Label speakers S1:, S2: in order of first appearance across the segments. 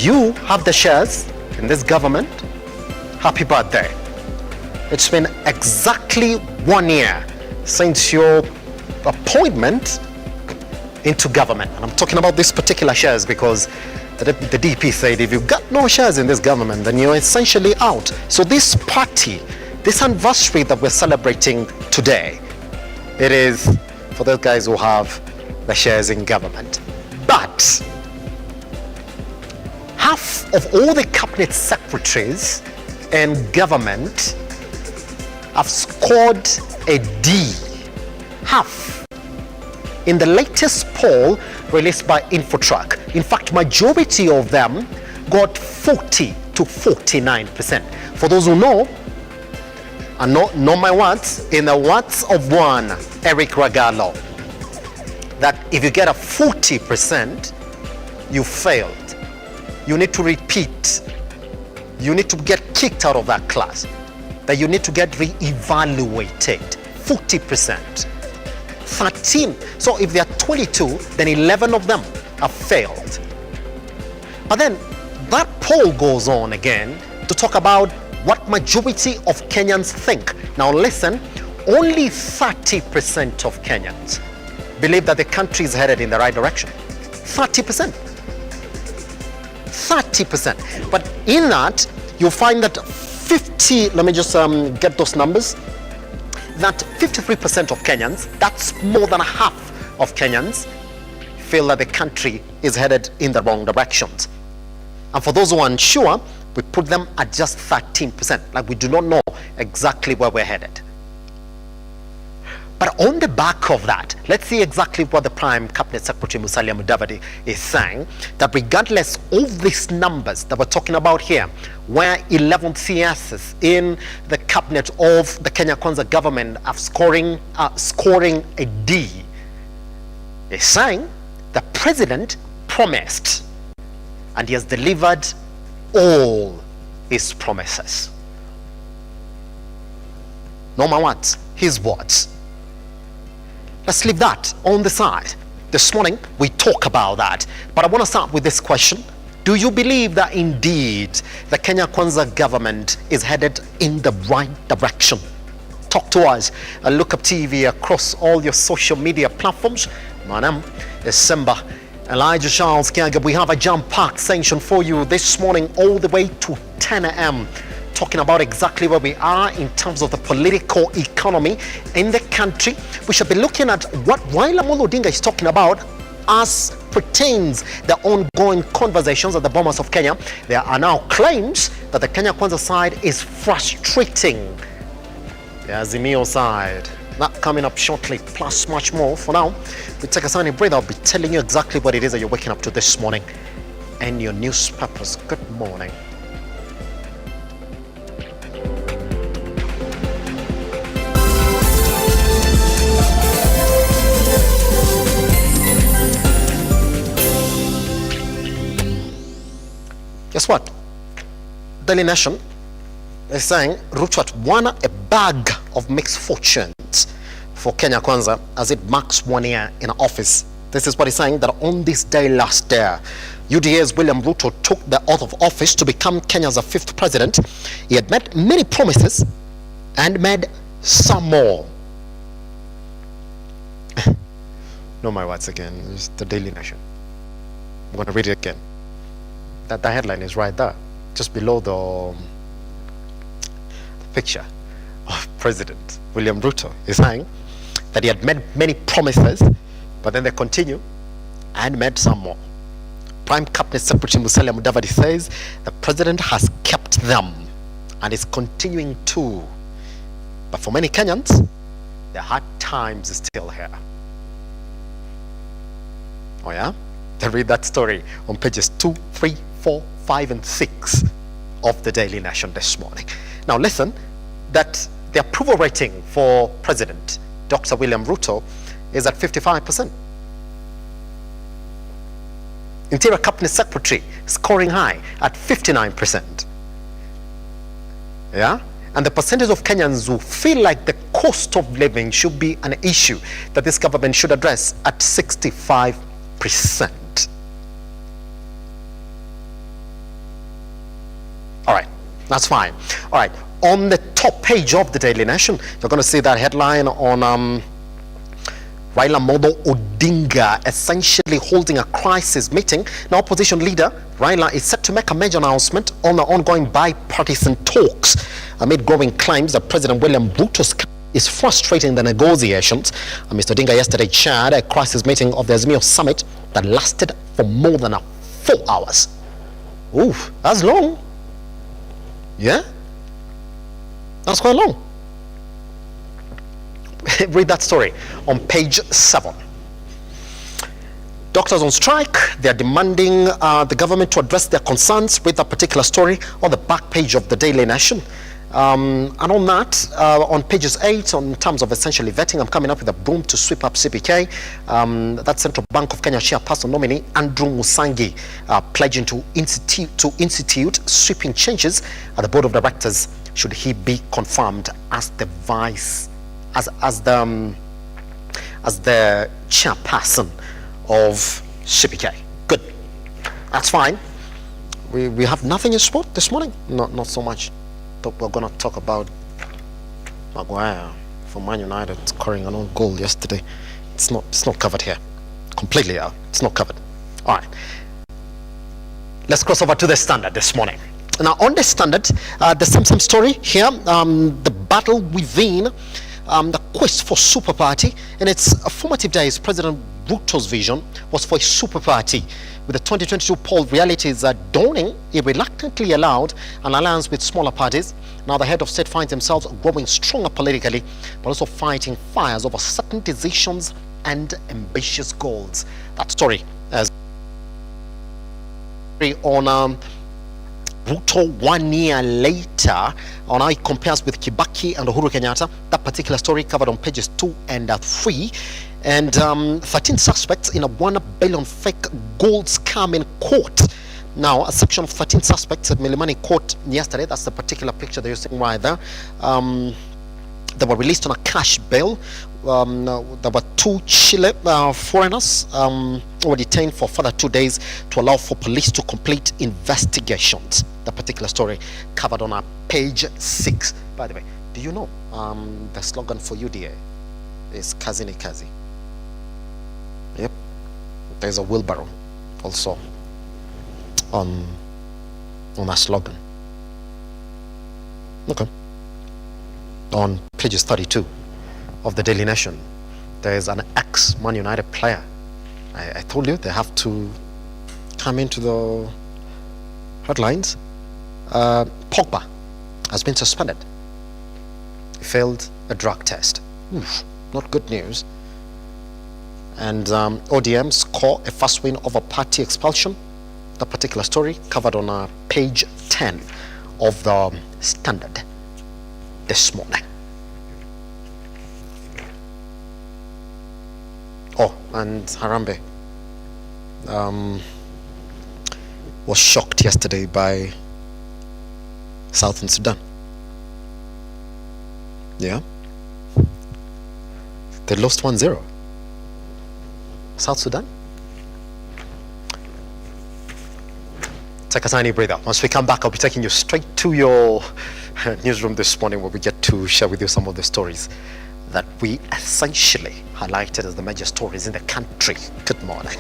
S1: you have the shares in this government, happy birthday. It's been exactly 1 year since your appointment into government. And I'm talking about these particular shares because the DP said if you've got no shares in this government, then you're essentially out. So this party, this anniversary that we're celebrating today, it is for those guys who have the shares in government. But half of all the cabinet secretaries in government have scored a D. Half. In the latest poll released by Infotrack, in fact, majority of them got 40 to 49%. For those who know, and know my words, in the words of one, Eric Ragalo, that if you get a 40%, you failed. You need to repeat. You need to get kicked out of that class. That you need to get re-evaluated. 40%. 13. So if there are 22, then 11 of them have failed. But then that poll goes on again to talk about what majority of Kenyans think. Now listen, only 30% of Kenyans believe that the country is headed in the right direction. 30%. 30%. But in that, you'll find that 50, let me just get those numbers, that 53% of Kenyans, that's more than half of Kenyans, feel that the country is headed in the wrong directions. And for those who are unsure, we put them at just 13%, like we do not know exactly where we're headed. But on the back of that, let's see exactly what the Prime Cabinet Secretary Musalia Mudavadi is saying, that regardless of these numbers that we're talking about here, where 11 CSs in the cabinet of the Kenya Kwanza government are scoring a D, is saying the president promised and he has delivered all his promises. No my words, his words. Let's leave that on the side. This morning we talk about that, but I want to start with this question. Do you believe that indeed the Kenya Kwanza government is headed in the right direction? Talk to us at Lookuptv across all your social media platforms. My name is Simba Elijah Charles Kiaga. We have a jam-packed session for you this morning all the way to 10 a.m. talking about exactly where we are in terms of the political economy in the country. We shall be looking at what Raila Amolo Odinga is talking about as pertains the ongoing conversations at the Bomas of Kenya. There are now claims that the Kenya Kwanza side is frustrating the Azimio side. That coming up shortly, plus much more. For now, we take a sunny breath. I'll be telling you exactly what it is that you're waking up to this morning and your newspapers. Good morning. Guess what? Daily Nation is saying RUTO at won a bag of mixed fortunes for Kenya Kwanza as it marks 1 year in office. This is what he's saying, that on this day last year, UDA's William Ruto took the oath of office to become Kenya's 5th president. He had made many promises and made some more. No, my words again. It's the Daily Nation. I'm going to read it again. That the headline is right there, just below the picture of President William Ruto. Is saying that he had made many promises, but then they continue and made some more. Prime Cabinet Secretary Musalia Mudavadi says the president has kept them and is continuing to. But for many Kenyans, the hard times is still here. Oh yeah? They read that story on pages 2, 3, 4, 5, and 6 of the Daily Nation this morning. Now listen, that the approval rating for President Dr. William Ruto is at 55%. Interior Cabinet Secretary scoring high at 59%. Yeah? And the percentage of Kenyans who feel like the cost of living should be an issue that this government should address at 65%. That's fine. All right. On the top page of the Daily Nation, you're going to see that headline on Raila Modo Odinga essentially holding a crisis meeting. Now, opposition leader Raila is set to make a major announcement on the ongoing bipartisan talks amid growing claims that President William Ruto is frustrating the negotiations. Mr. Odinga yesterday chaired a crisis meeting of the Azimio summit that lasted for more than 4 hours. Ooh, that's long. Yeah? That's quite long. Read that story on page 7. Doctors on strike. They are demanding the government to address their concerns. Read that particular story on the back page of the Daily Nation. And on that, on pages 8, on terms of essentially vetting, I'm coming up with a broom to sweep up CPK. That's Central Bank of Kenya chairperson nominee Andrew Musangi pledging to institute sweeping changes at the board of directors should he be confirmed as the as the chairperson of CPK. Good. That's fine. We have nothing in sport this morning. Not so much. But we're going to talk about Maguire for Man United scoring an own goal yesterday. It's not covered here. Completely out. It's not covered. All right. Let's cross over to the Standard this morning. Now, on the Standard, there's some story here. The battle within the quest for super party. In its formative days, President Ruto's vision was for a super party. With the 2022 poll realities dawning, he reluctantly allowed an alliance with smaller parties. Now the head of state finds himself growing stronger politically, but also fighting fires over certain decisions and ambitious goals. That story as on Ruto 1 year later, on how it compares with Kibaki and Uhuru Kenyatta. That particular story covered on pages 2 and 3. And 13 suspects in a 1 billion fake gold scam in court. Now, a section of 13 suspects at Milimani court yesterday. That's the particular picture that you're seeing right there. They were released on a cash bail. There were 2 Chile foreigners who were detained for further 2 days to allow for police to complete investigations. The particular story covered on our page 6. By the way, do you know the slogan for UDA is Kazi ni Kazi? Yep. There's a wheelbarrow also on that slogan. Okay. On pages 32 of the Daily Nation, there is an ex-Man United player. I told you they have to come into the headlines. Pogba has been suspended. He failed a drug test. Oof, not good news. And ODM score a first win over party expulsion. That particular story covered on page 10 of the Standard this morning. Oh, and Harambe was shocked yesterday by Southern Sudan. Yeah, they lost 1-0. South Sudan. Take a tiny breather. Once we come back, I'll be taking you straight to your newsroom this morning, where we get to share with you some of the stories that we essentially highlighted as the major stories in the country. Good morning.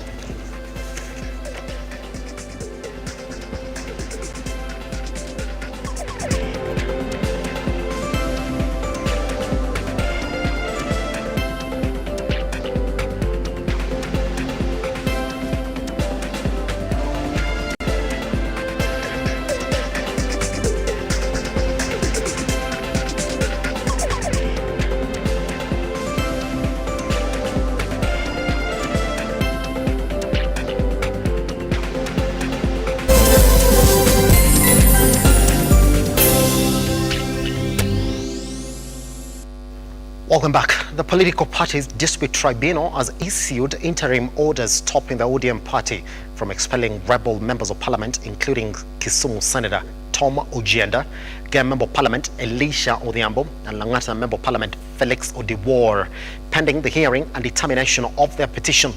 S1: Welcome back. The Political Parties Dispute Tribunal has issued interim orders stopping the ODM party from expelling rebel members of parliament, including Kisumu Senator Tom Ojienda, Game Member of Parliament Elisha Odhiambo, and Langata Member of Parliament Felix Odiwuor, pending the hearing and determination of their petition.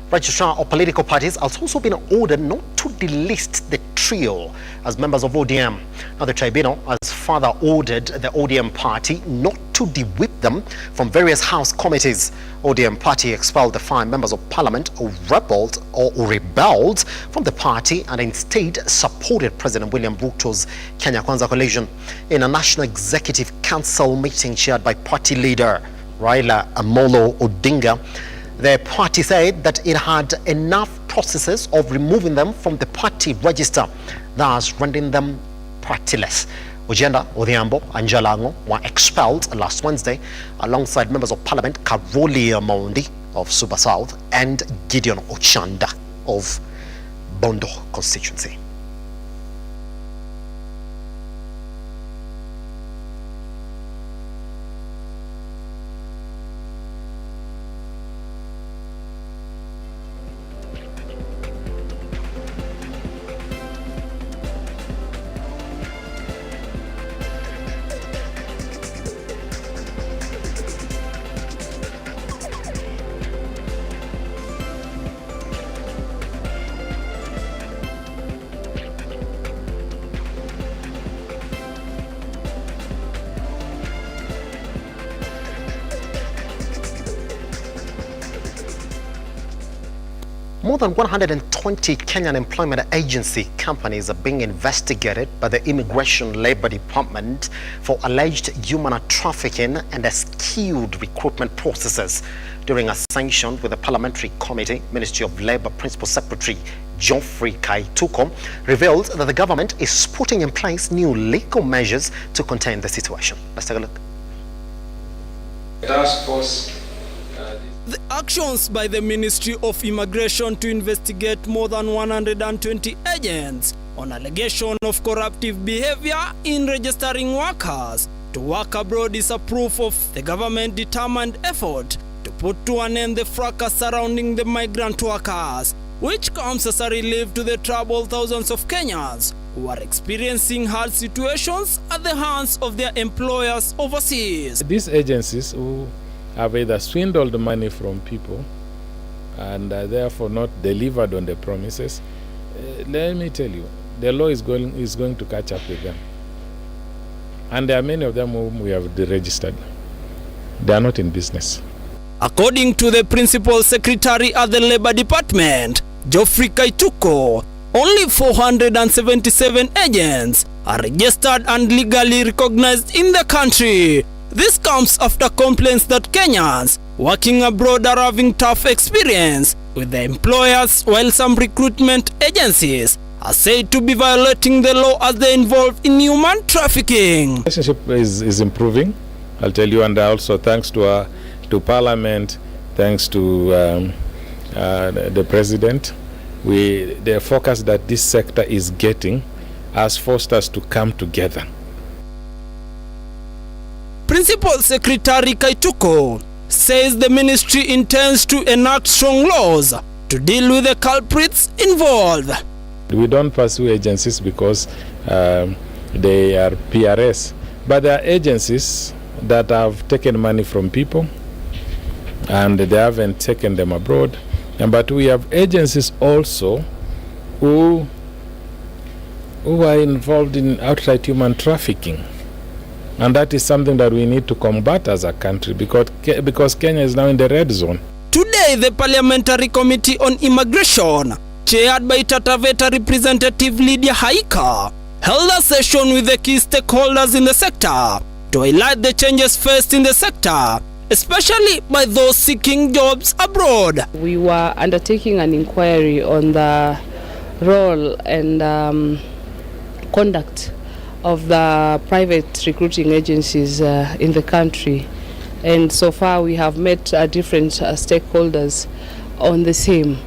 S1: Registrar of Political Parties has also been ordered not to delist the trio as members of ODM. Now, the tribunal has further ordered the ODM party not to de-whip them from various House committees. ODM party expelled the 5 members of parliament who rebelled from the party and instead supported President William Ruto's Kenya Kwanza coalition. In a National Executive Council meeting chaired by party leader Raila Amolo Odinga, the party said that it had enough processes of removing them from the party register, thus rendering them partyless. Ojenda, Odhiambo and Jalango were expelled last Wednesday alongside members of parliament Karoli Amondi of Suba South and Gideon Ochanda of Bondo constituency. More than 120 Kenyan Employment Agency companies are being investigated by the Immigration Labor Department for alleged human trafficking and skewed recruitment processes. During a session with the Parliamentary Committee, Ministry of Labor Principal Secretary Geoffrey Kaituko revealed that the government is putting in place new legal measures to contain the situation. Let's take a look.
S2: Task force.
S3: The actions by the Ministry of Immigration to investigate more than 120 agents on allegation of corruptive behavior in registering workers to work abroad is a proof of the government-determined effort to put to an end the fracas surrounding the migrant workers, which comes as a relief to the troubled thousands of Kenyans who are experiencing hard situations at the hands of their employers overseas.
S4: These agencies who have either swindled money from people and therefore not delivered on the promises, let me tell you, the law is going to catch up with them. And there are many of them whom we have deregistered. They are not in business.
S3: According to the Principal Secretary at the Labor Department, Geoffrey Kaituko, only 477 agents are registered and legally recognized in the country. This comes after complaints that Kenyans working abroad are having tough experience with the employers, while some recruitment agencies are said to be violating the law as they involve in human trafficking.
S4: The relationship is improving, I'll tell you, and also thanks to Parliament, thanks to the President, the focus that this sector is getting has forced us to come together.
S3: Principal Secretary Kaituko says the ministry intends to enact strong laws to deal with the culprits involved.
S4: We don't pursue agencies because they are PRS, but there are agencies that have taken money from people and they haven't taken them abroad. But we have agencies also who are involved in outright human trafficking. And that is something that we need to combat as a country because Kenya is now in the red zone.
S3: Today, the Parliamentary Committee on Immigration, chaired by Taita Taveta Representative Lydia Haika, held a session with the key stakeholders in the sector to highlight the changes faced in the sector, especially by those seeking jobs abroad.
S5: We were undertaking an inquiry on the role and conduct of the private recruiting agencies in the country, and so far we have met different stakeholders on the same.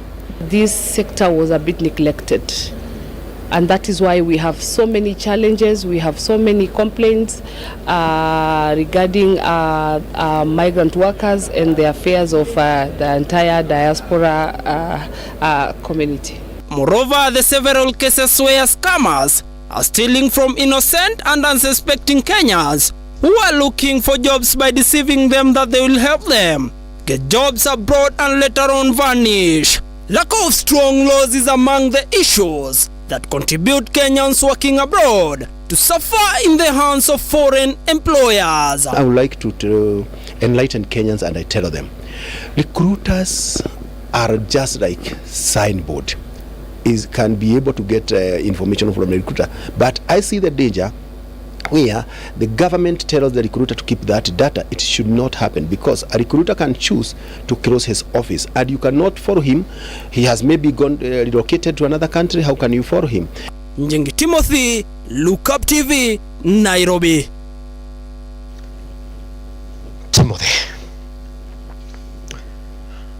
S5: This sector was a bit neglected, and that is why we have so many challenges, we have so many complaints regarding migrant workers and the affairs of the entire diaspora community.
S3: Moreover, the several cases where scammers are stealing from innocent and unsuspecting Kenyans who are looking for jobs by deceiving them that they will help them get jobs abroad and later on vanish. Lack of strong laws is among the issues that contribute Kenyans working abroad to suffer in the hands of foreign employers.
S2: I would like to enlighten Kenyans, and I tell them, recruiters are just like signboard. Can be able to get information from the recruiter, but I see the danger where the government tells the recruiter to keep that data. It should not happen, because a recruiter can choose to close his office and you cannot follow him. He has maybe gone relocated to another country. How can you follow him?
S3: Njengi Timothy, Lookuptv, Nairobi.
S1: Timothy.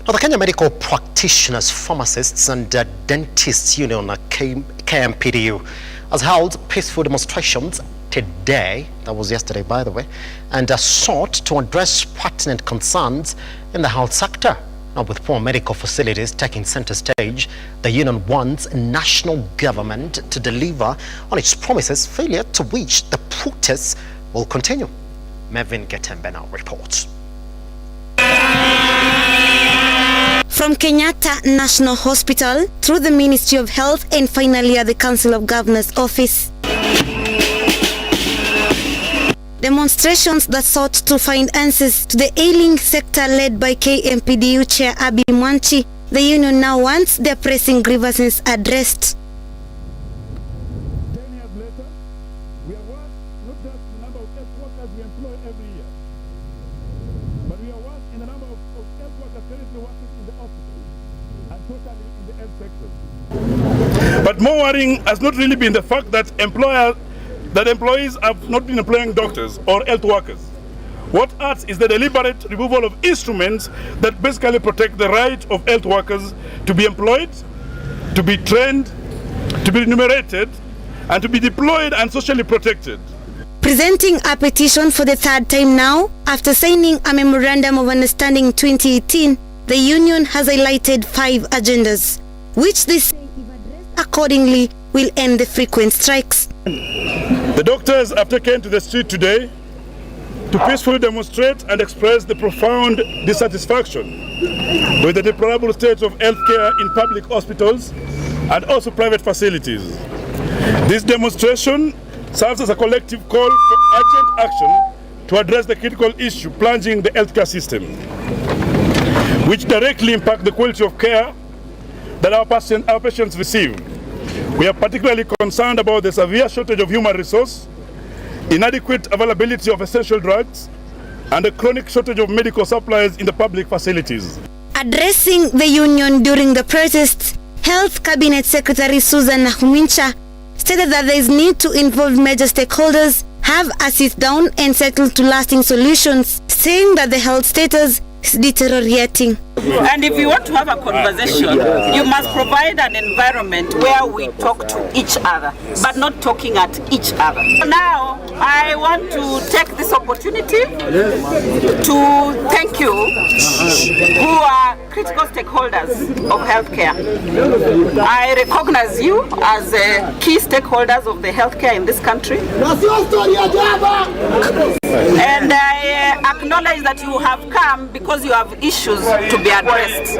S1: Now, the Kenya Medical Practitioners, Pharmacists and Dentists Union, KMPDU, has held peaceful demonstrations today, that was yesterday by the way, and sought to address pertinent concerns in the health sector. Now, with poor medical facilities taking center stage, the union wants national government to deliver on its promises, failure to which the protests will continue. Mervyn Getembe now reports.
S6: From Kenyatta National Hospital through the Ministry of Health and finally at the Council of Governors office. Demonstrations that sought to find answers to the ailing sector led by KMPDU Chair Abi Mwanchi. The union now wants their pressing grievances addressed.
S7: 10 years later, we are worse not just in the number of health workers we employ every year, but we are worse in the number of health workers currently working in the hospitals and totally in the health sector. But more worrying has not really been the fact that employees have not been employing doctors or health workers. What hurts is the deliberate removal of instruments that basically protect the right of health workers to be employed, to be trained, to be remunerated, and to be deployed and socially protected.
S6: Presenting a petition for the third time now, after signing a memorandum of understanding in 2018, the union has highlighted 5 agendas, which they say, if addressed accordingly, will end the frequent strikes.
S7: The doctors have taken to the street today to peacefully demonstrate and express the profound dissatisfaction with the deplorable state of healthcare in public hospitals and also private facilities. This demonstration serves as a collective call for urgent action to address the critical issue plunging the healthcare system, which directly impact the quality of care that our patients receive. We are particularly concerned about the severe shortage of human resource, inadequate availability of essential drugs, and a chronic shortage of medical supplies in the public facilities.
S6: Addressing the union during the protests, Health Cabinet Secretary Susan Nahumincha stated that there is need to involve major stakeholders, have a sit-down and settle to lasting solutions, saying that the health status is deteriorating.
S8: And if you want to have a conversation, you must provide an environment where we talk to each other, but not talking at each other. Now, I want to take this opportunity to thank you, who are critical stakeholders of healthcare. I recognize you as key stakeholders of the healthcare in this country. And I acknowledge that you have come because you have issues to be addressed.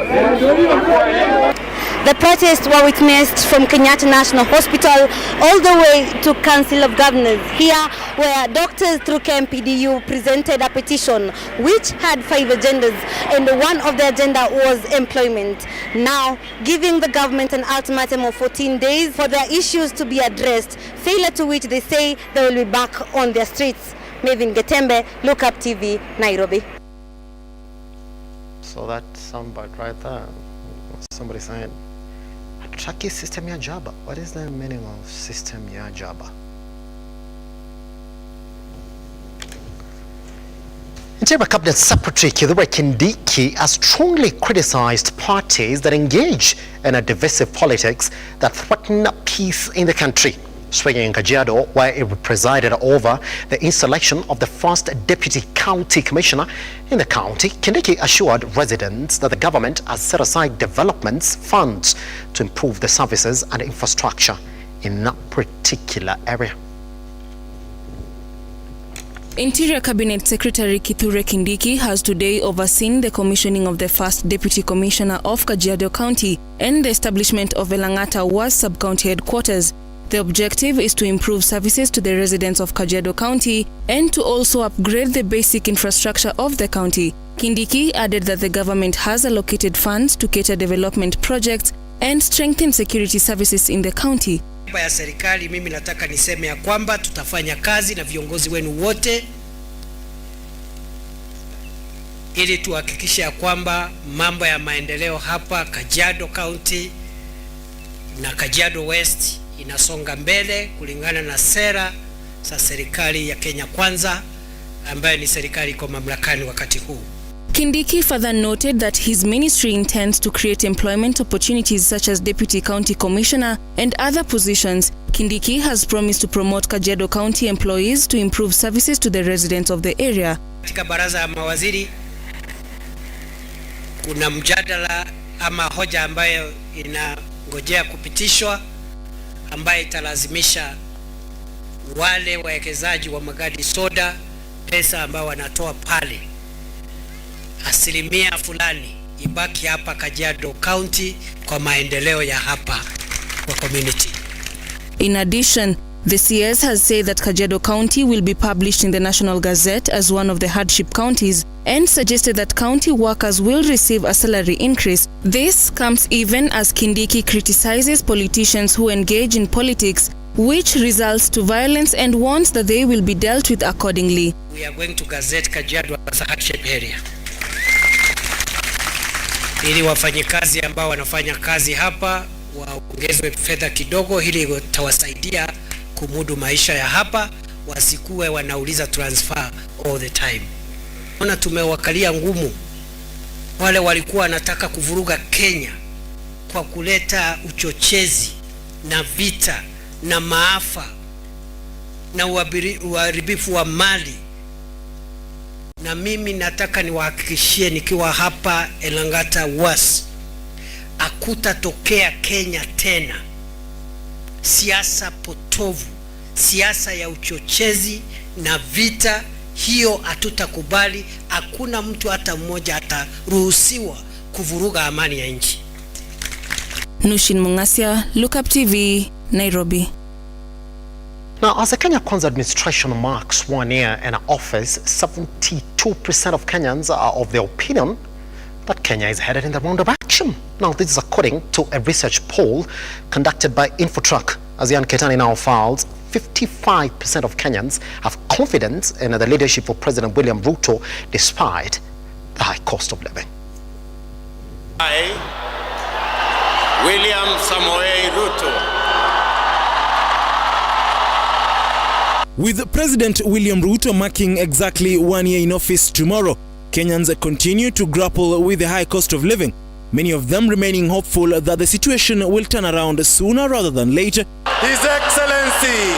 S6: The protests were witnessed from Kenyatta National Hospital all the way to Council of Governors, here where doctors through KMPDU presented a petition which had 5 agendas, and one of the agenda was employment. Now, giving the government an ultimatum of 14 days for their issues to be addressed, failure to which they say they will be back on their streets. Mervyn Getembe, Lookuptv, Nairobi.
S1: So that soundbite right there, somebody saying, Traki system ya jaba. What is the meaning of system ya jaba? Interior Cabinet Secretary Kithure Kindiki has strongly criticized parties that engage in a divisive politics that threaten peace in the country. Speaking in Kajiado, where he presided over the installation of the first deputy county commissioner in the county, Kindiki assured residents that the government has set aside development funds to improve the services and infrastructure in that particular area.
S9: Interior Cabinet Secretary Kithure Kindiki has today overseen the commissioning of the first Deputy Commissioner of Kajiado County and the establishment of Elangata was sub-county headquarters. The objective is to improve services to the residents of Kajiado County and to also upgrade the basic infrastructure of the county. Kindiki added that the government has allocated funds to cater development projects and strengthen security services in the county.
S10: Ya serikali, mimi nataka niseme ya kwamba tutafanya kazi na viongozi wenu wote ili tuhakikishe ya kwamba mambo ya maendeleo hapa Kajiado County na Kajiado West inasonga mbele kulingana na sera za serikali ya Kenya Kwanza ambayo ni serikali iko mamlakani wakati huu.
S9: Kindiki further noted that his ministry intends to create employment opportunities such as Deputy County Commissioner and other positions. Kindiki has promised to promote Kajiado County employees to improve services to the residents of the area.
S10: Katika baraza ya mawaziri kuna mjadala ama hoja ambayo inangojea kupitishwa ambayo italazimisha wale wawekezaji wa magadi soda pesa ambao wanatoa pale asilimia fulani ibaki hapa Kajiado County kwa maendeleo ya hapa kwa community.
S9: In addition, the CS has said that Kajiado County will be published in the National Gazette as one of the hardship counties and suggested that county workers will receive a salary increase. This comes even as Kindiki criticizes politicians who engage in politics, which results to violence, and warns that they will be dealt with accordingly.
S10: We are going to gazette Kajiado as a hardship area, ili wafanyikazi ambao wanafanya kazi hapa waongezwe fedha kidogo, ili itawasaidia kumudu maisha ya hapa, wasikuwe wanauliza transfer all the time. Ona tumewakalia ngumu wale walikuwa wanataka kuvuruga Kenya kwa kuleta uchochezi na vita na maafa na uharibifu wa mali. Na mimi nataka niwahakikishie nikiwa hapa Elangata was akutatokea Kenya tena siasa potovu, siasa ya uchochezi na vita. Hiyo hatutakubali. Hakuna mtu hata mmoja ataruhusiwa kuvuruga amani ya nchi.
S9: Nushin Mungasia, Lookuptv, Nairobi.
S1: Now, as the Kenya Kwanza administration marks 1 year in office, 72% of Kenyans are of the opinion that Kenya is headed in the wrong direction. Now, this is according to a research poll conducted by Infotrack. As Jan Ketani now files, 55% of Kenyans have confidence in the leadership of President William RUTO despite the high cost of living.
S11: I, William Samoei Ruto.
S12: With President William Ruto marking exactly 1 year in office tomorrow, Kenyans continue to grapple with the high cost of living, many of them remaining hopeful that the situation will turn around sooner rather than later.
S11: His Excellency,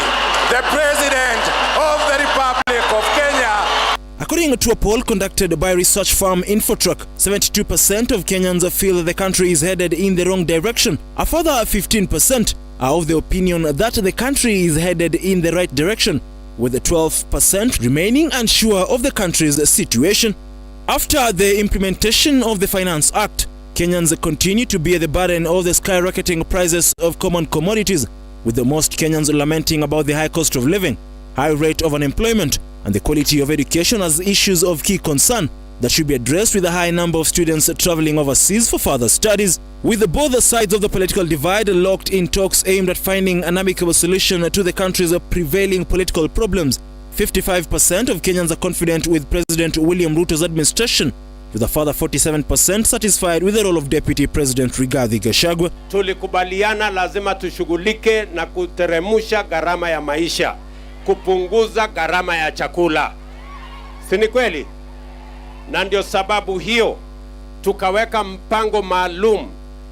S11: the President of the Republic of Kenya.
S12: According to a poll conducted by research firm Infotrack, 72% of Kenyans feel that the country is headed in the wrong direction. A further 15% are of the opinion that the country is headed in the right direction, with 12% remaining unsure of the country's situation. After the implementation of the Finance Act, Kenyans continue to bear the burden of the skyrocketing prices of common commodities, with the most Kenyans lamenting about the high cost of living, high rate of unemployment, and the quality of education as issues of key concern that should be addressed with a high number of students traveling overseas for further studies. With both sides of the political divide locked in talks aimed at finding an amicable solution to the country's prevailing political problems, 55% of Kenyans are confident with President William Ruto's administration, with a further 47% satisfied with the role of Deputy President Rigathi Gachagua.
S11: Tulikubaliana lazima tushughulike na kuteremusha gharama ya maisha, kupunguza gharama ya chakula. Si ni kweli? Na ndio sababu hiyo tukaweka mpango maalum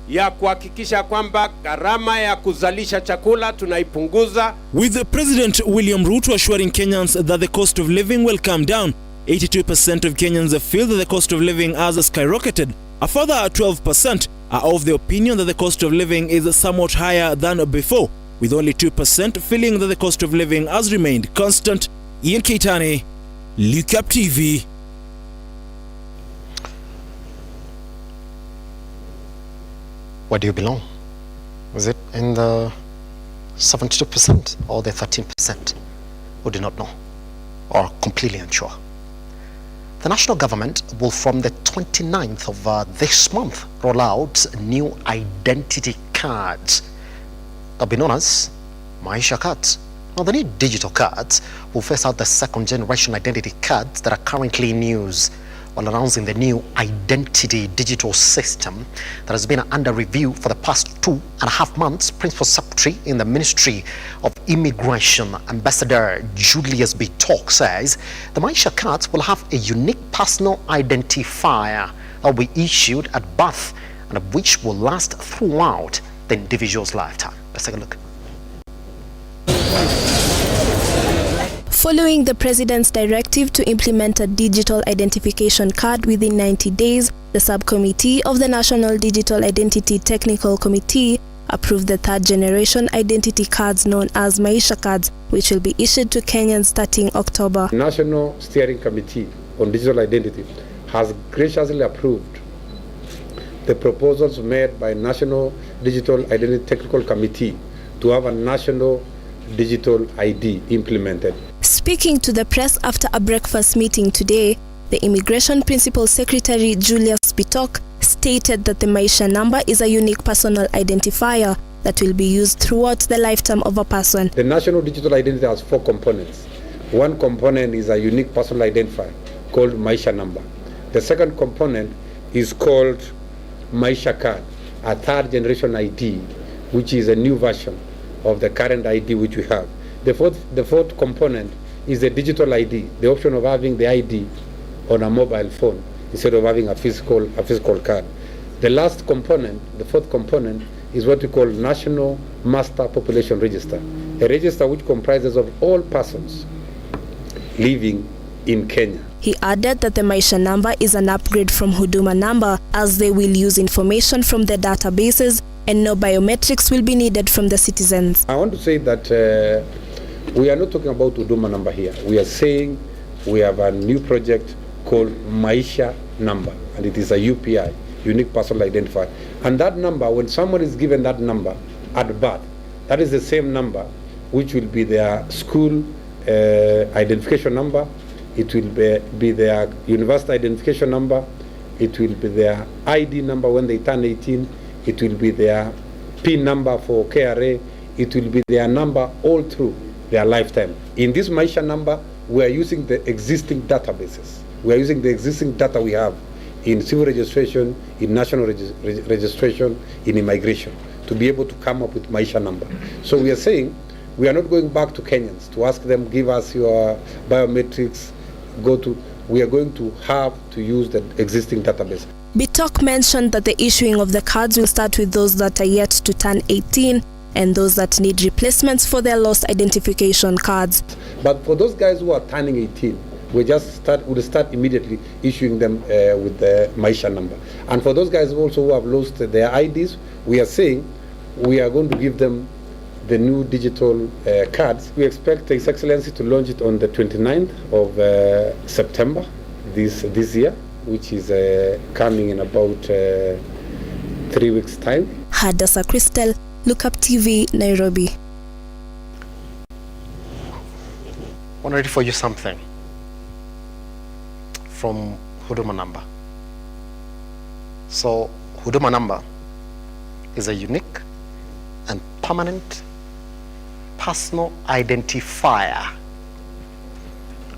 S11: ya kuhakikisha kwamba gharama ya kuzalisha chakula tunaipunguza.
S12: With President William Ruto assuring Kenyans that the cost of living will come down, 82% of Kenyans feel that the cost of living has skyrocketed. A further 12% are of the opinion that the cost of living is somewhat higher than before, with only 2% feeling that the cost of living has remained constant. Ian Keitani, Lookuptv.
S1: Where do you belong? Is it in the 72% or the 13%? Who do not know or completely unsure? The national government will, from the 29th of this month, roll out new identity cards. They'll be known as Maisha cards. Now, the new digital cards will phase out the second generation identity cards that are currently in use, while announcing the new identity digital system that has been under review for the past 2.5 months. Principal Secretary in the Ministry of Immigration, Ambassador Julius B. Talk, says the Maisha cards will have a unique personal identifier that will be issued at birth and of which will last throughout the individual's lifetime. Let's take a look.
S13: Following the President's directive to implement a digital identification card within 90 days, the subcommittee of the National Digital Identity Technical Committee approved the third-generation identity cards known as Maisha cards, which will be issued to Kenyans starting October.
S14: The National Steering Committee on Digital Identity has graciously approved the proposals made by National Digital Identity Technical Committee to have a national digital ID implemented.
S13: Speaking to the press after a breakfast meeting today, the Immigration Principal Secretary Julius Bitok stated that the Maisha number is a unique personal identifier that will be used throughout the lifetime of a person.
S14: The National Digital Identity has 4 components. One component is a unique personal identifier called Maisha number. The second component is called Maisha card, a third generation ID, which is a new version of the current ID which we have. The fourth component is the digital ID, the option of having the ID on a mobile phone instead of having a physical card. The last component, the fourth component, is what we call National Master Population Register, a register which comprises of all persons living in Kenya.
S13: He added that the Maisha number is an upgrade from Huduma number, as they will use information from the databases and no biometrics will be needed from the citizens.
S14: I want to say that we are not talking about Huduma number here. We are saying we have a new project called Maisha number, and it is a UPI, unique personal identifier. And that number, when someone is given that number at birth, that is the same number which will be their school identification number, it will be their university identification number, it will be their ID number when they turn 18, it will be their PIN number for KRA, it will be their number all through their lifetime. In this Maisha number, we are using the existing databases. We are using the existing data we have in civil registration, in national registration, in immigration, to be able to come up with Maisha number. So we are saying we are not going back to Kenyans to ask them, give us your biometrics, we are going to have to use the existing database.
S13: Bitok mentioned that the issuing of the cards will start with those that are yet to turn 18 and those that need replacements for their lost identification cards.
S14: But for those guys who are turning 18, we'll start immediately issuing them with the Maisha number. And for those guys also who have lost their IDs, we are saying we are going to give them the new digital cards. We expect His Excellency to launch it on the 29th of September this year, which is coming in about 3 weeks' time.
S13: Hadassa Crystal, Lookuptv, Nairobi.
S1: I want to read for you something from Huduma number. So, Huduma number is a unique and permanent personal identifier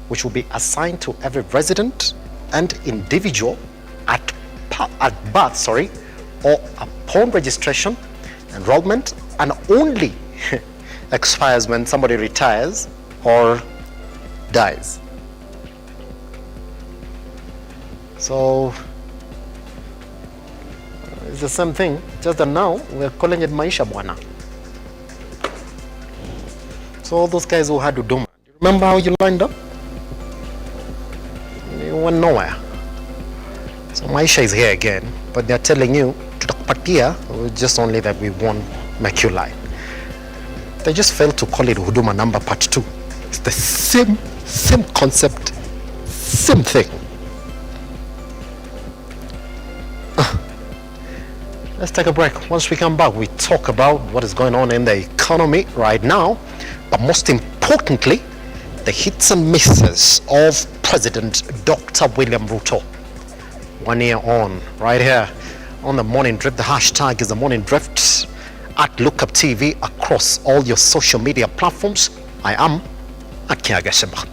S1: which will be assigned to every resident and individual at birth, or upon registration, enrollment, and only expires when somebody retires or dies. So it's the same thing, just that now we're calling it Maisha Bwana. So all those guys who had Huduma, do you remember how you lined up? You went nowhere. So Maisha is here again, but they're telling you, tutakupatia, just only that we won't make you lie. They just failed to call it Huduma number part 2. It's the same concept, same thing. Let's take a break. Once we come back, we talk about what is going on in the economy right now, but most importantly, the hits and misses of President Dr. William Ruto. 1 year on, right here on the Morning Drift. The hashtag is the Morning Drift at Lookuptv across all your social media platforms. I am at Kiagasima.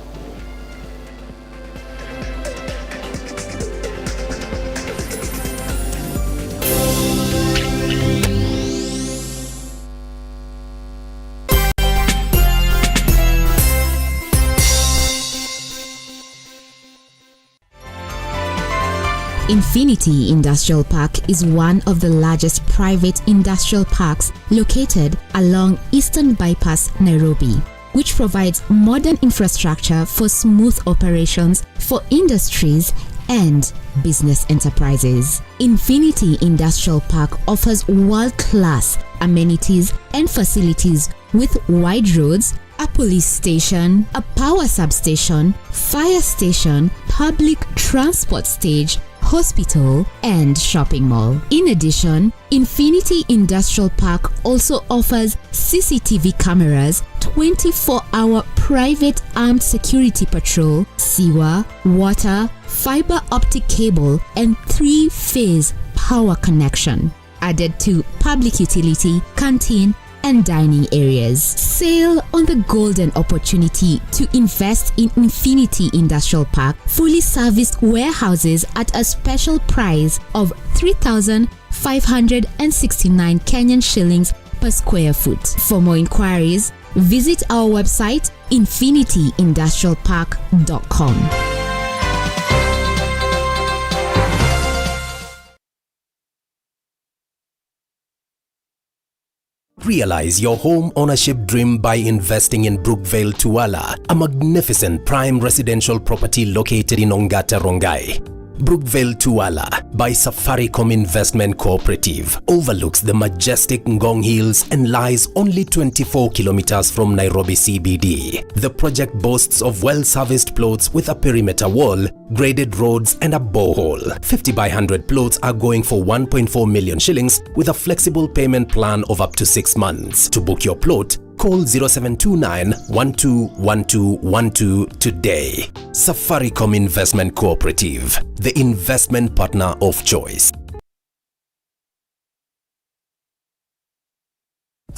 S15: Infinity Industrial Park is one of the largest private industrial parks located along Eastern Bypass, Nairobi, which provides modern infrastructure for smooth operations for industries and business enterprises. Infinity Industrial Park offers world-class amenities and facilities with wide roads, a police station, a power substation, fire station, public transport stage, hospital, and shopping mall. In addition, Infinity Industrial Park also offers CCTV cameras, 24-hour private armed security patrol, sewer, water, fiber optic cable, and 3-phase power connection, added to public utility, canteen, and dining areas. Sail on the golden opportunity to invest in Infinity Industrial Park fully serviced warehouses at a special price of 3,569 Kenyan shillings per square foot. For more inquiries, visit our website infinityindustrialpark.com.
S16: Realize your home ownership dream by investing in Brookvale Tuala, a magnificent prime residential property located in Ongata, Rongai. Brookvale Tuala by Safaricom Investment Cooperative overlooks the majestic Ngong Hills and lies only 24 kilometers from Nairobi CBD. The project boasts of well-serviced plots with a perimeter wall, graded roads and a borehole. 50 by 100 plots are going for 1.4 million shillings with a flexible payment plan of up to 6 months. To book your plot, call 0729-121212 today. Safaricom Investment Cooperative, the investment partner of choice.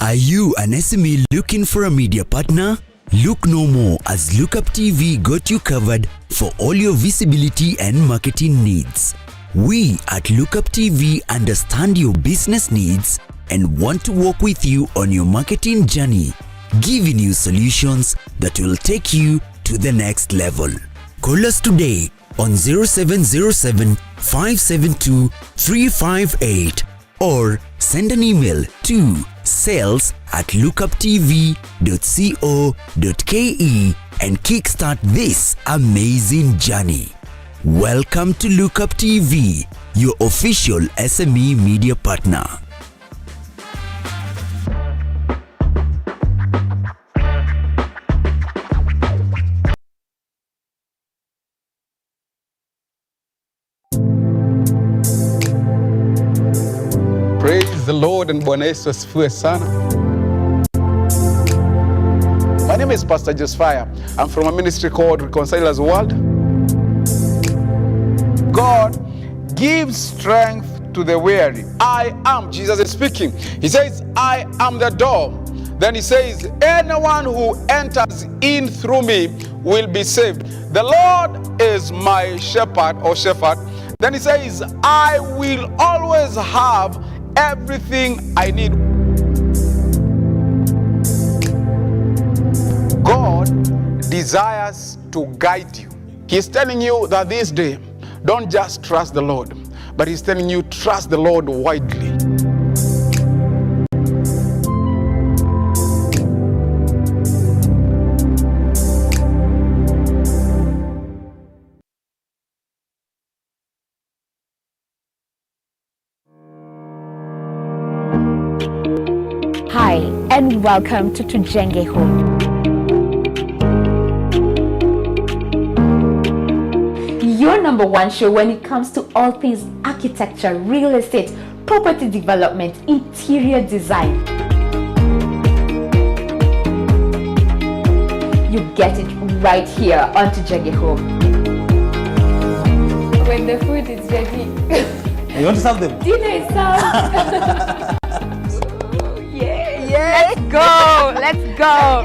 S17: Are you an SME looking for a media partner? Look no more, as Lookuptv got you covered for all your visibility and marketing needs. We at Lookuptv understand your business needs and want to work with you on your marketing journey, giving you solutions that will take you to the next level. Call us today on 0707 572 358 or send an email to sales@lookuptv.co.ke and kickstart this amazing journey. Welcome to Lookuptv, your official SME media partner.
S18: Praise the Lord and Bwana Yesu asifiwe sana. My name is Pastor Josiah. I'm from a ministry called Reconcilers World. God gives strength to the weary. I am, Jesus is speaking. He says, I am the door. Then he says, anyone who enters in through me will be saved. The Lord is my shepherd or shepherd. Then he says, I will always have everything I need. God desires to guide you. He's telling you that this day, don't just trust the Lord, but he's telling you, trust the Lord widely.
S19: Hi, and welcome to Tujenge Home. #1 show when it comes to all things architecture, real estate, property development, interior design. You get it right here on Tujenge Home.
S20: When the food is ready.
S21: You want to serve them?
S20: Dinner is served.
S19: Yeah. Let's go. Let's go.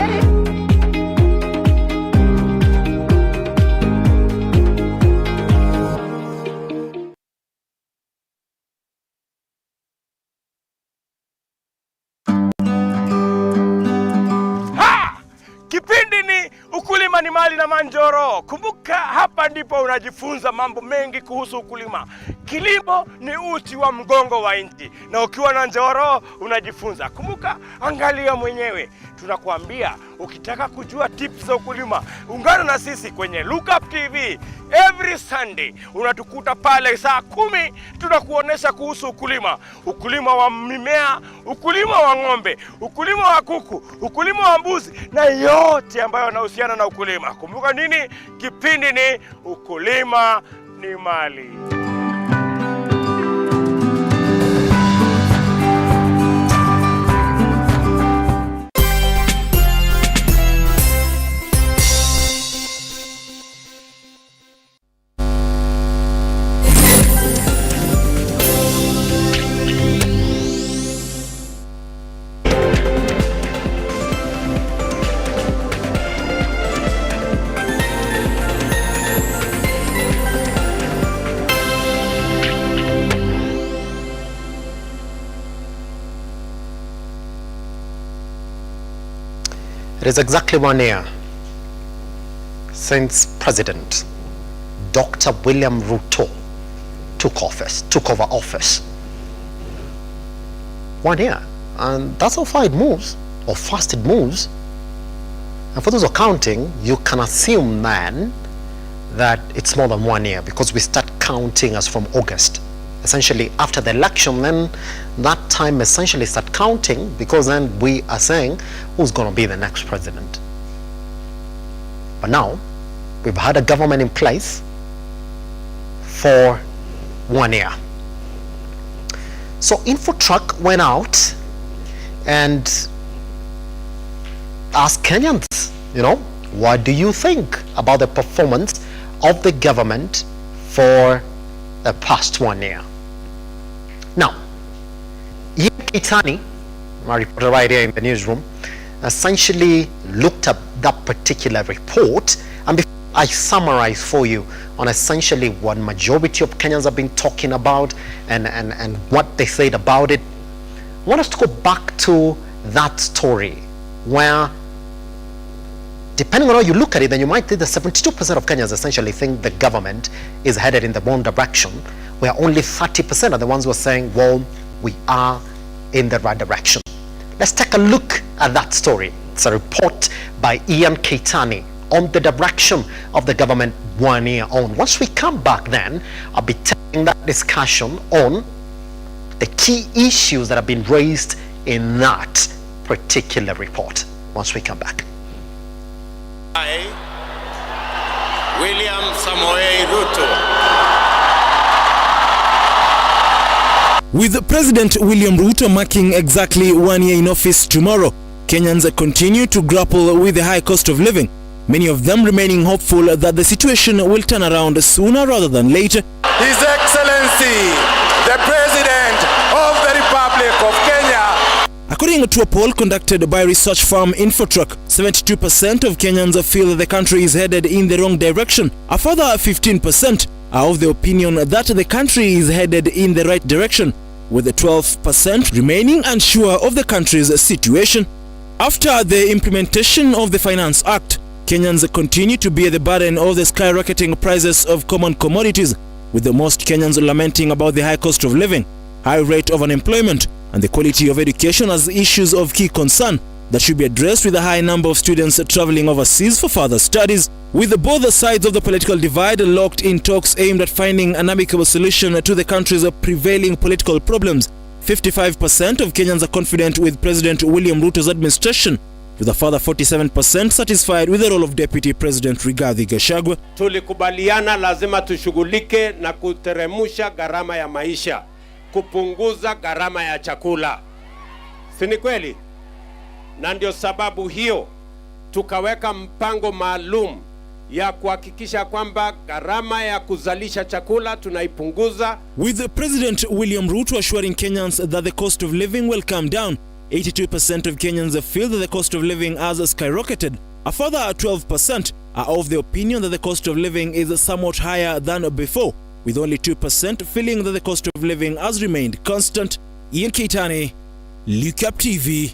S22: Kipindi ni ukulima ni mali na Manjoro. Kumbuka hapa ndipo unajifunza mambo mengi kuhusu ukulima. Kilimo ni uti wa mgongo wa nchi, na ukiwa na Njoro unajifunza. Kumbuka, angalia mwenyewe. Tunakuambia ukitaka kujua tips za ukulima, ungana na sisi kwenye Lookuptv. Every Sunday unatukuta pale saa 10, tunakuonesha kuhusu ukulima. Ukulima wa mimea, ukulima wa ng'ombe, ukulima wa kuku, ukulima wa mbuzi na yote ambayo yanahusiana na ukulima. Kumbuka nini? Kipindi ni ukulima ni mali.
S1: It is exactly 1 year since President Dr. William Ruto took over office. 1 year, and that's how far it moves, or fast it moves. And for those who are counting, you can assume then that it's more than 1 year, because we start counting as from August. Essentially, after the election, then that time essentially start counting, because then we are saying who's going to be the next president. But now, we've had a government in place for 1 year. So InfoTrack went out and asked Kenyans, what do you think about the performance of the government for the past 1 year? Now, Ian Keitany, my reporter right here in the newsroom, essentially looked at that particular report, and before I summarize for you on essentially what majority of Kenyans have been talking about and what they said about it, I want us to go back to that story where, depending on how you look at it, then you might think that 72% of Kenyans essentially think the government is headed in the wrong direction, where only 30% are the ones who are saying, well, we are in the right direction. Let's take a look at that story. It's a report by Ian Keitany on the direction of the government 1 year on. Once we come back then, I'll be taking that discussion on the key issues that have been raised in that particular report. Once we come back.
S11: I, William Samoei Ruto.
S12: With President William Ruto marking exactly 1 year in office tomorrow, Kenyans continue to grapple with the high cost of living, many of them remaining hopeful that the situation will turn around sooner rather than later.
S22: His Excellency, the President of the Republic of Kenya.
S12: According to a poll conducted by research firm InfoTrack, 72% of Kenyans feel the country is headed in the wrong direction. A further 15% are of the opinion that the country is headed in the right direction, with the 12% remaining unsure of the country's situation. After the implementation of the Finance Act, Kenyans continue to bear the burden of the skyrocketing prices of common commodities, with the most Kenyans lamenting about the high cost of living, high rate of unemployment, and the quality of education as issues of key concern that should be addressed, with a high number of students traveling overseas for further studies. With both sides of the political divide locked in talks aimed at finding an amicable solution to the country's prevailing political problems, 55% of Kenyans are confident with President William Ruto's administration, with a further 47% satisfied with the role of Deputy President Rigathi Gachagua.
S11: Tulikubaliana lazima tushughulike na kuteremusha gharama ya maisha, kupunguza gharama ya chakula. Si ni kweli? Na ndio sababu hiyo tukaweka mpango maalum ya kuhakikisha kwamba gharama ya kuzalisha chakula tunaipunguza.
S12: With President William Ruto assuring Kenyans that the cost of living will come down, 82% of Kenyans feel that the cost of living has skyrocketed. A further 12% are of the opinion that the cost of living is somewhat higher than before, with only 2% feeling that the cost of living has remained constant. Ian Keitani, Lookuptv.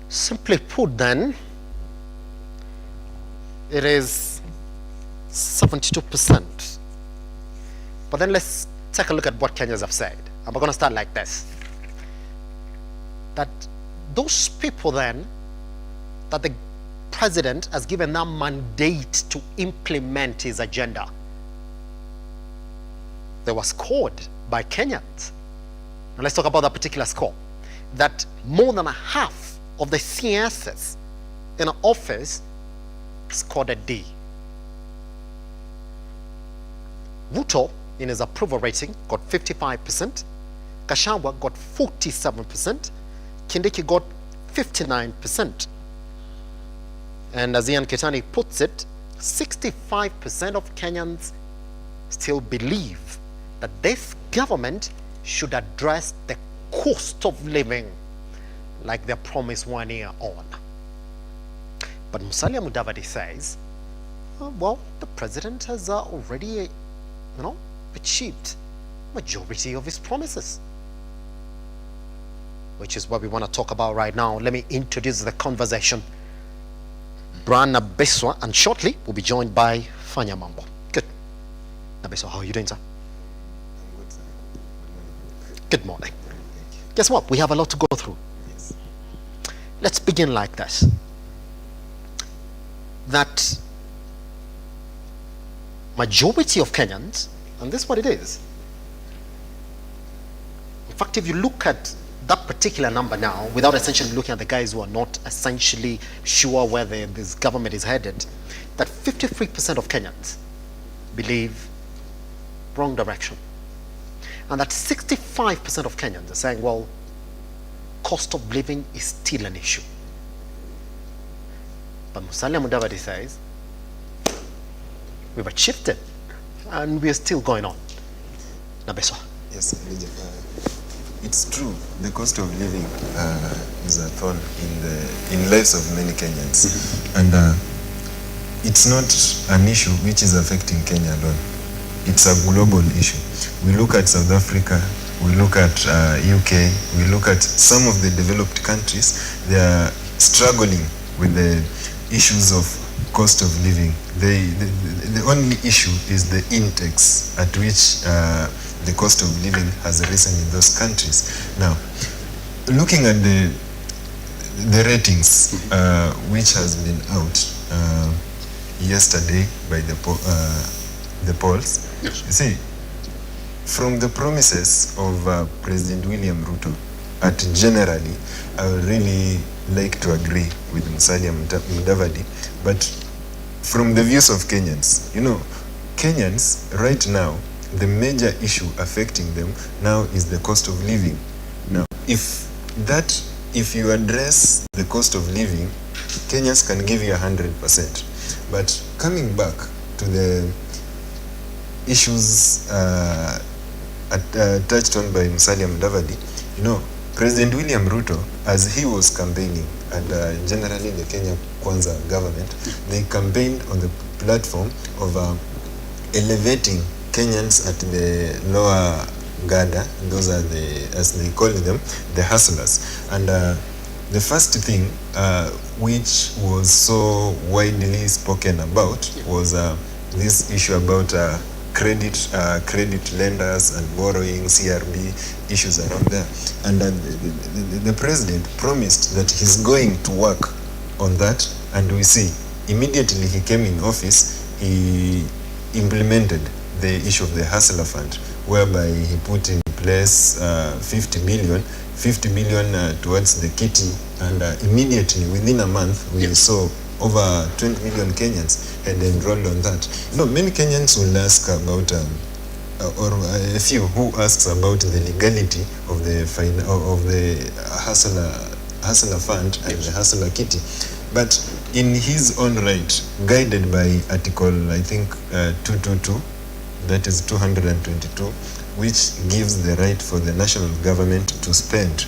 S1: Simply put then, it is 72%. But then let's take a look at what Kenyans have said. And we're going to start like this. That those people then, that the president has given them mandate to implement his agenda, they were scored by Kenyans. Now let's talk about that particular score. That more than a half of the CSs in office scored a D. RUTO, in his approval rating, got 55%. Gachagua got 47%. Kindiki got 59%. And as Ian Keitani puts it, 65% of Kenyans still believe that this government should address the cost of living like they promised 1 year on. But Musalia Mudavadi says, well, the president has already, achieved majority of his promises, which is what we want to talk about right now. Let me introduce the conversation. Brian Nabeswa, and shortly we'll be joined by Fanya Mambo. Good. Nabeswa, how are you doing, sir?
S4: I'm good, sir.
S1: Good morning. Guess what? We have a lot to go through.
S4: Yes.
S1: Let's begin like this. That majority of Kenyans, and this is what it is. In fact, if you look at that particular number now, without essentially looking at the guys who are not essentially sure where this government is headed, that 53% of Kenyans believe wrong direction. And that 65% of Kenyans are saying, well, cost of living is still an issue. But Musalia Mudavadi says, we've achieved it, and we're still going on. Nabeswa.
S4: Yes, it's true. The cost of living is a thorn in lives of many Kenyans, and it's not an issue which is affecting Kenya alone. It's a global issue. We look at South Africa, we look at UK, we look at some of the developed countries. They are struggling with the issues of cost of living. The only issue is the index at which the cost of living has risen in those countries. Now, looking at the ratings which has been out yesterday by the polls, you see, from the promises of President William Ruto, generally, I would really like to agree with Musalia Mudavadi, but from the views of Kenyans, Kenyans right now, the major issue affecting them now is the cost of living. Now, if you address the cost of living, Kenyans can give you 100%. But coming back to the issues touched on by Musalia Mudavadi, President William Ruto, as he was campaigning, and generally the Kenya Kwanza government, they campaigned on the platform of elevating Kenyans at the lower gada. Those are as they call them, the hustlers. And the first thing which was so widely spoken about was this issue about credit lenders and borrowing, CRB issues around there. And the president promised that he's going to work on that, and we see immediately he came in office, he implemented the issue of the hustler fund, whereby he put in place 50 billion towards the kitty, and immediately within a month we saw over 20 million Kenyans had enrolled on that. Many Kenyans will ask about or a few who asks about the legality of the hustler fund and the hustler kitty, but in his own right, guided by Article, I think 222, that is 222, which gives the right for the national government to spend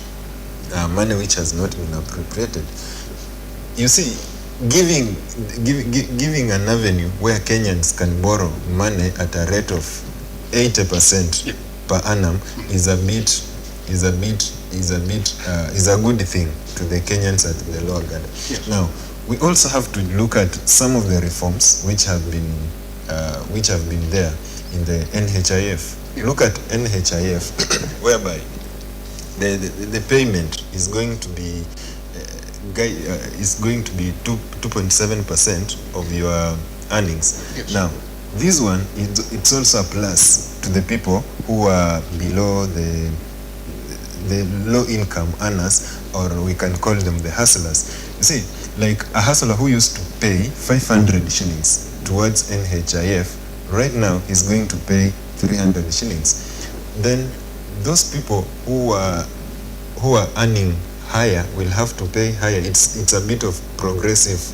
S4: money which has not been appropriated. You see, giving an avenue where Kenyans can borrow money at a rate of 80% per annum is a good thing to the Kenyans at the lower guard. Now, we also have to look at some of the reforms which have been there in the NHIF. Look at NHIF, whereby the payment is going to be 2.7% of your earnings. Yes. Now, this one it's also a plus to the people who are below the low income earners, or we can call them the hustlers. You see, like a hustler who used to pay 500 shillings towards NHIF, right now is going to pay 300 shillings. Then those people who are earning higher will have to pay higher. It's a bit of progressive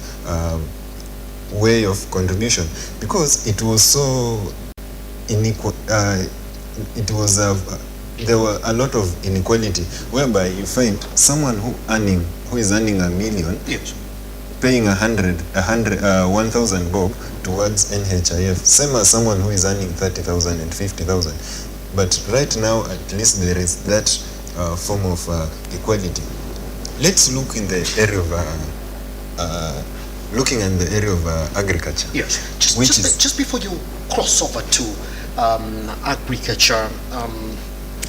S4: way of contribution, because it was so unequal. There were a lot of inequality, whereby you find someone who is earning a million, paying 1,000 bob towards NHIF, same as someone who is earning 30,000 and 50,000. But right now, at least there is that form of equality. Let's look in the area of looking at the area of agriculture.
S1: Yes. Just before you cross over to agriculture,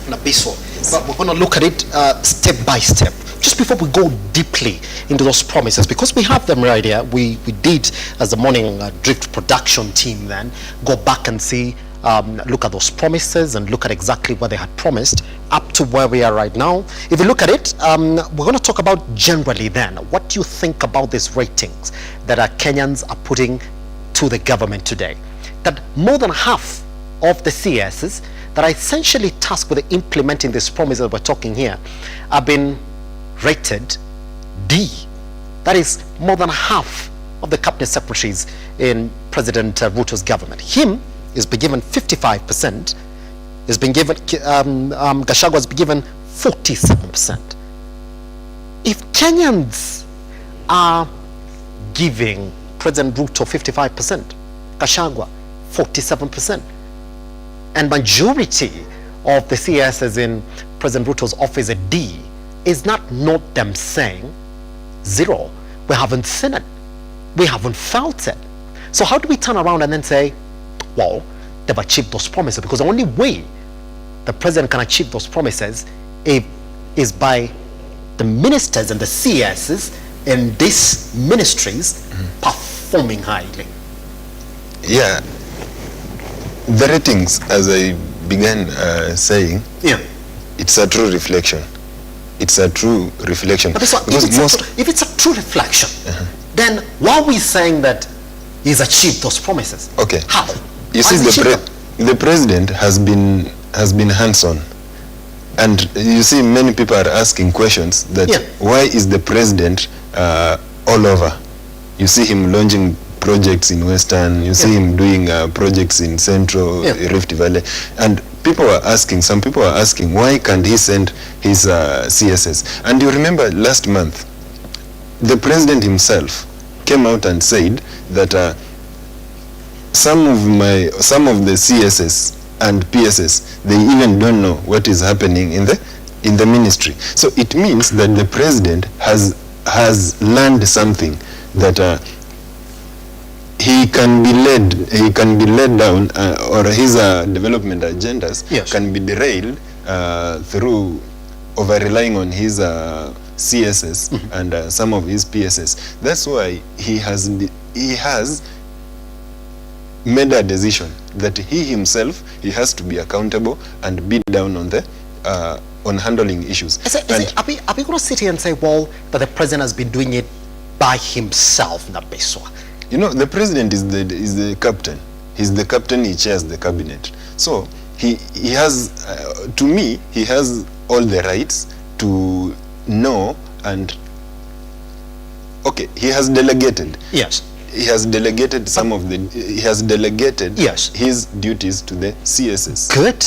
S1: Nabiso, but we're going to look at it step by step. Just before we go deeply into those promises, because we have them right here, we did, as the morning drift production team, then go back and see, look at those promises and look at exactly what they had promised up to where we are right now. If you look at it, we're going to talk about generally then, what do you think about these ratings that Kenyans are putting to the government today? That more than half of the CSs that are essentially tasked with implementing this promise that we're talking here have been rated D. That is more than half of the cabinet secretaries in President RUTO's government. Him is being given 55%, is being given, Gachagua has been given 47%. If Kenyans are giving President RUTO 55%, Gachagua 47%, and majority of the CSs in President RUTO's office at D, is not them saying zero. We haven't seen it. We haven't felt it. So how do we turn around and then say, well, they've achieved those promises? Because the only way the president can achieve those promises is by the ministers and the CSs in these ministries performing highly.
S4: Yeah. The ratings, as I began saying, it's a true reflection. It's a true reflection.
S1: But if it's a true reflection, then why are we saying that he's achieved those promises?
S4: Okay.
S1: How?
S4: You see, the president has been hands-on, and you see many people are asking questions that why is the president all over? You see him launching projects in Western, you see him doing projects in Central, Rift Valley, and some people are asking, why can't he send his CSS? And you remember last month, the president himself came out and said that some of the CSS and PSS, they even don't know what is happening in the ministry. So it means that the president has learned something, that he can be led down, or his development agendas can be derailed through over relying on his CSS and some of his PSS. That's why he has made a decision that he himself, he has to be accountable and beat down on the on handling issues.
S1: Are we going to sit here and say, well, that the president has been doing it by himself, Nabeswa?
S4: You know, the president is the captain. He's the captain, he chairs the cabinet. So he has, to me, he has all the rights to know and, okay, he has delegated.
S1: Yes.
S4: He has delegated some of the, he has delegated his duties to the CSS.
S1: Good.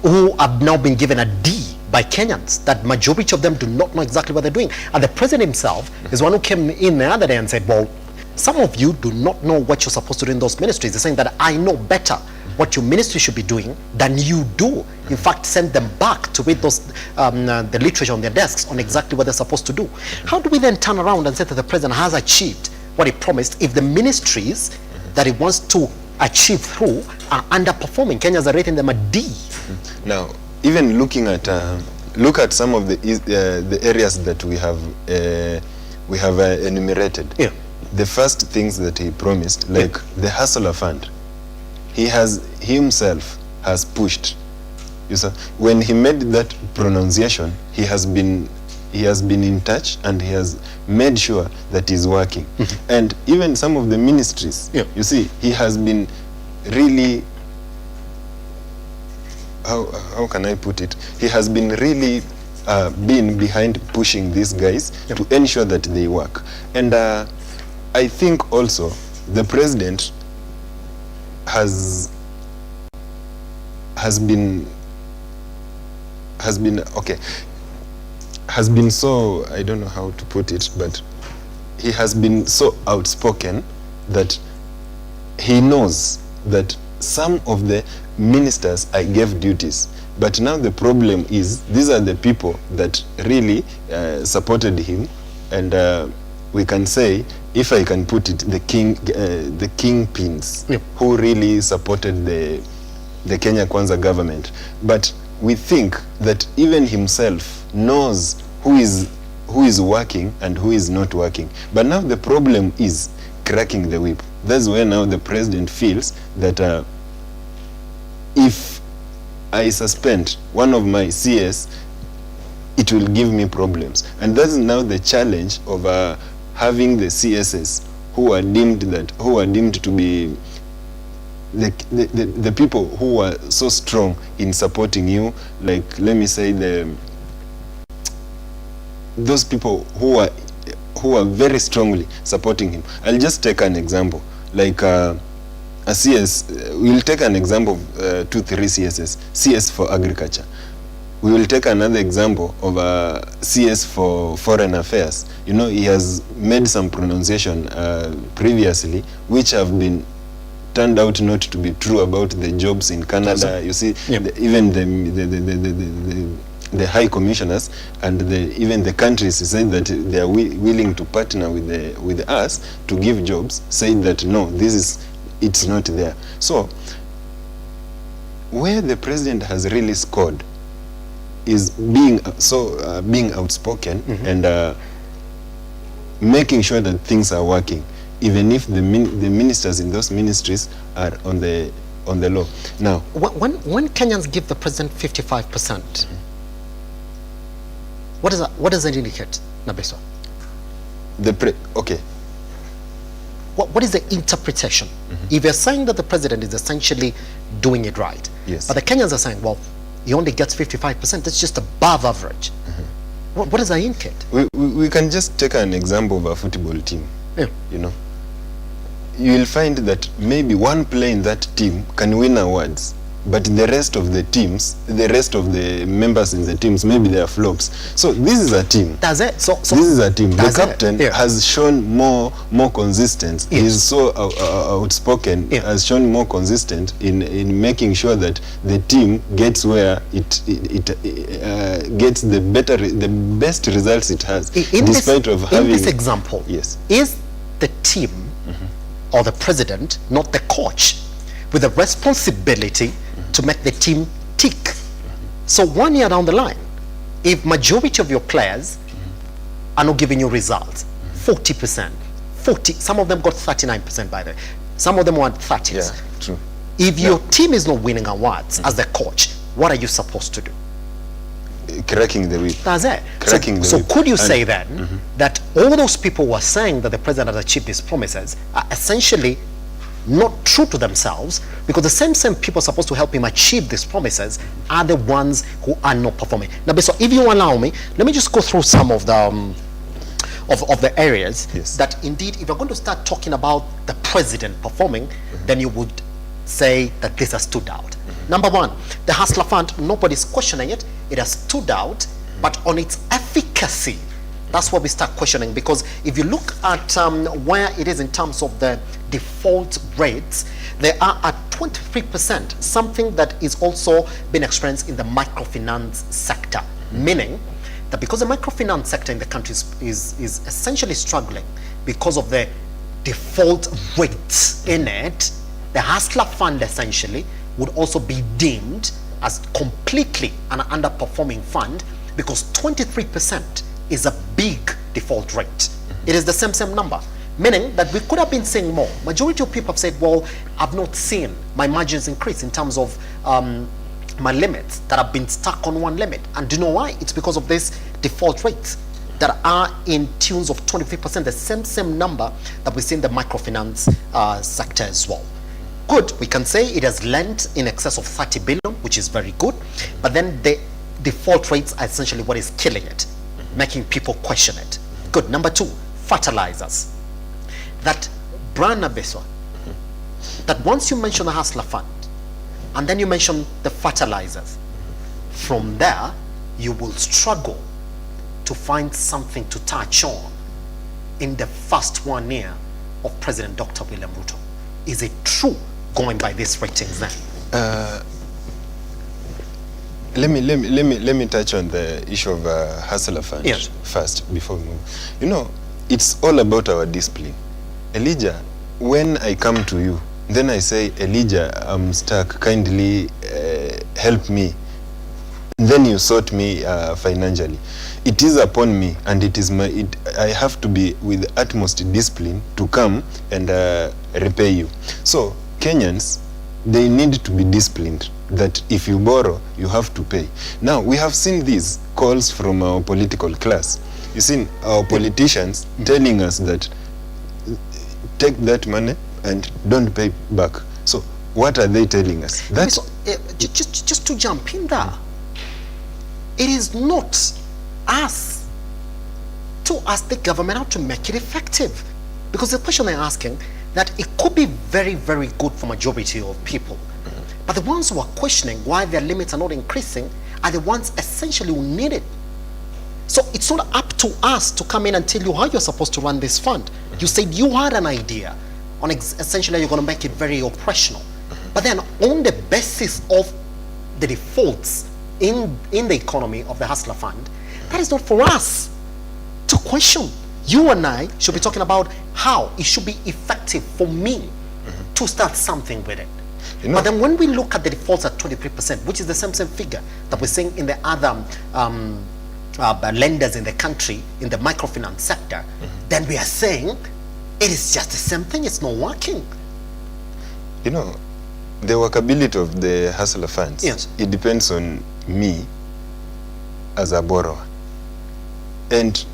S1: Who have now been given a D by Kenyans, that majority of them do not know exactly what they're doing. And the president himself is one who came in the other day and said, well, some of you do not know what you're supposed to do in those ministries. They're saying that I know better what your ministry should be doing than you do. In fact, send them back to read those the literature on their desks on exactly what they're supposed to do. How do we then turn around and say that the president has achieved what he promised if the ministries that he wants to achieve through are underperforming? Kenyans are rating them a D.
S4: Now, even looking at look at some of the areas that we have enumerated.
S1: Yeah.
S4: The first things that he promised, like the Hustler Fund, he himself has pushed. You see, when he made that pronunciation, he has been in touch and he has made sure that he's working. And even some of the ministries, you see, he has been really, how can I put it? He has been really been behind pushing these guys to ensure that they work. And I think also the president has been so, I don't know how to put it, but he has been so outspoken that he knows that some of the ministers I gave duties, but now the problem is these are the people that really supported him, and we can say, if I can put it, the kingpins who really supported the Kenya Kwanza government. But we think that even himself knows who is working and who is not working. But now the problem is cracking the whip. That's where now the president feels that if I suspend one of my CS, it will give me problems. And that's now the challenge of having the CSS who are deemed to be the people who are so strong in supporting you, like, let me say, those people who are very strongly supporting him. I'll just take an example, like a CS. We'll take an example of 2-3 CSS. CS for agriculture. We will take another example of a CS for foreign affairs. You know, he has made some pronunciation previously which have been turned out not to be true about the jobs in Canada. You see, even the high commissioners and even the countries said that they are willing to partner with us to give jobs, saying that no, it's not there. So where the president has really scored is being outspoken and making sure that things are working, even if the ministers in those ministries are on the law. Now,
S1: when Kenyans give the president 55%, what does that indicate, Nabeswa? What is the interpretation? If you're saying that the president is essentially doing it right,
S4: yes,
S1: but the Kenyans are saying, well, he only gets 55%, that's just above average. What does that indicate?
S4: We can just take an example of a football team. You know, you will find that maybe one player in that team can win awards, but the rest of the teams, the rest of the members in the teams, maybe they are flops. So this is a team.
S1: That's it. So
S4: this is a team. The captain has shown more consistency. Yes. He's so outspoken. Has shown more consistent in making sure that the team gets where it gets the best results it has, despite of having.
S1: In this example,
S4: yes,
S1: is the team or the president, not the coach, with the responsibility to make the team tick? So 1 year down the line, if majority of your players are not giving you results, 40%, some of them got 39% by the way, some of them want 30s.
S4: Yeah, true.
S1: If your team is not winning awards as the coach, what are you supposed to do?
S4: cracking the whip.
S1: That's it.
S4: Cracking
S1: So
S4: the whip.
S1: could you
S4: And-
S1: say then that all those people who are saying that the president has achieved his promises are essentially not true to themselves, because the same people supposed to help him achieve these promises are the ones who are not performing. Now, so if you allow me, let me just go through some of the of the areas that indeed, if you're going to start talking about the president performing, then you would say that this has stood out. Number one, the Hustler Fund, nobody's questioning it. It has stood out, but on its efficacy, that's what we start questioning, because if you look at where it is in terms of the default rates, they are at 23%, something that is also been experienced in the microfinance sector, meaning that because the microfinance sector in the country is essentially struggling because of the default rates in it, the Hustler Fund essentially would also be deemed as completely an underperforming fund, because 23% is a big default rate. It is the same number, meaning that we could have been seeing more. Majority of people have said, well, I've not seen my margins increase in terms of my limits, that have been stuck on one limit. And do you know why? It's because of this default rates that are in tunes of 23%, the same number that we see in the microfinance sector as well. Good, we can say it has lent in excess of 30 billion, which is very good, but then the default rates are essentially what is killing it, making people question it. Good. Number two, fertilizers. That brand Abeswa, that once you mention the Hustler Fund and then you mention the fertilizers, from there you will struggle to find something to touch on in the first 1 year of President Dr. William Ruto. Is it true, going by these ratings then?
S4: Let me touch on the issue of Hustler Fund first before we move. You know, it's all about our discipline. Elijah, when I come to you, then I say, Elijah, I'm stuck, kindly help me. Then you sort me financially. It is upon me, and it is I have to be with utmost discipline to come and repay you. So Kenyans, they need to be disciplined, that if you borrow, you have to pay. Now, we have seen these calls from our political class. You've seen our politicians telling us that take that money and don't pay back. So what are they telling us? That's
S1: just to jump in there, it is not us to ask the government how to make it effective, because the question they're asking, that it could be very, very good for majority of people, but the ones who are questioning why their limits are not increasing are the ones essentially who need it. So it's not up to us to come in and tell you how you're supposed to run this fund. You said you had an idea on essentially you're going to make it very operational, but then on the basis of the defaults in the economy of the Hustler Fund, that is not for us to question. You and I should be talking about how it should be effective for me to start something with it. You know, but then when we look at the defaults at 23%, which is the same figure that we're seeing in the other lenders in the country, in the microfinance sector, then we are saying it is just the same thing, it's not working.
S4: You know, the workability of the Hustler Funds, it depends on me as a borrower. And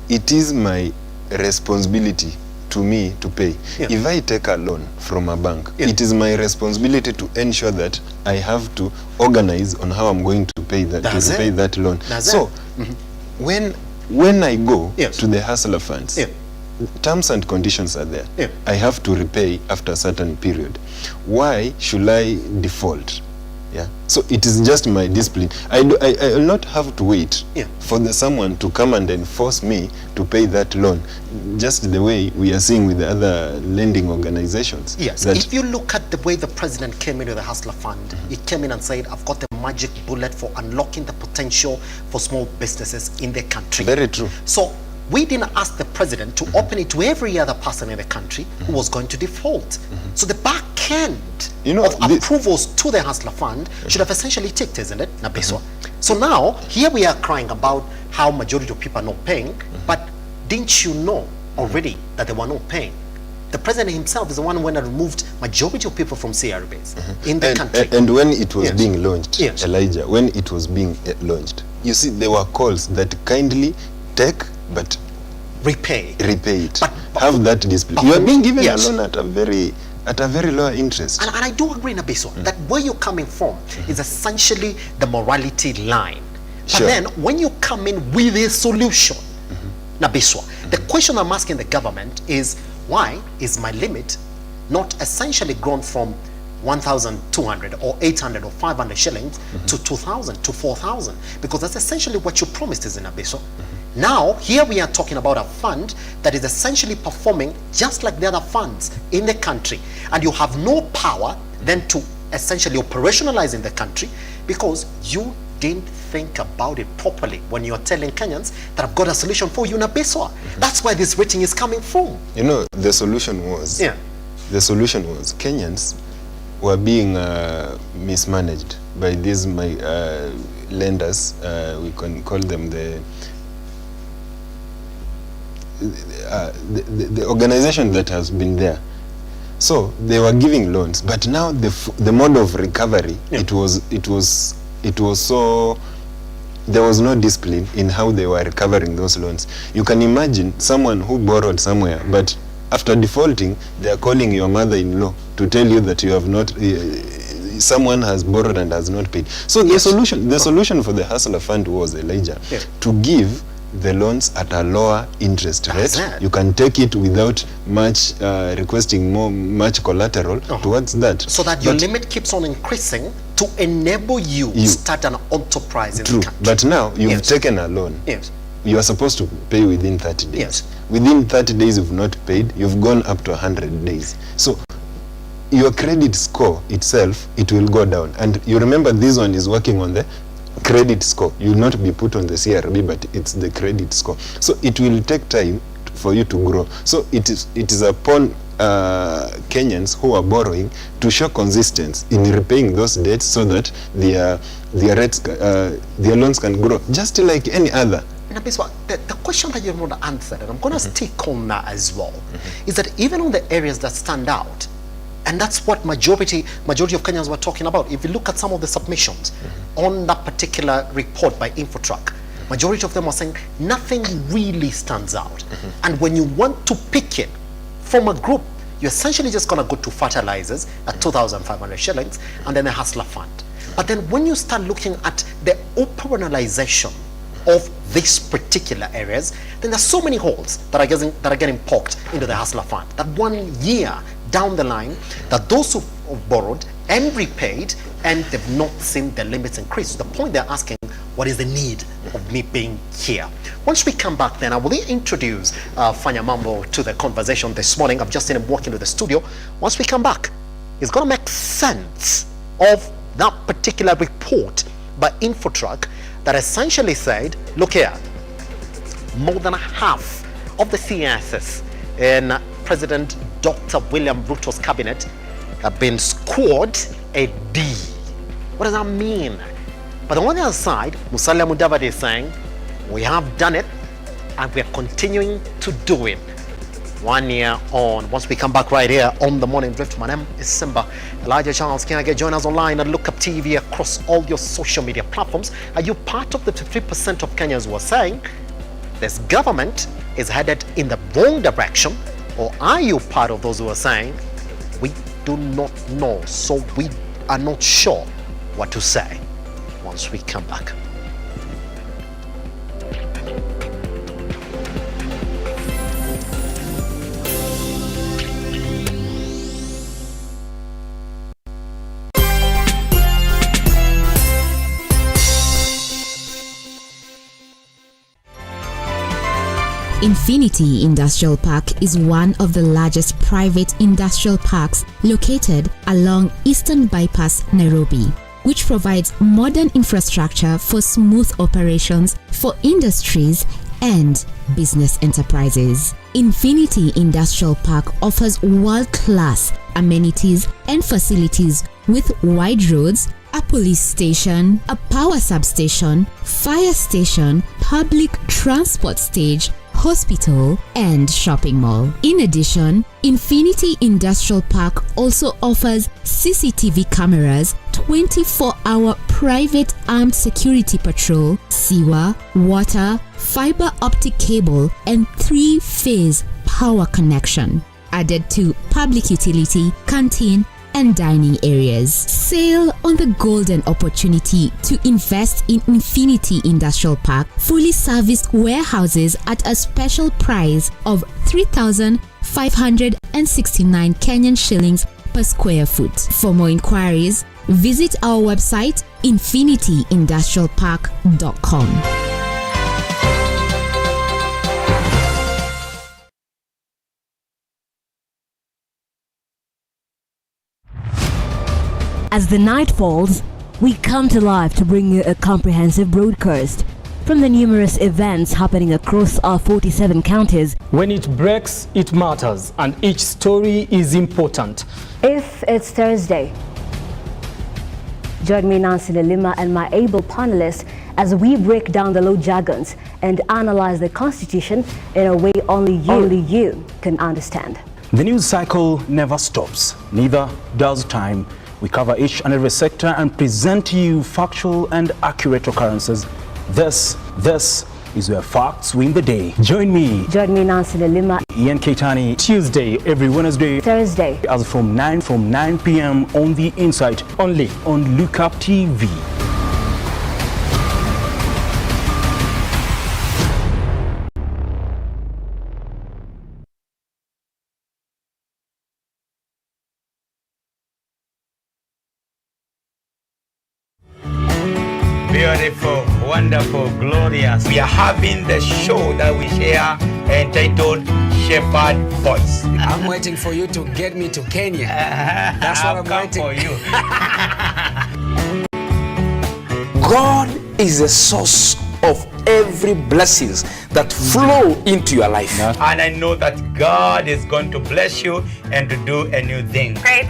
S4: it is my responsibility to me to pay. If I take a loan from a bank, it is my responsibility to ensure that I have to organize on how I'm going to pay that, pay that loan. So when I go to the Hustler Funds, terms and conditions are there. I have to repay after a certain period. Why should I default? So it is just my discipline. I will not have to wait for someone to come and enforce me to pay that loan, just the way we are seeing with the other lending organizations.
S1: Yes, if you look at the way the president came into the Hustler Fund, he came in and said, I've got the magic bullet for unlocking the potential for small businesses in the country.
S4: Very true.
S1: So we didn't ask the president to open it to every other person in the country who was going to default. So the back end of approvals to the Hustler Fund should have essentially ticked, isn't it, Nabeswa? So now, here we are crying about how majority of people are not paying, but didn't you know already that they were not paying? The president himself is the one who went and removed majority of people from CRBs in the country.
S4: And when it was being launched, Elijah, when it was being launched, you see, there were calls that kindly take but
S1: repay
S4: it.
S1: But
S4: have that discipline. You are being given
S1: yes.
S4: a loan at a very low interest.
S1: And I do agree, Nabiso, that where you're coming from is essentially the morality line. But
S4: Sure.
S1: then when you come in with a solution, Nabiso, the question I'm asking the government is, why is my limit not essentially grown from 1,200 or 800 or 500 shillings to 2,000 to 4,000? Because that's essentially what you promised, is in Abiso. Now, here we are talking about a fund that is essentially performing just like the other funds in the country. And you have no power then to essentially operationalize in the country because you didn't think about it properly when you're telling Kenyans that I've got a solution for you, Nabiso. That's where this rating is coming from.
S4: You know, the solution was Kenyans were being mismanaged by these lenders. We can call them the organization that has been there. So they were giving loans, but now the mode of recovery, it was so, there was no discipline in how they were recovering those loans. You can imagine someone who borrowed somewhere, but after defaulting, they are calling your mother-in-law to tell you that you have not, someone has borrowed and has not paid. So the solution for the Hustler Fund was, Elijah, to give the loans at a lower interest rate. You can take it without much requesting much collateral towards that.
S1: So that your limit keeps on increasing to enable you to start an enterprise in the country.
S4: But now you've taken a loan.
S1: Yes.
S4: You are supposed to pay within 30 days.
S1: Yes.
S4: Within 30 days you've not paid, you've gone up to 100 days. So your credit score itself, it will go down. And you remember this one is working on the credit score. You will not be put on the CRB, but it's the credit score. So it will take time for you to grow. So it is upon Kenyans who are borrowing to show consistency in repaying those debts so that their rates, their loans can grow just like any other.
S1: The question that you've not answered, and I'm going to stick on that as well, is that even on the areas that stand out, and that's what majority of Kenyans were talking about. If you look at some of the submissions on that particular report by Infotrack, majority of them were saying nothing really stands out. And when you want to pick it from a group, you're essentially just going to go to fertilizers at 2,500 shillings and then a Hustler Fund. But then when you start looking at the operationalization of these particular areas, then there's so many holes that are getting poked into the Hustler Fund. That 1 year down the line, that those who have borrowed and repaid, and they've not seen their limits increase. To the point they're asking, what is the need of me being here? Once we come back, then I will introduce Fanya Mambo to the conversation this morning. I've just seen him walk into the studio. Once we come back, it's going to make sense of that particular report by Infotrack that essentially said, look here, more than half of the CSs in President Dr. William Ruto's cabinet have been scored a D. What does that mean? But on the other side, Musalia Mudavadi is saying, we have done it and we are continuing to do it. 1 year on. Once we come back right here on the Morning Drift, my name is Simba. Elijah Charles, can I get join us online at Lookuptv across all your social media platforms? Are you part of the 53% of Kenyans who are saying this government is headed in the wrong direction? Or are you part of those who are saying we do not know, so we are not sure what to say? Once we come back.
S15: Infinity Industrial Park is one of the largest private industrial parks located along Eastern Bypass, Nairobi, which provides modern infrastructure for smooth operations for industries and business enterprises. Infinity Industrial Park offers world-class amenities and facilities with wide roads, a police station, a power substation, fire station, public transport stage, hospital, and shopping mall. In addition, Infinity Industrial Park also offers CCTV cameras, 24-hour private armed security patrol, sewer, water, fiber optic cable, and 3-phase power connection. Added to public utility, canteen, and dining areas. Sail on the golden opportunity to invest in Infinity Industrial Park, fully serviced warehouses at a special price of 3,569 Kenyan shillings per square foot. For more inquiries, visit our website infinityindustrialpark.com.
S2: As the night falls, we come to life to bring you a comprehensive broadcast from the numerous events happening across our 47 counties.
S5: When it breaks, it matters, and each story is important.
S2: If it's Thursday, join me, Nancy Lima, and my able panelists as we break down the law jargons and analyze the Constitution in a way only you can understand.
S12: The news cycle never stops, neither does time. We cover each and every sector and present to you factual and accurate occurrences. This is where facts win the day. Join me,
S2: Nancy Lima,
S12: Ian Keitani, Tuesday, every Wednesday,
S2: Thursday,
S12: as from 9 p.m. on The Insight, only on Lookuptv.
S23: Beautiful, wonderful, glorious. We are having the show that we share entitled Shepherd Voice.
S24: I'm waiting for you to get me to Kenya. That's what I'm waiting
S23: for you.
S24: God is the source of every blessings that flow into your life.
S23: And I know that God is going to bless you and to do a new thing.
S8: Pray.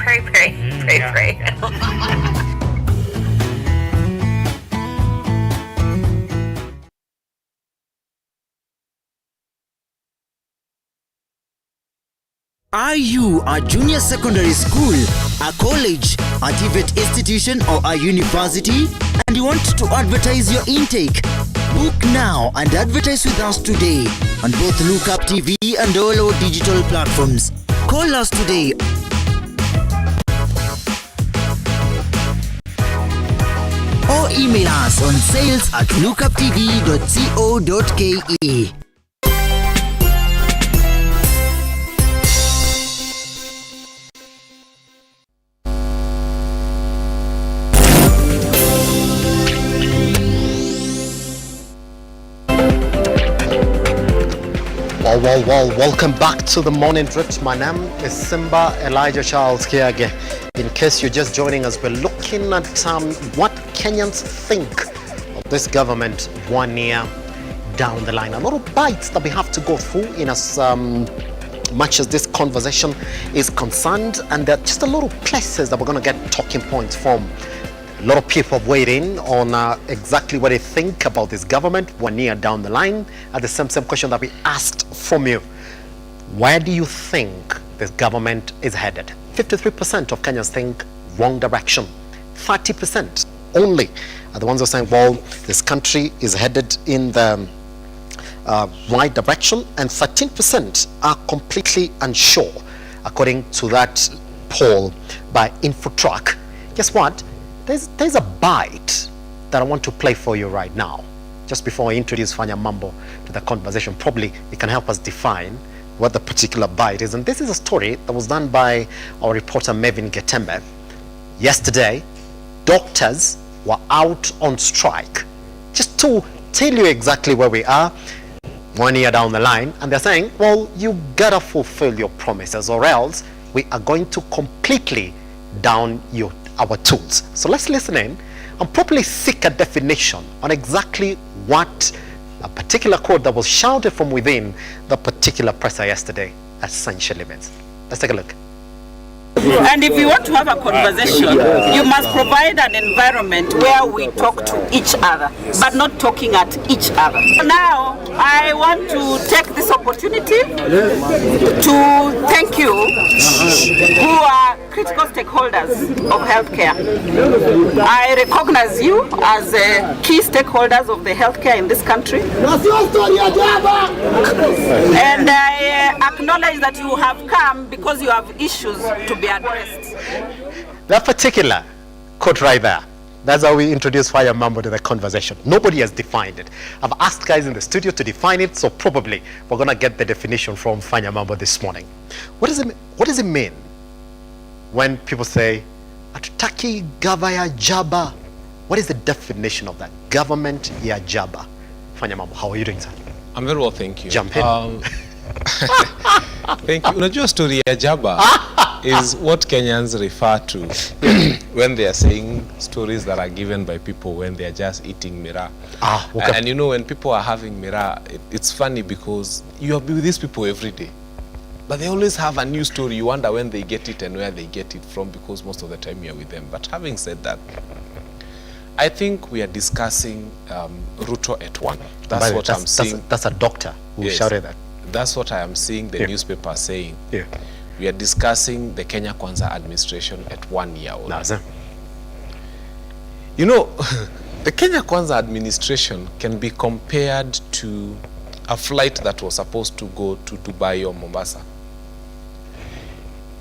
S25: Are you a junior secondary school, a college, a TVET institution, or a university, and you want to advertise your intake? Book now and advertise with us today on both Lookuptv and all our digital platforms. Call us today. Or email us on sales@lookuptv.co.ke.
S1: Well, welcome back to the Morning Drift. My name is Simba Elijah Charles here again. In case you're just joining us, we're looking at what Kenyans think of this government 1 year down the line. A lot of bites that we have to go through in as much as this conversation is concerned, and there are just a lot of places that we're going to get talking points from. A lot of people waiting on exactly what they think about this government 1 year down the line. At the same question that we asked from you, where do you think this government is headed? 53% of Kenyans think wrong direction. 30% only are the ones who are saying, well, this country is headed in the right direction, and 13% are completely unsure, according to that poll by Infotrack. Guess what? There's a bite that I want to play for you right now. Just before I introduce Fanya Mambo to the conversation, probably it can help us define what the particular bite is. And this is a story that was done by our reporter Mevin Getembe. Yesterday, doctors were out on strike. Just to tell you exactly where we are 1 year down the line, and they're saying, well, you gotta fulfill your promises or else we are going to completely down our tools. So let's listen in and properly seek a definition on exactly what a particular quote that was shouted from within the particular presser yesterday essentially means. Let's take a look.
S8: And if you want to have a conversation, you must provide an environment where we talk to each other, but not talking at each other. Now, I want to take this opportunity to thank you who are critical stakeholders of healthcare. I recognize you as key stakeholders of the healthcare in this country. And I acknowledge that you have come because you have issues to be addressed.
S1: That particular quote right there, that's how we introduce Fire Mambo to the conversation. Nobody has defined it. I've asked guys in the studio to define it, so probably we're going to get the definition from Fire Mambo this morning. What does it mean when people say, Atutaki Gavaya Jaba? What is the definition of that? Government ya Jaba. Fanya Mambo, how are you doing, sir?
S3: I'm very well, thank you.
S1: Jump in.
S3: Thank you. Unajua story ya Jaba is what Kenyans refer to when they are saying stories that are given by people when they are just eating miraa.
S1: Okay.
S3: And you know, when people are having miraa, it's funny because you are with these people every day. But they always have a new story. You wonder when they get it and where they get it from, because most of the time you are with them. But having said that, I think we are discussing RUTO at 1. That's what I'm seeing.
S1: That's a doctor who shouted that.
S3: That's what I am seeing the newspaper saying. We are discussing the Kenya Kwanza administration at 1 year old. You know, the Kenya Kwanza administration can be compared to a flight that was supposed to go to Dubai or Mombasa.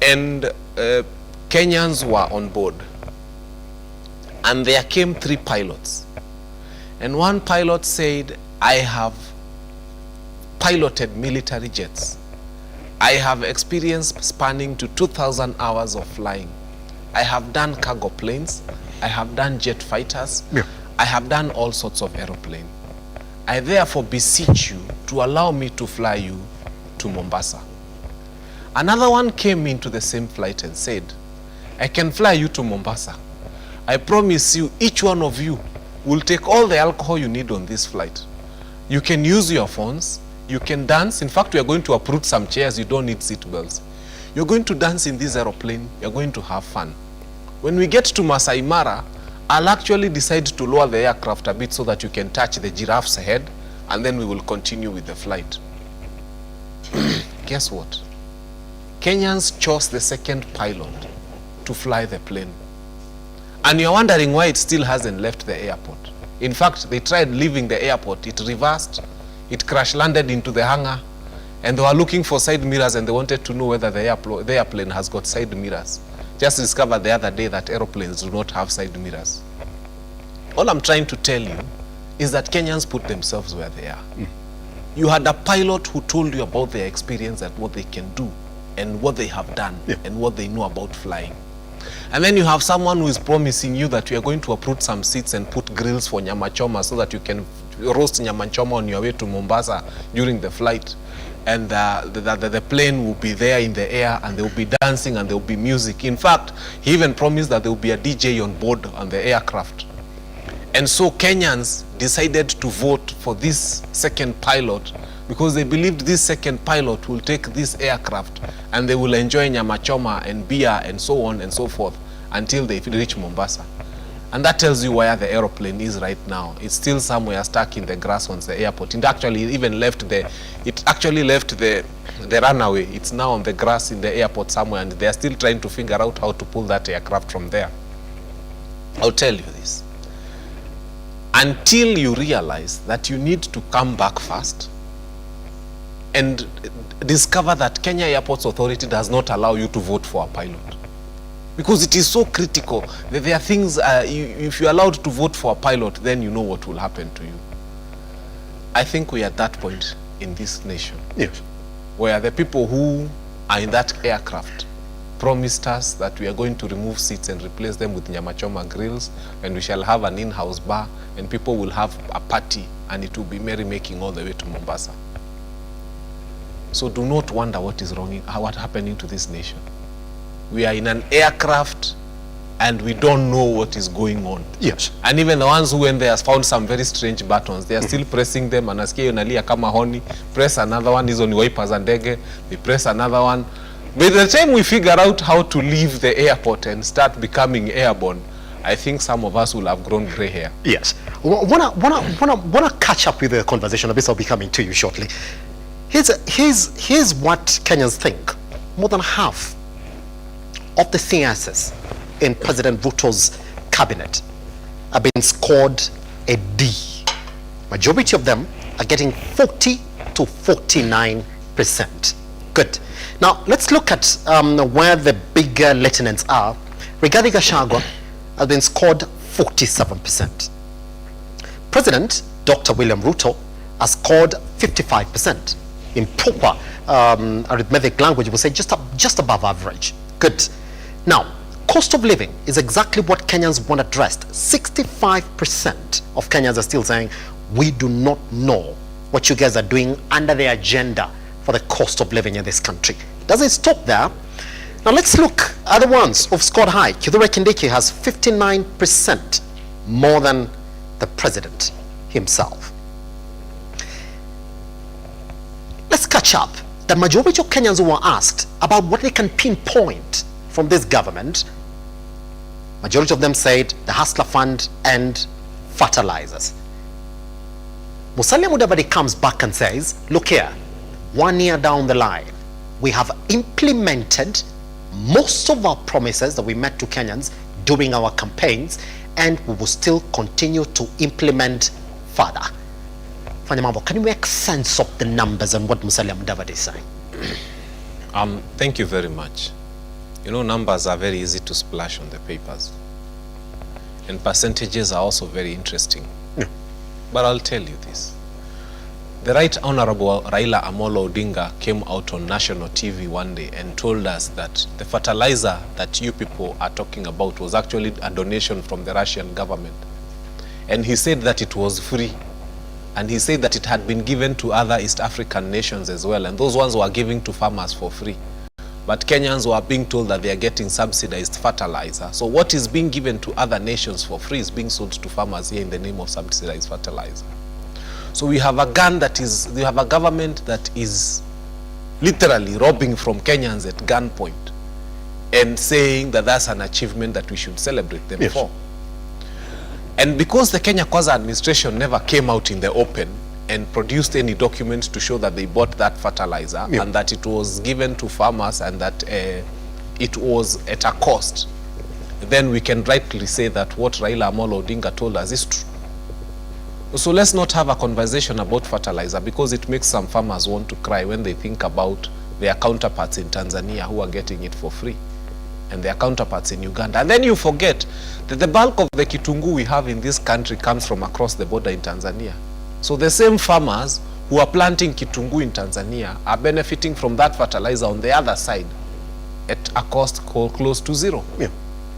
S3: And Kenyans were on board. And there came 3 pilots. And one pilot said, I have piloted military jets. I have experience spanning to 2,000 hours of flying. I have done cargo planes. I have done jet fighters. I have done all sorts of aeroplane. I therefore beseech you to allow me to fly you to Mombasa. Another one came into the same flight and said, I can fly you to Mombasa. I promise you, each one of you will take all the alcohol you need on this flight. You can use your phones, you can dance. In fact, we are going to uproot some chairs, you don't need seat belts. You're going to dance in this aeroplane, you're going to have fun. When we get to Masai Mara, I'll actually decide to lower the aircraft a bit so that you can touch the giraffe's head, and then we will continue with the flight. Guess what? Kenyans chose the second pilot to fly the plane. And you're wondering why it still hasn't left the airport. In fact, they tried leaving the airport, it reversed, it crash landed into the hangar, and they were looking for side mirrors and they wanted to know whether the airplane has got side mirrors. Just discovered the other day that aeroplanes do not have side mirrors. All I'm trying to tell you is that Kenyans put themselves where they are. You had a pilot who told you about their experience and what they can do and what they have done and what they know about flying. And then you have someone who is promising you that we are going to uproot some seats and put grills for nyama choma so that you can roast nyama choma on your way to Mombasa during the flight. And the plane will be there in the air and they will be dancing and there will be music. In fact, he even promised that there will be a DJ on board on the aircraft. And so Kenyans decided to vote for this second pilot because they believed this second pilot will take this aircraft and they will enjoy nyama choma and beer and so on and so forth until they reach Mombasa. And that tells you where the aeroplane is right now. It's still somewhere stuck in the grass on the airport. It actually even left the runaway. It's now on the grass in the airport somewhere, and they're still trying to figure out how to pull that aircraft from there. I'll tell you this. Until you realize that you need to come back fast and discover that Kenya Airports Authority does not allow you to vote for a pilot. Because it is so critical that there are things, if you're allowed to vote for a pilot, then you know what will happen to you. I think we are at that point in this nation.
S1: Yes.
S3: Where the people who are in that aircraft promised us that we are going to remove seats and replace them with nyama choma grills, and we shall have an in-house bar, and people will have a party, and it will be merrymaking all the way to Mombasa. So do not wonder what is wrong, what's happening to this nation. We are in an aircraft and we don't know what is going on.
S1: Yes.
S3: And even the ones who went there found some very strange buttons. They are still pressing them. Anasikia unalia kama honi. Press another one. Hizo ni wipers and ndege. They press another one. By the time we figure out how to leave the airport and start becoming airborne, I think some of us will have grown gray hair.
S1: Yes. Wanna catch up with the conversation a bit. I'll be coming to you shortly. Here's what Kenyans think. More than half of the CSs in President RUTO's cabinet have been scored a D. Majority of them are getting 40 to 49%. Good. Now let's look at where the bigger lieutenants are. Rigathi Gachagua has been scored 47%. President Dr. William Ruto has scored 55%. In proper arithmetic language, we say just above average. Good. Now, cost of living is exactly what Kenyans want addressed. 65% of Kenyans are still saying, we do not know what you guys are doing under the agenda for the cost of living in this country. Doesn't stop there. Now let's look at the ones who've scored high. Kithure Kindiki has 59% more than the president himself. Let's catch up. The majority of Kenyans who were asked about what they can pinpoint from this government, majority of them said the Hustler Fund and fertilizers. Musalia Mudavadi comes back and says, look here, 1 year down the line, we have implemented most of our promises that we made to Kenyans during our campaigns, and we will still continue to implement further. Fanyamambo, can you make sense of the numbers and what Musalia Mudavadi is saying?
S3: Thank you very much. You know, numbers are very easy to splash on the papers. And percentages are also very interesting.
S1: Yeah.
S3: But I'll tell you this. The Right Honorable Raila Amolo Odinga came out on national TV one day and told us that the fertilizer that you people are talking about was actually a donation from the Russian government. And he said that it was free. And he said that it had been given to other East African nations as well. And those ones were giving to farmers for free. But Kenyans were being told that they are getting subsidized fertilizer. So what is being given to other nations for free is being sold to farmers here in the name of subsidized fertilizer. So we have a government that is literally robbing from Kenyans at gunpoint and saying that that's an achievement that we should celebrate them for. And because the Kenya Kwanza administration never came out in the open and produced any documents to show that they bought that fertilizer and that it was given to farmers and that it was at a cost, then we can rightly say that what Raila Amolo Odinga told us is true. So let's not have a conversation about fertilizer, because it makes some farmers want to cry when they think about their counterparts in Tanzania who are getting it for free and their counterparts in Uganda. And then you forget that the bulk of the kitungu we have in this country comes from across the border in Tanzania. So the same farmers who are planting kitungu in Tanzania are benefiting from that fertilizer on the other side at a cost close to zero.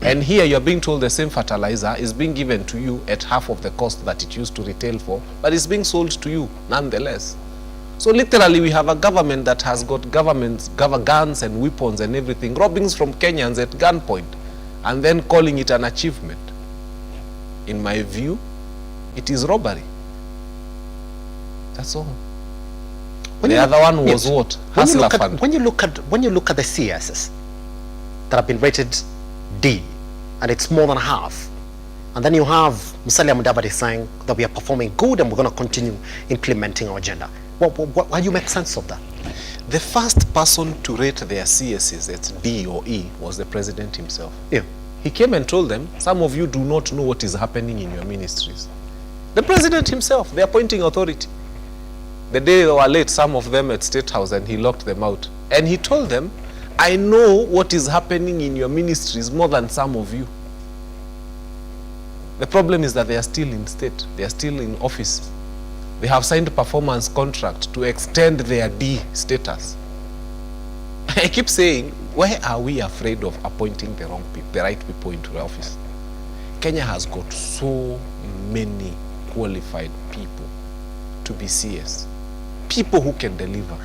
S3: And here you're being told the same fertilizer is being given to you at half of the cost that it used to retail for, but it's being sold to you nonetheless. So literally we have a government that has got guns and weapons and everything, robbing from Kenyans at gunpoint, and then calling it an achievement. In my view, it is robbery. That's all. The other one was what? Hustler Fund.
S1: When you look at the CSs that have been rated D, and it's more than half, and then you have Musalia Mudavadi saying that we are performing good and we're going to continue implementing our agenda. How do you make sense of that?
S3: The first person to rate their CSs at D or E was the president himself. He came and told them, some of you do not know what is happening in your ministries. The president himself, the appointing authority. The day they were late, some of them at State House, and he locked them out. And he told them, I know what is happening in your ministries more than some of you. The problem is that they are still in state. They are still in office. They have signed a performance contract to extend their D status. I keep saying, why are we afraid of appointing the right people into the office? Kenya has got so many qualified people to be CS. People who can deliver.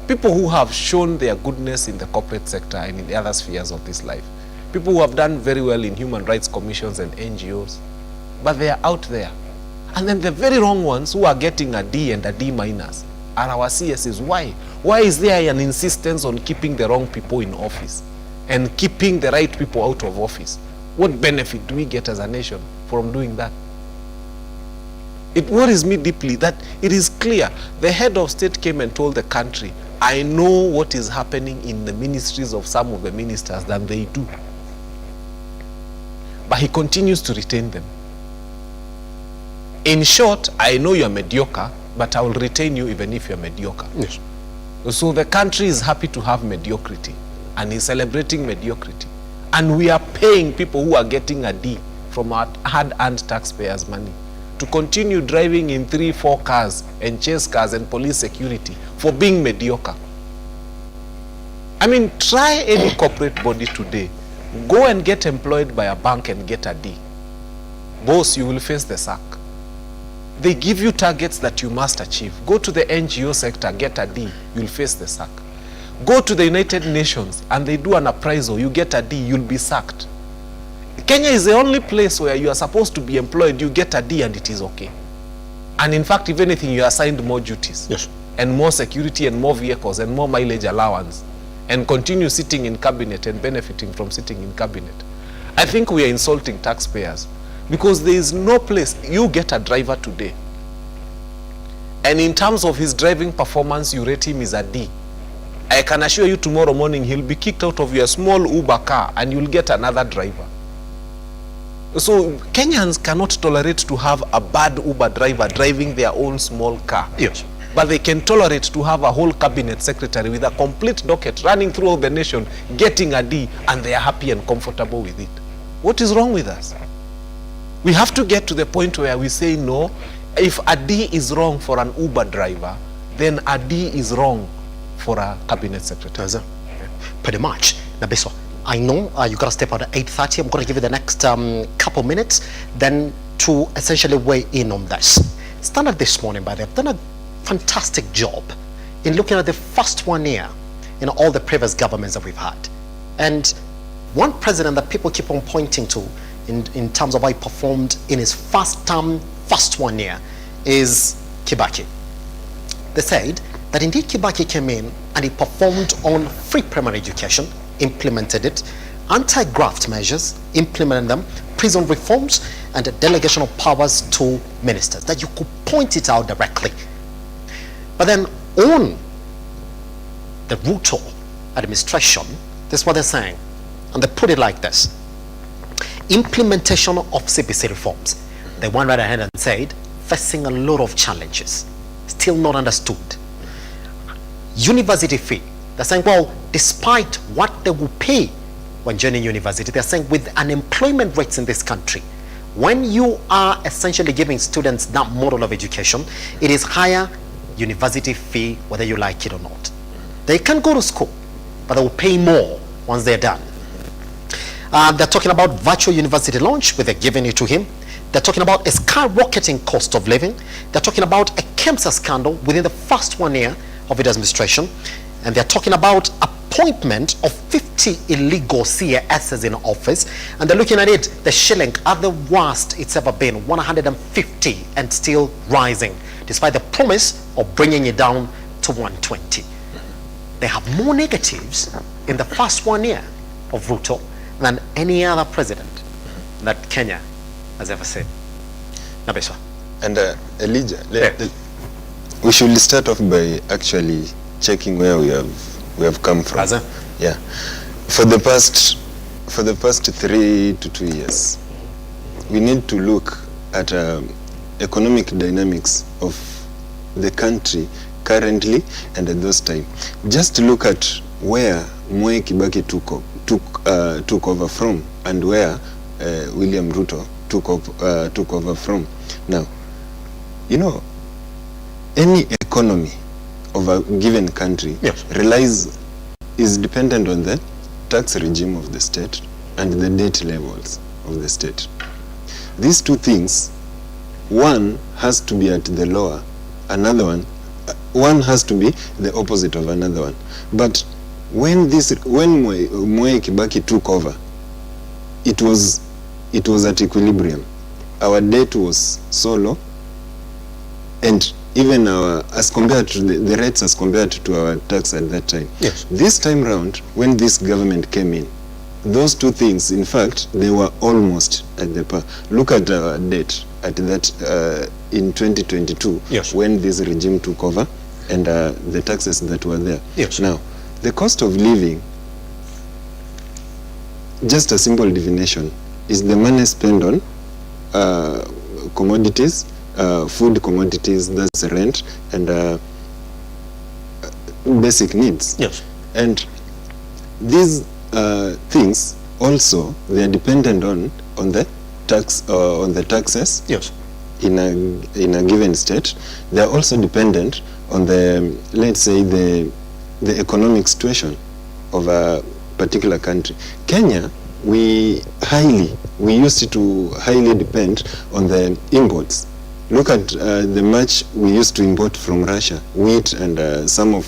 S3: People who have shown their goodness in the corporate sector and in the other spheres of this life. People who have done very well in human rights commissions and NGOs. But they are out there. And then the very wrong ones who are getting a D and a D minus are our CSs. Why? Why is there an insistence on keeping the wrong people in office and keeping the right people out of office? What benefit do we get as a nation from doing that? It worries me deeply that it is clear the head of state came and told the country, I know what is happening in the ministries of some of the ministers than they do. But he continues to retain them. In short, I know you're mediocre, but I will retain you even if you're mediocre.
S1: Yes.
S3: So the country is happy to have mediocrity and is celebrating mediocrity. And we are paying people who are getting a D from our hard-earned taxpayers' money to continue driving in 3-4 cars and chase cars and police security for being mediocre. I mean, try any corporate body today. Go and get employed by a bank and get a D. Boss, you will face the sack. They give you targets that you must achieve. Go to the NGO sector, get a D, you'll face the sack. Go to the United Nations and they do an appraisal, you get a D, you'll be sacked. Kenya is the only place where you are supposed to be employed, you get a D and it is okay. And in fact, if anything, you are assigned more duties.
S1: Yes.
S3: And more security and more vehicles and more mileage allowance. And continue sitting in cabinet and benefiting from sitting in cabinet. I think we are insulting taxpayers because there is no place. You get a driver today, and in terms of his driving performance, you rate him as a D. I can assure you tomorrow morning he'll be kicked out of your small Uber car and you'll get another driver. So Kenyans cannot tolerate to have a bad Uber driver driving their own small car.
S1: Yes.
S3: But they can tolerate to have a whole cabinet secretary with a complete docket running throughout the nation, getting a D, and they are happy and comfortable with it. What is wrong with us? We have to get to the point where we say no. If a D is wrong for an Uber driver, then a D is wrong for a cabinet secretary.
S1: Pretty much. Nabeso, I know you got to step out at 8:30. I'm going to give you the next couple minutes then to essentially weigh in on this. Standard this morning, by the way, I've done a fantastic job in looking at the first 1 year in all the previous governments that we've had. And one president that people keep on pointing to in terms of how he performed in his first term, first 1 year, is Kibaki. They said that indeed Kibaki came in and he performed on free primary education, implemented it, anti-graft measures, implemented them, prison reforms, and the delegation of powers to ministers, that you could point it out directly. But then on the RUTO administration, this is what they're saying, and they put it like this: implementation of CBC reforms. They went right ahead and said, facing a lot of challenges, still not understood. University fee, they're saying, well, despite what they will pay when joining university, they're saying with unemployment rates in this country, when you are essentially giving students that model of education, it is higher university fee whether you like it or not. They can go to school, but they will pay more once they're done. They're talking about virtual university launch, where they're giving it to him. They're talking about a skyrocketing cost of living. They're talking about a KEMSA scandal within the first 1 year of his administration. And they're talking about appointment of 50 illegal CASs in office. And they're looking at it, the shilling at the worst it's ever been, 150, and still rising, despite the promise of bringing it down to 120. They have more negatives in the first 1 year of RUTO than any other president that Kenya has ever seen. Nabeswa.
S4: And Elijah, we should start off by actually checking where we have come from. Yeah. For the past 3 to 2 years, we need to look at economic dynamics of the country currently and at those time. Just look at where Mwai Kibaki took over from and where William Ruto took over from. Now, you know, any economy of a given country is dependent on the tax regime of the state and the debt levels of the state. These two things, one has to be at the lower, one has to be the opposite of another one. But when Mwai Kibaki took over, it was at equilibrium. Our debt was so low, and even our, as compared to the rates as compared to our tax at that time.
S1: Yes.
S4: This time round, when this government came in, those two things, in fact, they were almost at the par. Look at our debt at that in 2022,
S1: yes,
S4: when this regime took over, and the taxes that were there.
S1: Yes.
S4: Now, the cost of living, just a simple definition, is the money spent on commodities, food commodities, that's rent, and basic needs.
S1: Yes.
S4: And these things also, they are dependent on the tax, on the taxes.
S1: Yes.
S4: In a given state. They are also dependent on the, let's say, the economic situation of a particular country. Kenya, we used to highly depend on the imports. Look at the much we used to import from Russia, wheat and some of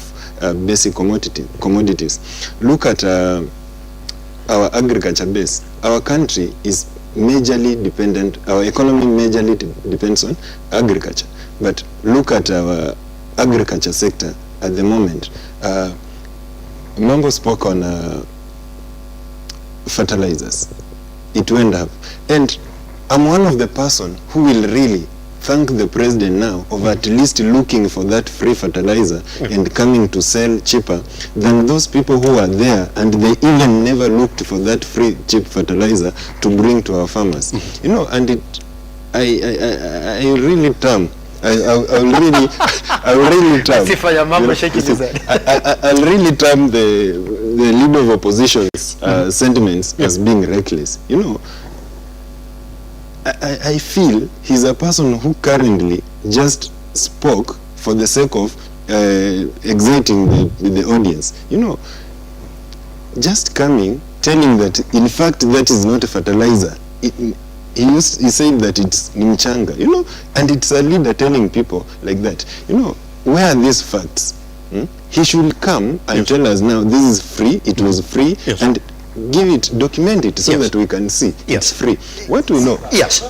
S4: basic commodities. Look at our agriculture base. Our country is majorly dependent, our economy majorly depends on agriculture. But look at our agriculture sector at the moment. Mambo spoke on fertilizers. It went up. And I'm one of the person who will really thank the president now of at least looking for that free fertilizer and coming to sell cheaper than those people who are there and they even never looked for that free cheap fertilizer to bring to our farmers. You know, and I really term I'll really term the leader of opposition's sentiments as being reckless. You know, I feel he's a person who currently just spoke for the sake of exciting the audience. You know, just coming, telling that in fact that is not a fertilizer. He said that it's mchanga, you know, and it's a leader telling people like that. You know, where are these facts? He should come and tell us now this is free, it was free, and give it, document it so that we can see it's free. What we know?
S1: Yes.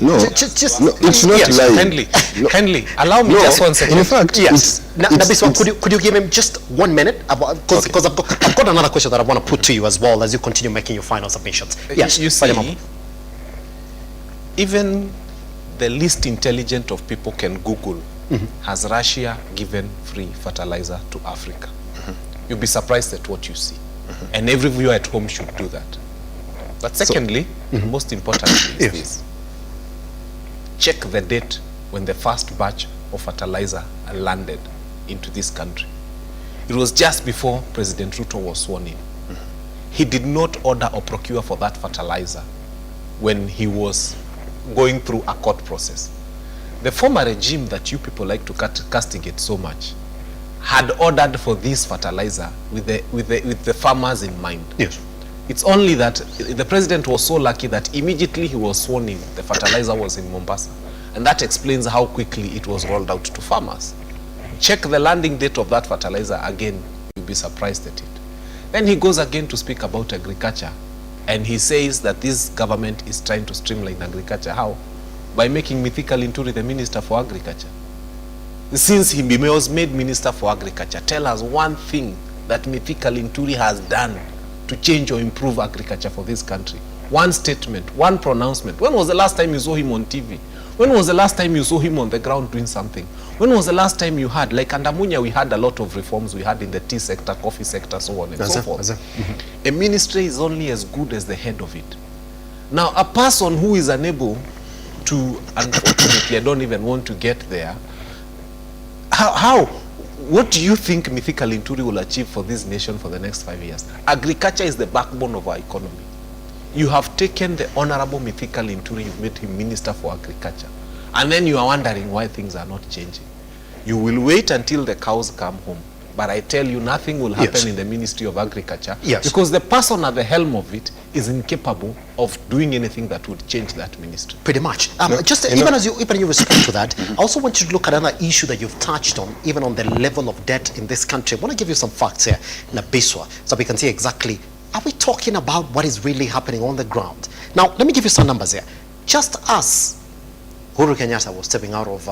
S4: No,
S1: just
S4: no, it's not lying.
S3: Kindly, allow me just 1 second.
S4: In fact,
S1: yes. Could you give him just 1 minute? Because I've got another question that I want to put to you as well as you continue making your final submissions. Yes.
S3: You see, even the least intelligent of people can Google, has Russia given free fertilizer to Africa? You'll be surprised at what you see. And every viewer at home should do that. But secondly, most importantly is this. Check the date when the first batch of fertilizer landed into this country. It was just before President RUTO was sworn in. He did not order or procure for that fertilizer when he was going through a court process. The former regime that you people like to castigate so much had ordered for this fertilizer with the farmers in mind.
S1: Yes.
S3: It's only that the president was so lucky that immediately he was sworn in, the fertilizer was in Mombasa. And that explains how quickly it was rolled out to farmers. Check the landing date of that fertilizer again, you'll be surprised at it. Then he goes again to speak about agriculture. And he says that this government is trying to streamline agriculture. How? By making Mithika Linturi the Minister for Agriculture. Since he was made Minister for Agriculture, tell us one thing that Mithika Linturi has done to change or improve agriculture for this country. One statement, one pronouncement. When was the last time you saw him on TV? When was the last time you saw him on the ground doing something? When was the last time you had, like under Munya, we had a lot of reforms we had in the tea sector, coffee sector, so on and so forth. A ministry is only as good as the head of it. Now, a person who is unable to, unfortunately, I don't even want to get there, what do you think Mithika Linturi will achieve for this nation for the next 5 years? Agriculture is the backbone of our economy. You have taken the Honorable Mithika Linturi, you've made him Minister for Agriculture. And then you are wondering why things are not changing. You will wait until the cows come home. But I tell you, nothing will happen in the Ministry of Agriculture because the person at the helm of it is incapable of doing anything that would change that ministry.
S1: Pretty much. Even as you respond to that, I also want you to look at another issue that you've touched on, even on the level of debt in this country. I want to give you some facts here in Abiswa so we can see exactly, are we talking about what is really happening on the ground? Now, let me give you some numbers here. Just as Uhuru Kenyatta was stepping out of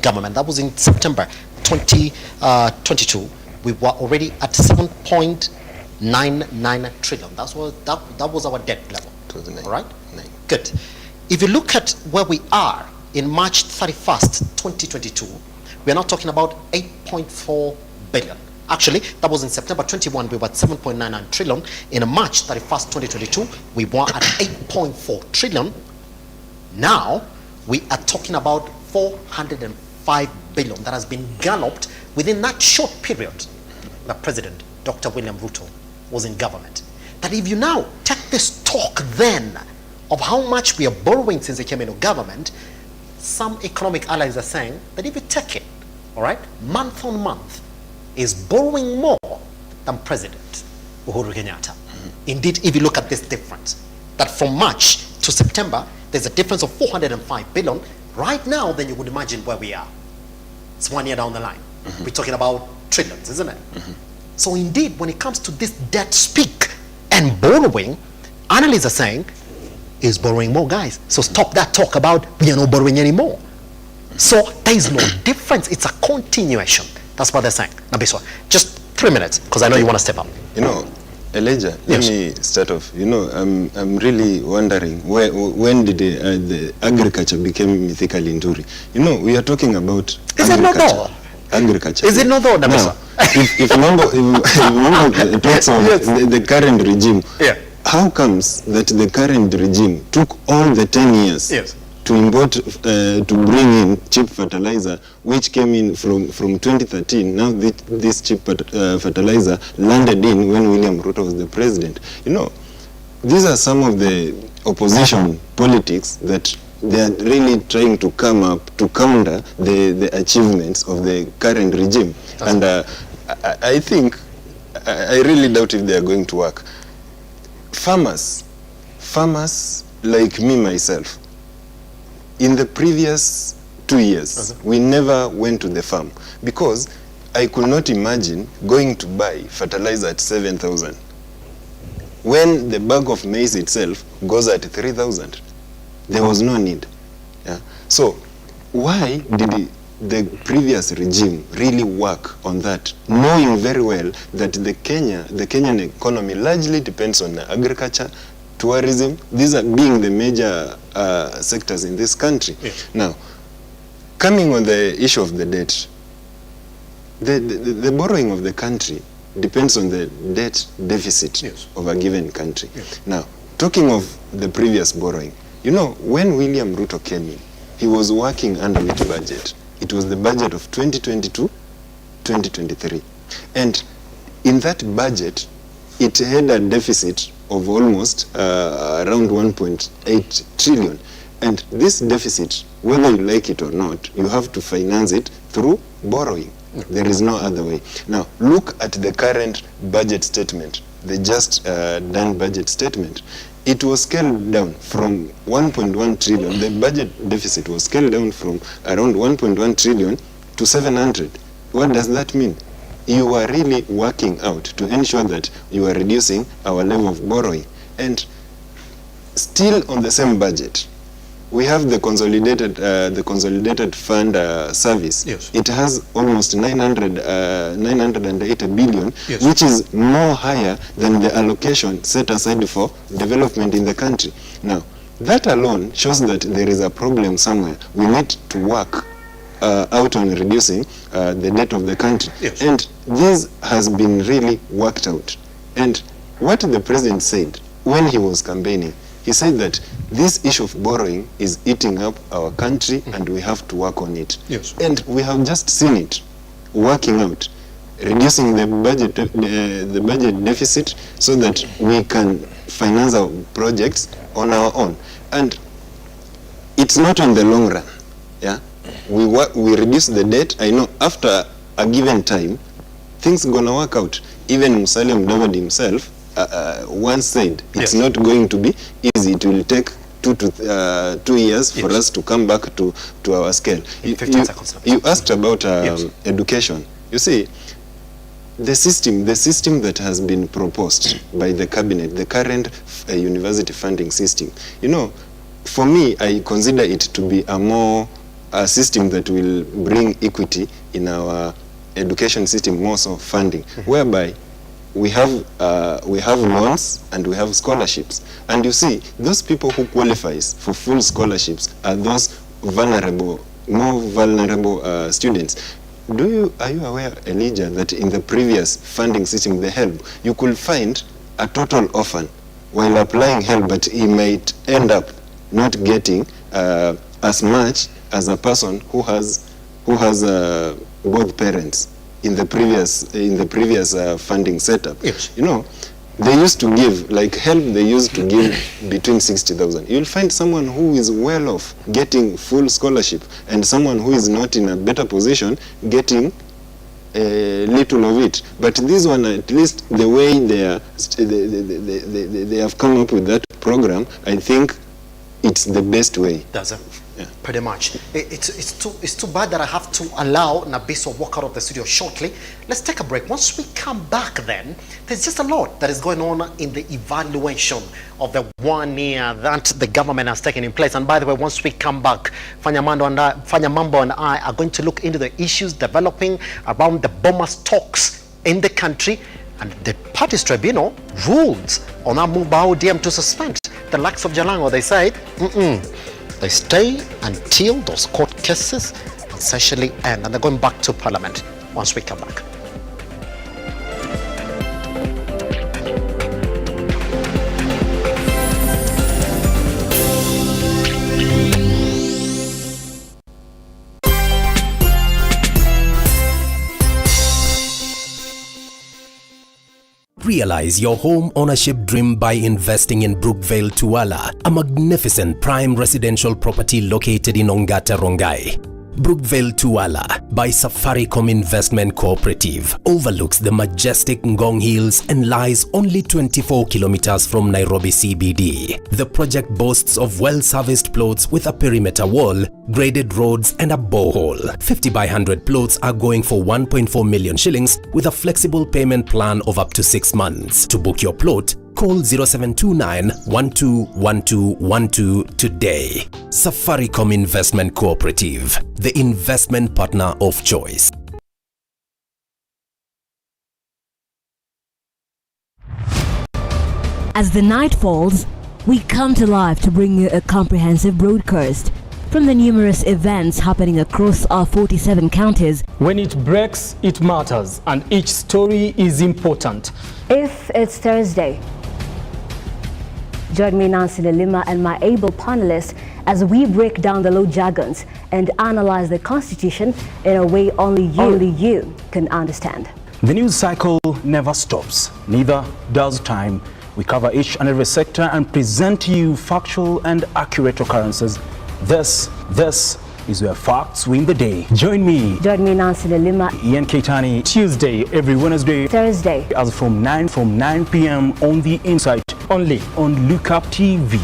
S1: government. That was in September 2022. We were already at 7.99 trillion. That was our debt level. All right? Good. If you look at where we are in March 31st, 2022, we are now talking about 8.4 billion. Actually, that was in September 21, we were at 7.99 trillion. In March 31st, 2022, we were at 8.4 trillion. Now, we are talking about 405 billion that has been galloped within that short period that President Dr. William Ruto was in government. That if you now take this talk then of how much we are borrowing since he came into government, some economic allies are saying that if you take it, all right, month on month, is borrowing more than President Uhuru Kenyatta. Indeed, if you look at this difference, that from March to September, there's a difference of 405 billion. Right now, then you would imagine where we are. It's 1 year down the line. We're talking about trillions, isn't it? So indeed, when it comes to this debt speak and borrowing, analysts are saying, is borrowing more, guys. So stop that talk about we are not borrowing anymore. So there is no difference. It's a continuation. That's what they're saying. Nabiswa, just 3 minutes, because I know you want to step up.
S4: You know, Elijah, let me start off. You know, I'm really wondering when did the agriculture became mythical in Turi? You know, we are talking about agriculture. Agriculture. Is it not though, Nabiswa? If Mambo talks of the current regime, how comes that the current regime took all the 10 years to import, to bring in cheap fertilizer, which came in from 2013. Now this cheap fertilizer landed in when William Ruto was the president. You know, these are some of the opposition politics that they are really trying to come up to counter the achievements of the current regime. And I think, I really doubt if they are going to work. Farmers like me myself, in the previous 2 years, we never went to the farm because I could not imagine going to buy fertilizer at 7,000 when the bag of maize itself goes at 3,000. There was no need. So why did the previous regime really work on that, knowing very well that the Kenyan economy largely depends on agriculture, tourism? These are being the major sectors in this country. Now, coming on the issue of the debt, the borrowing of the country depends on the debt deficit of a given country. Now, talking of the previous borrowing, you know, when William Ruto came in, he was working under which budget? It was the budget of 2022-2023. And in that budget, it had a deficit of almost around 1.8 trillion. And this deficit, whether you like it or not, you have to finance it through borrowing. There is no other way. Now, look at the current budget statement, the just done budget statement. It was scaled down from 1.1 trillion. The budget deficit was scaled down from around 1.1 trillion to 700. What does that mean? You are really working out to ensure that you are reducing our level of borrowing. And still on the same budget, we have the consolidated fund service. It has almost 980 billion, which is more higher than the allocation set aside for development in the country. Now, that alone shows that there is a problem somewhere. We need to work out on reducing the debt of the country. And this has been really worked out. And what the president said when he was campaigning, he said that this issue of borrowing is eating up our country and we have to work on it. And we have just seen it working out, reducing the budget deficit so that we can finance our projects on our own. And it's not on the long run. We reduce the debt. I know after a given time, things are going to work out. Even Musalia Mudavadi himself once said it's not going to be easy. It will take 2 years for us to come back to our scale. You asked about education. You see, the system that has been proposed by the cabinet, the current university funding system, you know, for me, I consider it to be a more a system that will bring equity in our education system, more so funding, whereby we have loans and we have scholarships. And you see, those people who qualifies for full scholarships are those vulnerable, more vulnerable students. Are you aware, Elijah, that in the previous funding system, the HELB, you could find a total orphan while applying HELB, but he might end up not getting as much as a person who has both parents in the previous funding setup.
S1: Yes.
S4: You know, they used to give, like HELB, they used to give between 60,000. You'll find someone who is well off getting full scholarship, and someone who is not in a better position getting little of it. But this one, at least the way they have come up with that program, I think it's the best way.
S1: Does it? Yeah. Pretty much. It's too bad that I have to allow Nabiso walk out of the studio shortly. Let's take a break. Once we come back, then there's just a lot that is going on in the evaluation of the 1 year that the government has taken in place. And by the way, once we come back, Fanyamambo and I are going to look into the issues developing around the bombers talks in the country, and the Parties Tribunal ruled on our move by ODM to suspend the likes of Jalango. They said, they stay until those court cases essentially end, and they're going back to Parliament once we come back.
S16: Realize your home ownership dream by investing in Brookvale Tuala, a magnificent prime residential property located in Ongata Rongai. Brookvale Tuala by Safaricom Investment Cooperative overlooks the majestic Ngong Hills and lies only 24 kilometers from Nairobi CBD. The project boasts of well-serviced plots with a perimeter wall, graded roads and a borehole. 50 by 100 plots are going for 1.4 million shillings with a flexible payment plan of up to 6 months. To book your plot, call 0729-121212 today. Safaricom Investment Cooperative, the investment partner of choice.
S2: As the night falls, we come to life to bring you a comprehensive broadcast from the numerous events happening across our 47 counties.
S5: When it breaks, it matters, and each story is important.
S2: If it's Thursday, join me, Nancy Lima, and my able panelists as we break down the law jargons and analyze the Constitution in a way only you can understand.
S6: The news cycle never stops, neither does time. We cover each and every sector and present to you factual and accurate occurrences. This is where facts win the day. Join me,
S2: Nancy Lima,
S6: Ian Keitani, Tuesday, every Wednesday,
S2: Thursday,
S6: as from 9 p.m. on the Insight, only on Lookuptv.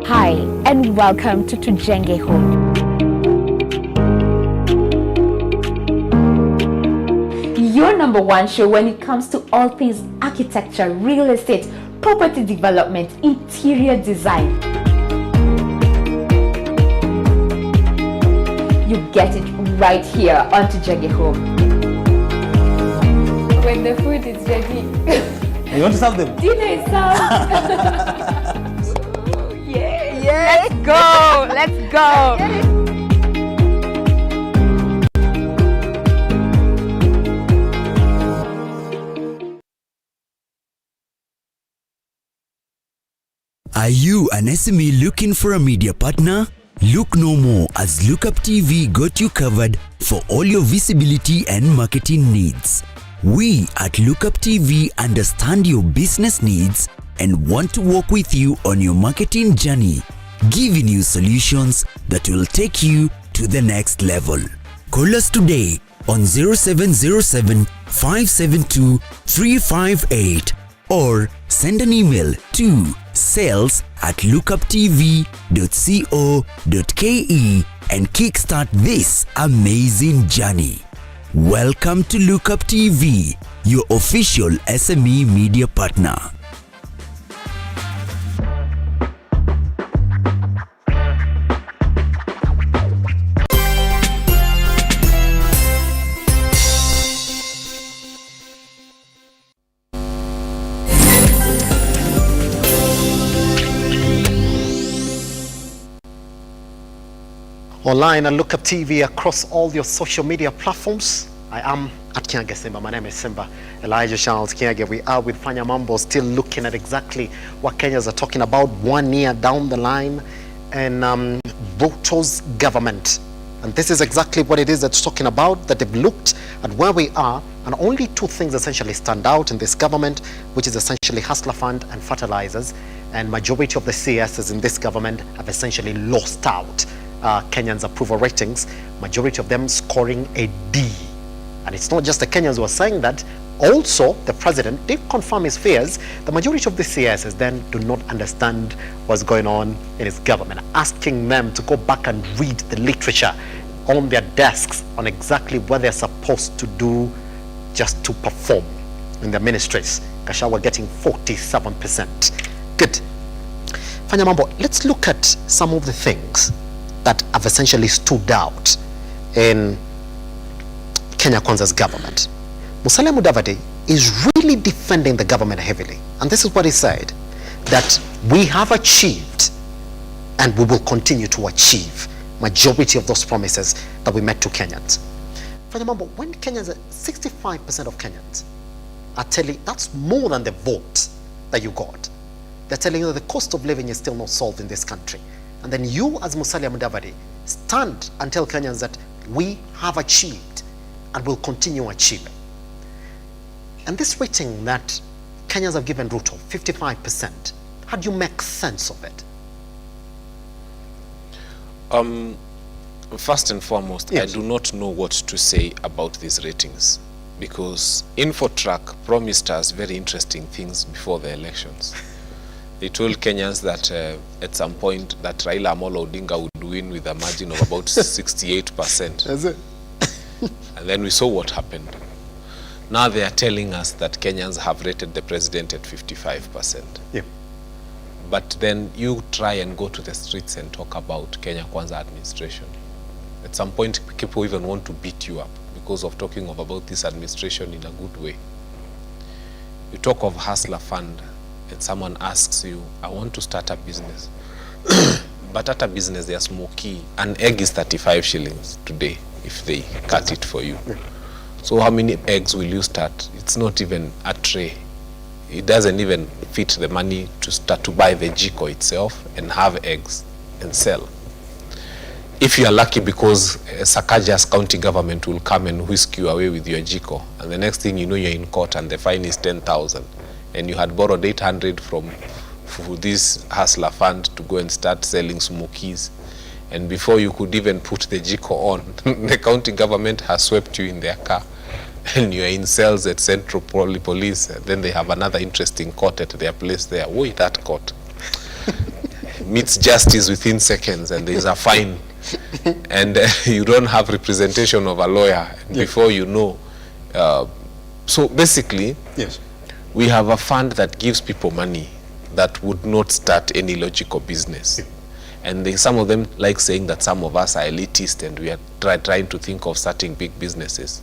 S19: Hi, and welcome to Tujenge Home. Your #1 show when it comes to all things architecture, real estate, property development, interior design. You get it right here on Tujenge Home.
S20: When the food is ready.
S21: You want to serve them?
S20: Dinner is served.
S19: Yeah. Let's go.
S17: Are you an SME looking for a media partner? Look no more, as Lookuptv got you covered for all your visibility and marketing needs. We at Lookuptv understand your business needs and want to work with you on your marketing journey, giving you solutions that will take you to the next level. Call us today on 0707 572 358 or send an email to sales@lookuptv.co.ke and kickstart this amazing journey. Welcome to Lookuptv, your official SME media partner.
S1: Online and Lookuptv across all your social media platforms. I am at Kiage Simba. My name is Simba Elijah Charles Kiage. We are with Fanya Mambo, still looking at exactly what Kenyans are talking about 1 year down the line, and RUTO's government. And this is exactly what it is that's talking about, that they've looked at where we are, and only two things essentially stand out in this government, which is essentially Hustler Fund and fertilizers. And majority of the CSs in this government have essentially lost out. Kenyans' approval ratings, majority of them scoring a D. And it's not just the Kenyans who are saying that. Also, the president did confirm his fears. The majority of the CSs then do not understand what's going on in his government, asking them to go back and read the literature on their desks on exactly what they're supposed to do just to perform in their ministries. Gachagua getting 47%. Good. Fanya Mambo, let's look at some of the things that have essentially stood out in Kenya Kwanza's government. Musalia Mudavadi is really defending the government heavily. And this is what he said, that we have achieved and we will continue to achieve majority of those promises that we made to Kenyans. For example, when Kenyans, 65% of Kenyans are telling, that's more than the vote that you got. They're telling you that the cost of living is still not solved in this country. And then you, as Musalia Mudavadi, stand and tell Kenyans that we have achieved and will continue achieving. And this rating that Kenyans have given RUTO, 55%, how do you make sense of it?
S3: First and foremost, yes. I do not know what to say about these ratings, because Infotrack promised us very interesting things before the elections. They told Kenyans that at some point that Raila Amolo Odinga would win with a margin of about 68%.
S1: Is it?
S3: And then we saw what happened. Now they are telling us that Kenyans have rated the president at 55%.
S1: Yeah.
S3: But then you try and go to the streets and talk about Kenya Kwanza administration. At some point, people even want to beat you up because of talking about this administration in a good way. You talk of Hustler Fund, and someone asks you, I want to start a business. But at a business, they are smoky. An egg is 35 shillings today if they cut it for you.
S1: Yeah.
S3: So how many eggs will you start? It's not even a tray. It doesn't even fit the money to start to buy the jiko itself and have eggs and sell. If you are lucky, because Sakaja's county government will come and whisk you away with your jiko, and the next thing you know, you're in court and the fine is 10,000. And you had borrowed 800 for this Hustler Fund to go and start selling smokies. And before you could even put the jiko on, the county government has swept you in their car. And you're in cells at Central Police. And then they have another interesting court at their place there. Whoa, that court meets justice within seconds, and there's a fine. And you don't have representation of a lawyer. And before you know. So basically,
S1: yes,
S3: we have a fund that gives people money that would not start any logical business. And some of them like saying that some of us are elitist and we are trying to think of starting big businesses.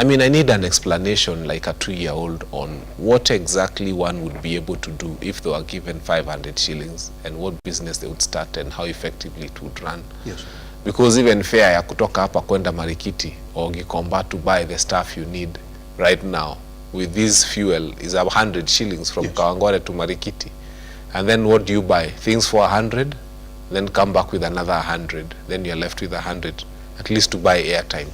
S3: I mean, I need an explanation like a 2-year-old on what exactly one would be able to do if they were given 500 shillings and what business they would start and how effectively it would run.
S1: Yes.
S3: Because even fare ya kutoka hapa kwenda Marikiti or Gikomba to buy the stuff you need right now with this fuel is 100 shillings from Kawangware to Marikiti. And then what do you buy? Things for 100, then come back with another 100. Then you're left with 100, at least to buy airtime.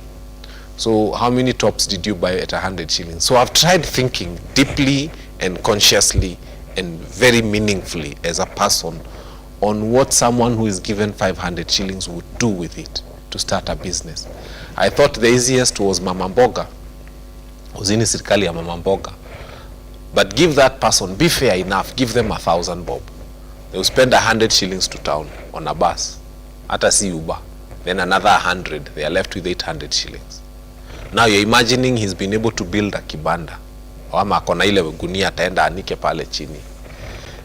S3: So how many tops did you buy at 100 shillings? So I've tried thinking deeply and consciously and very meaningfully as a person on what someone who is given 500 shillings would do with it to start a business. I thought the easiest was Mama Mboga. Uzini serikali ya Mama Mboga. But give that person, be fair enough, give them 1,000 bob. They will spend 100 shillings to town on a bus. Hata si Uber. then another 100, they are left with 800 shillings. Now you're imagining he's been able to build a kibanda. Ama akona ile gunia ataenda anike pale chini.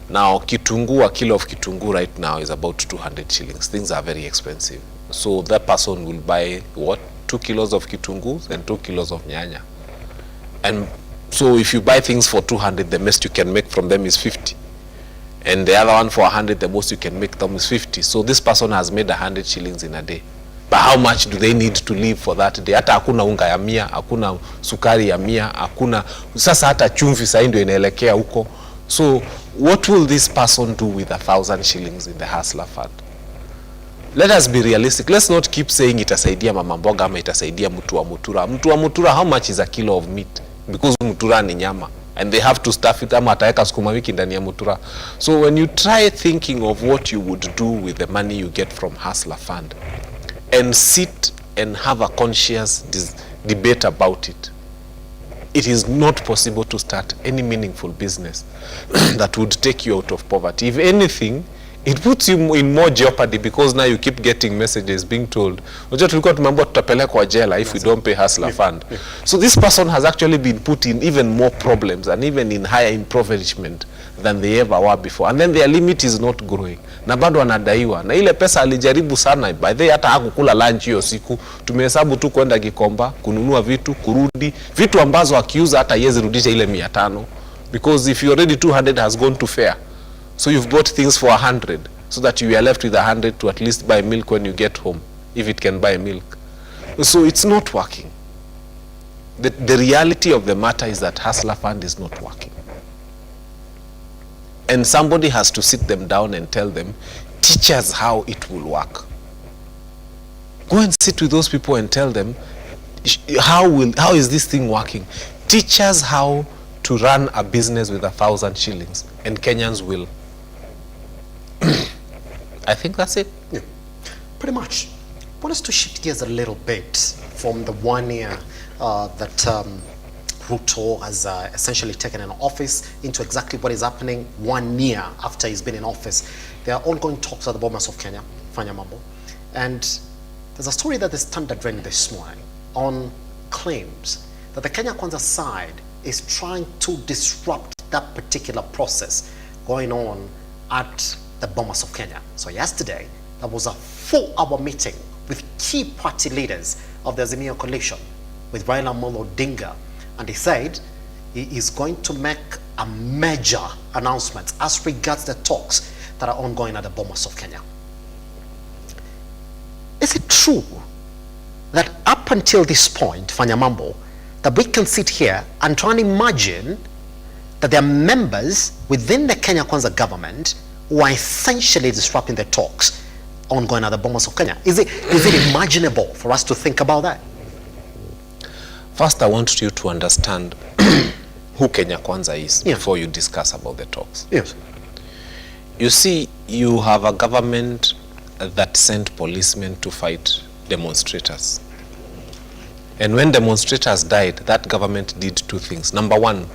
S3: Now kitunguu, a kilo of kitunguu right now is about 200 shillings. Things are very expensive. So that person will buy what? 2 kilos of kitunguu and 2 kilos of nyanya. And so if you buy things for 200, the most you can make from them is 50. And the other one for 100, the most you can make them is 50. So this person has made 100 shillings in a day. But how much do they need to live for that day? Hata hakuna unga ya 100, hakuna sukari ya 100, hakuna sasa hata chumvi sasa ndio inaelekea huko. So what will this person do with 1,000 shillings in the hustler fund? Let us be realistic. Let's not keep saying itasaidia mama mboga ama itasaidia mtu wa mutura. Mtu wa mutura, how much is a kilo of meat? Because mutura ni nyama. And they have to stuff it ama ataweka sukuma wiki ndani ya mutura. So when you try thinking of what you would do with the money you get from hustler fund, and sit and have a conscious debate about it, it is not possible to start any meaningful business that would take you out of poverty. If anything, it puts you in more jeopardy, because now you keep getting messages being told, tulikuwa tumeambiwa tutapelekwa jela if we don't pay hustler fund. So this person has actually been put in even more problems and even in higher impoverishment than they ever were before. And then their limit is not growing. Na bado anadaiwa. Na ile pesa alijaribu sana, by the way hata hakukula lunch hiyo siku. Tumehesabu tu kwenda Gikomba, kununua vitu, kurudi, vitu ambazo akiuza hata yezi rudisha ile 500. Because if you already 200 has gone to fare. So you've bought things for 100, so that you are left with 100 to at least buy milk when you get home, if it can buy milk. So it's not working. The reality of the matter is that hustler fund is not working. And somebody has to sit them down and tell them, teach us how it will work. Go and sit with those people and tell them, how is this thing working? Teach us how to run a business with 1,000 shillings, and Kenyans will. I think that's it.
S1: Yeah, pretty much. I want us to shift gears a little bit from the 1 year that RUTO has essentially taken an office into exactly what is happening 1 year after he's been in office. There are ongoing talks at the Bomas of Kenya, Fanya Mambo, and there's a story that the Standard ran this morning on claims that the Kenya Kwanza side is trying to disrupt that particular process going on at the Bomas of Kenya. So yesterday, there was a 4-hour meeting with key party leaders of the Azimio coalition with Raila Amolo Odinga, and he said he is going to make a major announcement as regards the talks that are ongoing at the Bomas of Kenya. Is it true that up until this point, Fanya Mambo, that we can sit here and try and imagine that there are members within the Kenya Kwanza government who are essentially disrupting the talks ongoing at the Bomas of Kenya? Is it imaginable for us to think about that?
S3: First, I want you to understand who Kenya Kwanza is before you discuss about the talks.
S1: Yes.
S3: You see, you have a government that sent policemen to fight demonstrators. And when demonstrators died, that government did 2 things. Number 1,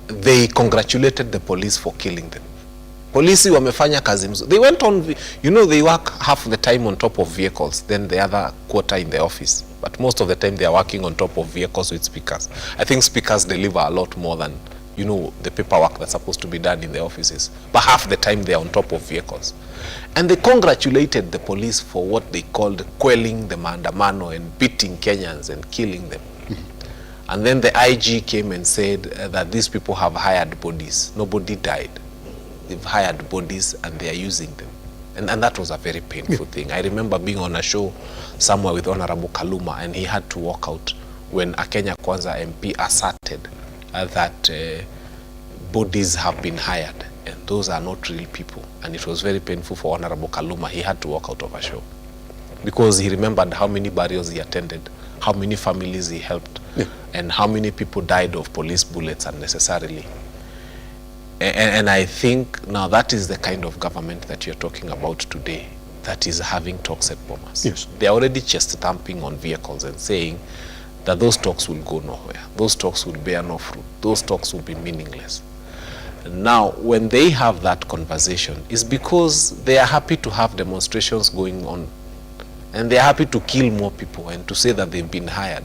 S3: they congratulated the police for killing them. Polisi wamefanya kazi mzuri. They went on, you know, they work half the time on top of vehicles, then the other quarter in the office. But most of the time they are working on top of vehicles with speakers. I think speakers deliver a lot more than, you know, the paperwork that's supposed to be done in the offices. But half the time they are on top of vehicles. And they congratulated the police for what they called quelling the maandamano and beating Kenyans and killing them. And then the IG came and said that these people have hired bodies. Nobody died. They've hired bodies and they are using them. And that was a very painful thing. I remember being on a show somewhere with Honorable Kaluma, and he had to walk out when a Kenya Kwanza MP asserted that bodies have been hired, and those are not real people. And it was very painful for Honorable Kaluma. He had to walk out of a show because he remembered how many burials he attended, how many families he helped, and how many people died of police bullets unnecessarily. And I think now that is the kind of government that you're talking about today, that is having talks at Bomas.
S1: Yes.
S3: They're already chest stamping on vehicles and saying that those talks will go nowhere. Those talks will bear no fruit. Those talks will be meaningless. Now, when they have that conversation, it's because they are happy to have demonstrations going on and they're happy to kill more people and to say that they've been hired.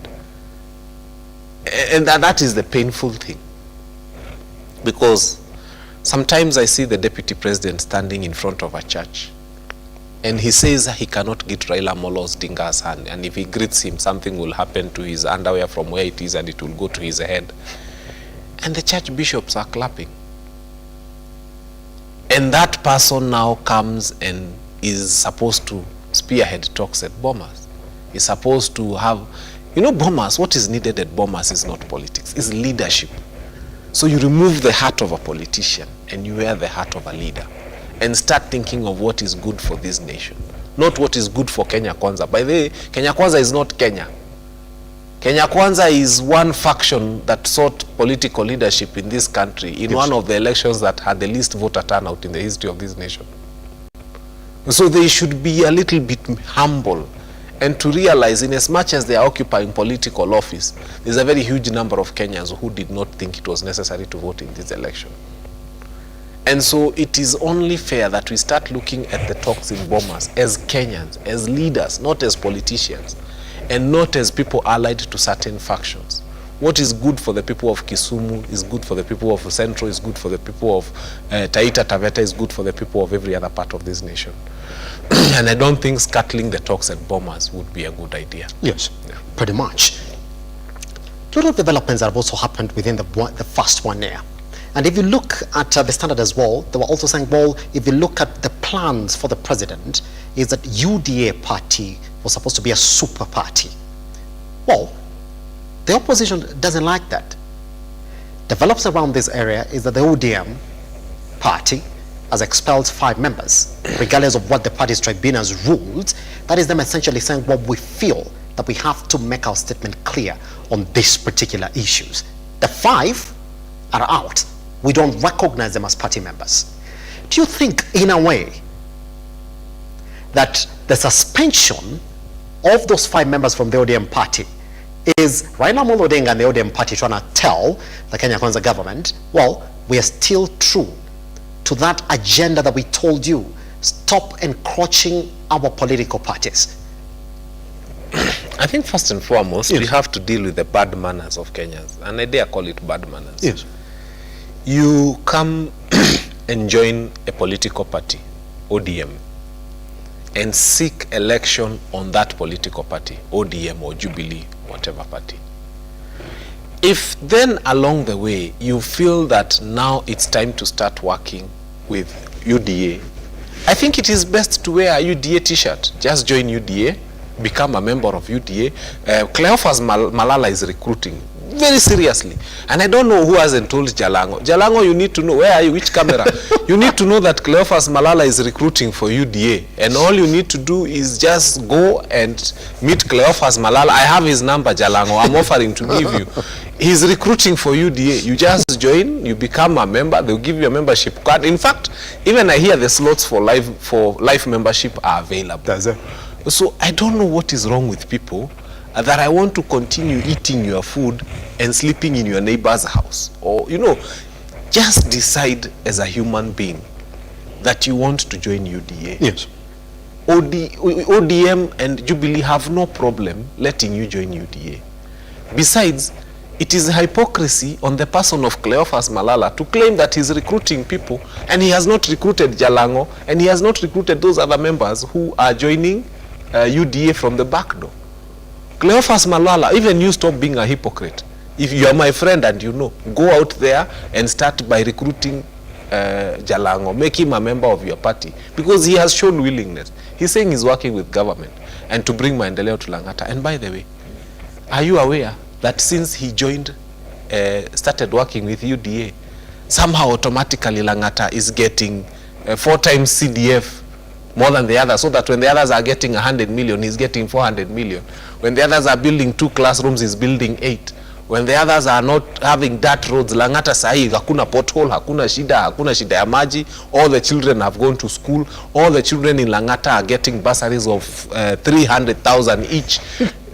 S3: And that is the painful thing. Because sometimes I see the deputy president standing in front of a church and he says he cannot get Raila Amolo Odinga's hand, and if he greets him, something will happen to his underwear from where it is and it will go to his head. And the church bishops are clapping. And that person now comes and is supposed to spearhead talks at Bomas. He's supposed to have, you know, Bomas, what is needed at Bomas is not politics, it's leadership. So you remove the heart of a politician and you wear the heart of a leader and start thinking of what is good for this nation, not what is good for Kenya Kwanza. By the way, Kenya Kwanza is not Kenya. Kenya Kwanza is one faction that sought political leadership in this country in one of the elections that had the least voter turnout in the history of this nation. So they should be a little bit humble and to realize, in as much as they are occupying political office, there's a very huge number of Kenyans who did not think it was necessary to vote in this election. And so it is only fair that we start looking at the talks in Bomas as Kenyans, as leaders, not as politicians, and not as people allied to certain factions. What is good for the people of Kisumu is good for the people of Central, is good for the people of Taita Taveta, is good for the people of every other part of this nation. And I don't think scuttling the talks at Bomas would be a good idea.
S1: Yes, pretty much. A lot of developments have also happened within the first 1 year. And if you look at the Standard as well, they were also saying, well, if you look at the plans for the president, is that UDA party was supposed to be a super party. Well, the opposition doesn't like that. Develops around this area is that the ODM party has expelled 5 members, regardless of what the party's tribunals ruled. That is them essentially saying, well, we feel that we have to make our statement clear on these particular issues. The 5 are out. We don't recognize them as party members. Do you think, in a way, that the suspension of those 5 members from the ODM party is Raila Amolo Odinga and the ODM party trying to tell the Kenya Kwanza government, well, we are still true to that agenda that we told you, stop encroaching our political parties?
S3: I think first and foremost, we have to deal with the bad manners of Kenyans, and I dare call it bad manners.
S1: Yes.
S3: You come and join a political party, ODM, and seek election on that political party, ODM or Jubilee, whatever party. If then along the way you feel that now it's time to start working with UDA, I think it is best to wear a UDA t-shirt. Just join UDA, become a member of UDA. Cleophas Malala is recruiting very seriously. And I don't know who hasn't told Jalango. Jalango, you need to know, where are you, which camera? You need to know that Cleophas Malala is recruiting for UDA. And all you need to do is just go and meet Cleophas Malala. I have his number, Jalango. I'm offering to give you. He's recruiting for UDA. You just join, you become a member, they'll give you a membership card. In fact, even I hear the slots for life membership are available.
S1: Does it?
S3: So I don't know what is wrong with people that I want to continue eating your food and sleeping in your neighbor's house. Or, you know, just decide as a human being that you want to join UDA.
S1: Yes.
S3: ODM and Jubilee have no problem letting you join UDA. Besides, it is hypocrisy on the person of Cleophas Malala to claim that he's recruiting people and he has not recruited Jalango and he has not recruited those other members who are joining UDA from the back door. Cleophas Malala, even you stop being a hypocrite. If you are my friend and you know, go out there and start by recruiting Jalango, make him a member of your party, because he has shown willingness. He's saying he's working with government and to bring Maendeleo to Langata. And by the way, are you aware that since he joined, started working with UDA, somehow automatically Langata is getting 4 times CDF more than the others, so that when the others are getting 100 million, he's getting 400 million. When the others are building 2 classrooms, he's building 8. When the others are not having dirt roads, Langata sahi, hakuna pothole, hakuna shida ya maji. All the children have gone to school. All the children in Langata are getting bursaries of 300,000 each.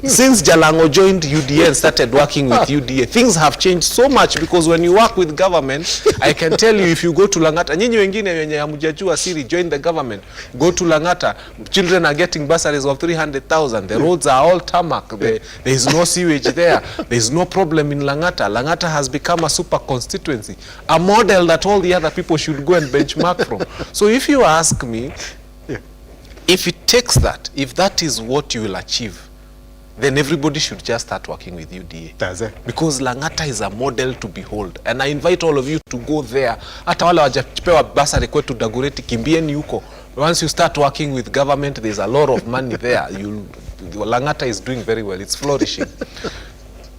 S3: Since Jalango joined UDA and started working with UDA, things have changed so much, because when you work with government, I can tell you, if you go to Langata, nyinyi wengine wenye hamjajua siri, join the government, go to Langata, children are getting bursaries of 300,000, the roads are all tarmac, there is no sewage there is no problem in Langata. Langata has become a super constituency, a model that all the other people should go and benchmark from. So if you ask me, if it takes that, if that is what you will achieve, then everybody should just start working with UDA.
S1: Does it?
S3: Because Langata is a model to behold. And I invite all of you to go there. Hata wale wajapewa basari kwetu Dagoretti, kimbieni huko. Once you start working with government, there's a lot of money there. Langata is doing very well. It's flourishing.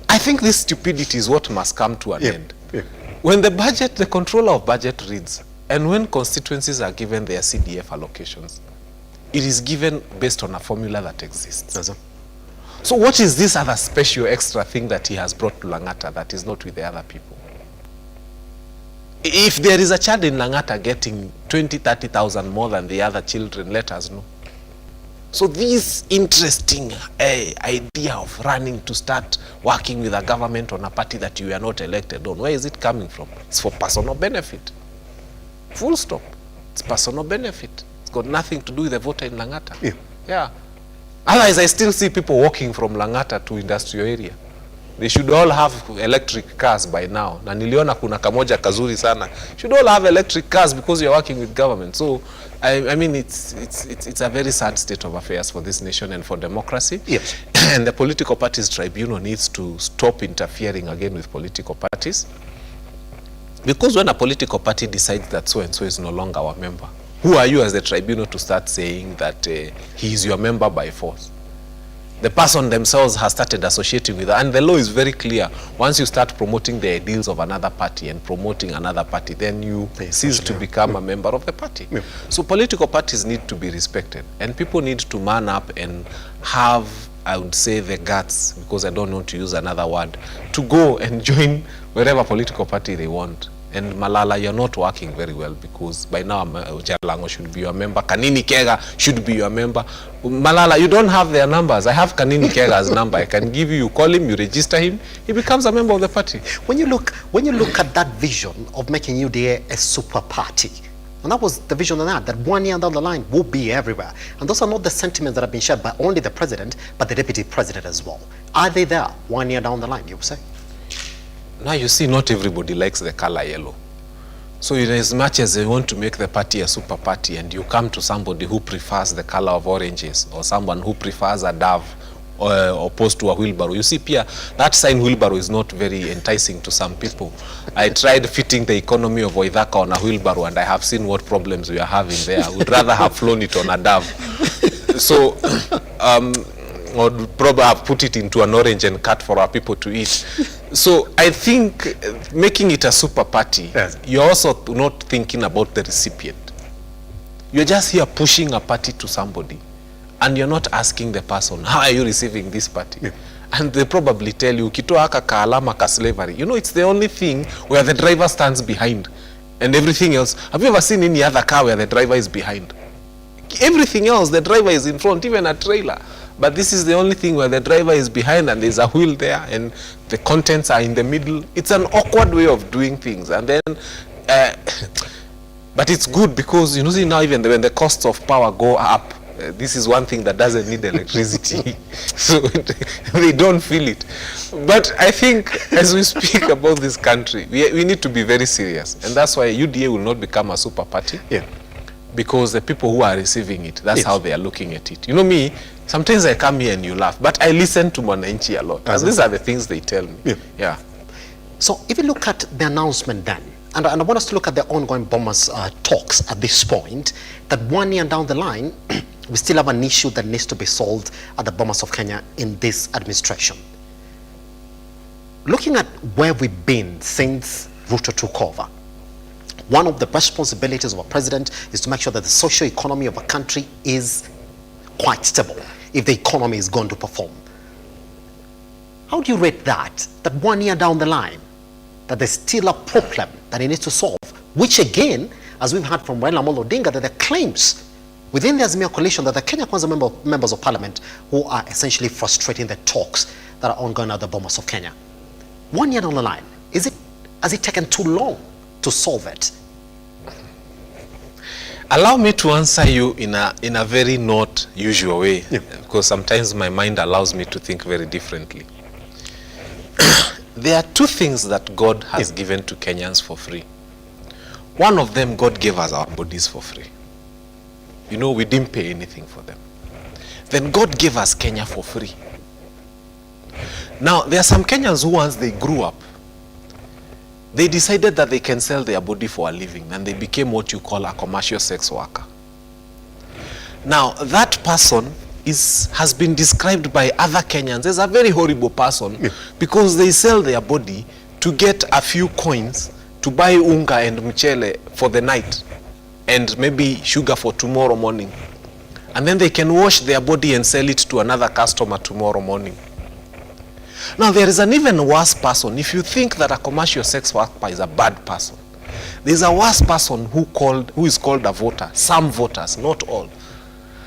S3: I think this stupidity is what must come to an end. When the budget, the controller of budget reads, and when constituencies are given their CDF allocations, it is given based on a formula that exists. So what is this other special extra thing that he has brought to Langata that is not with the other people? If there is a child in Langata getting 20,000-30,000 more than the other children, let us know. So this interesting idea of running to start working with a government on a party that you are not elected on, where is it coming from? It's for personal benefit. Full stop. It's personal benefit. It's got nothing to do with the voter in Langata. Yeah. Otherwise, I still see people walking from Langata to industrial area. They should all have electric cars by now. Na niliona kuna kamoja kazuri sana. Should all have electric cars because you're working with government. So, I mean, it's a very sad state of affairs for this nation and for democracy.
S1: Yes.
S3: And the political parties tribunal needs to stop interfering again with political parties. Because when a political party decides that so-and-so is no longer our member, who are you as the tribunal to start saying that he is your member by force? The person themselves has started associating with that. And the law is very clear. Once you start promoting the ideals of another party and promoting another party, then you cease to become a member of the party. So political parties need to be respected. And people need to man up and have, I would say, the guts, because I don't want to use another word, to go and join whatever political party they want. And Malala, you're not working very well, because by now Jalango should be your member. Kanini Kega should be your member. Malala, you don't have their numbers. I have Kanini Kega's number. I can give you call him, you register him, he becomes a member of the party.
S1: When you look at that vision of making UDA a super party, and that was the vision of that 1 year down the line will be everywhere. And those are not the sentiments that have been shared by only the president, but the deputy president as well. Are they there 1 year down the line, you would say?
S3: Now you see, not everybody likes the color yellow. So in as much as they want to make the party a super party, and you come to somebody who prefers the color of oranges, or someone who prefers a dove, or opposed to a wheelbarrow, you see, Pia, that sign wheelbarrow is not very enticing to some people. I tried fitting the economy of Waithaka on a wheelbarrow, and I have seen what problems we are having there. I would rather have flown it on a dove. So, or probably have put it into an orange and cut for our people to eat. So I think making it a super party, you're also not thinking about the recipient. You're just here pushing a party to somebody, and you're not asking the person, how are you receiving this party? And they probably tell you, ukitoa haka kaalama ka slavery. You know, it's the only thing where the driver stands behind, and everything else. Have you ever seen any other car where the driver is behind? Everything else, the driver is in front, even a trailer. But this is the only thing where the driver is behind and there's a wheel there and the contents are in the middle. It's an awkward way of doing things. And then, but it's good because, you know, see now even when the costs of power go up, this is one thing that doesn't need electricity. So they don't feel it. But I think as we speak about this country, we need to be very serious. And that's why UDA will not become a super party. Because the people who are receiving it, that's how they are looking at it. You know me, sometimes I come here and you laugh, but I listen to Mwananchi a lot. And these are the things they tell me.
S1: So if you look at the announcement then, and I want us to look at the ongoing Bomas talks at this point, that 1 year down the line, we still have an issue that needs to be solved at the Bomas of Kenya in this administration. Looking at where we've been since RUTO took over, one of the responsibilities of a president is to make sure that the social economy of a country is quite stable if the economy is going to perform. How do you rate that 1 year down the line, that there's still a problem that he needs to solve, which again, as we've heard from Raila Amolo Odinga, that the claims within the Azimio coalition that the Kenya Kwanza members of parliament who are essentially frustrating the talks that are ongoing at the Bomas of Kenya. 1 year down the line, has it taken too long to solve it?
S3: Allow me to answer you in a very not usual way, because sometimes my mind allows me to think very differently. There are two things that God has given to Kenyans for free. One of them, God gave us our bodies for free. You know, we didn't pay anything for them. Then God gave us Kenya for free. Now, there are some Kenyans who once they grew up, they decided that they can sell their body for a living, and they became what you call a commercial sex worker. Now, that person has been described by other Kenyans as a very horrible person because they sell their body to get a few coins to buy unga and mchele for the night and maybe sugar for tomorrow morning. And then they can wash their body and sell it to another customer tomorrow morning. Now, there is an even worse person. If you think that a commercial sex worker is a bad person, there's a worse person who is called a voter. Some voters, not all.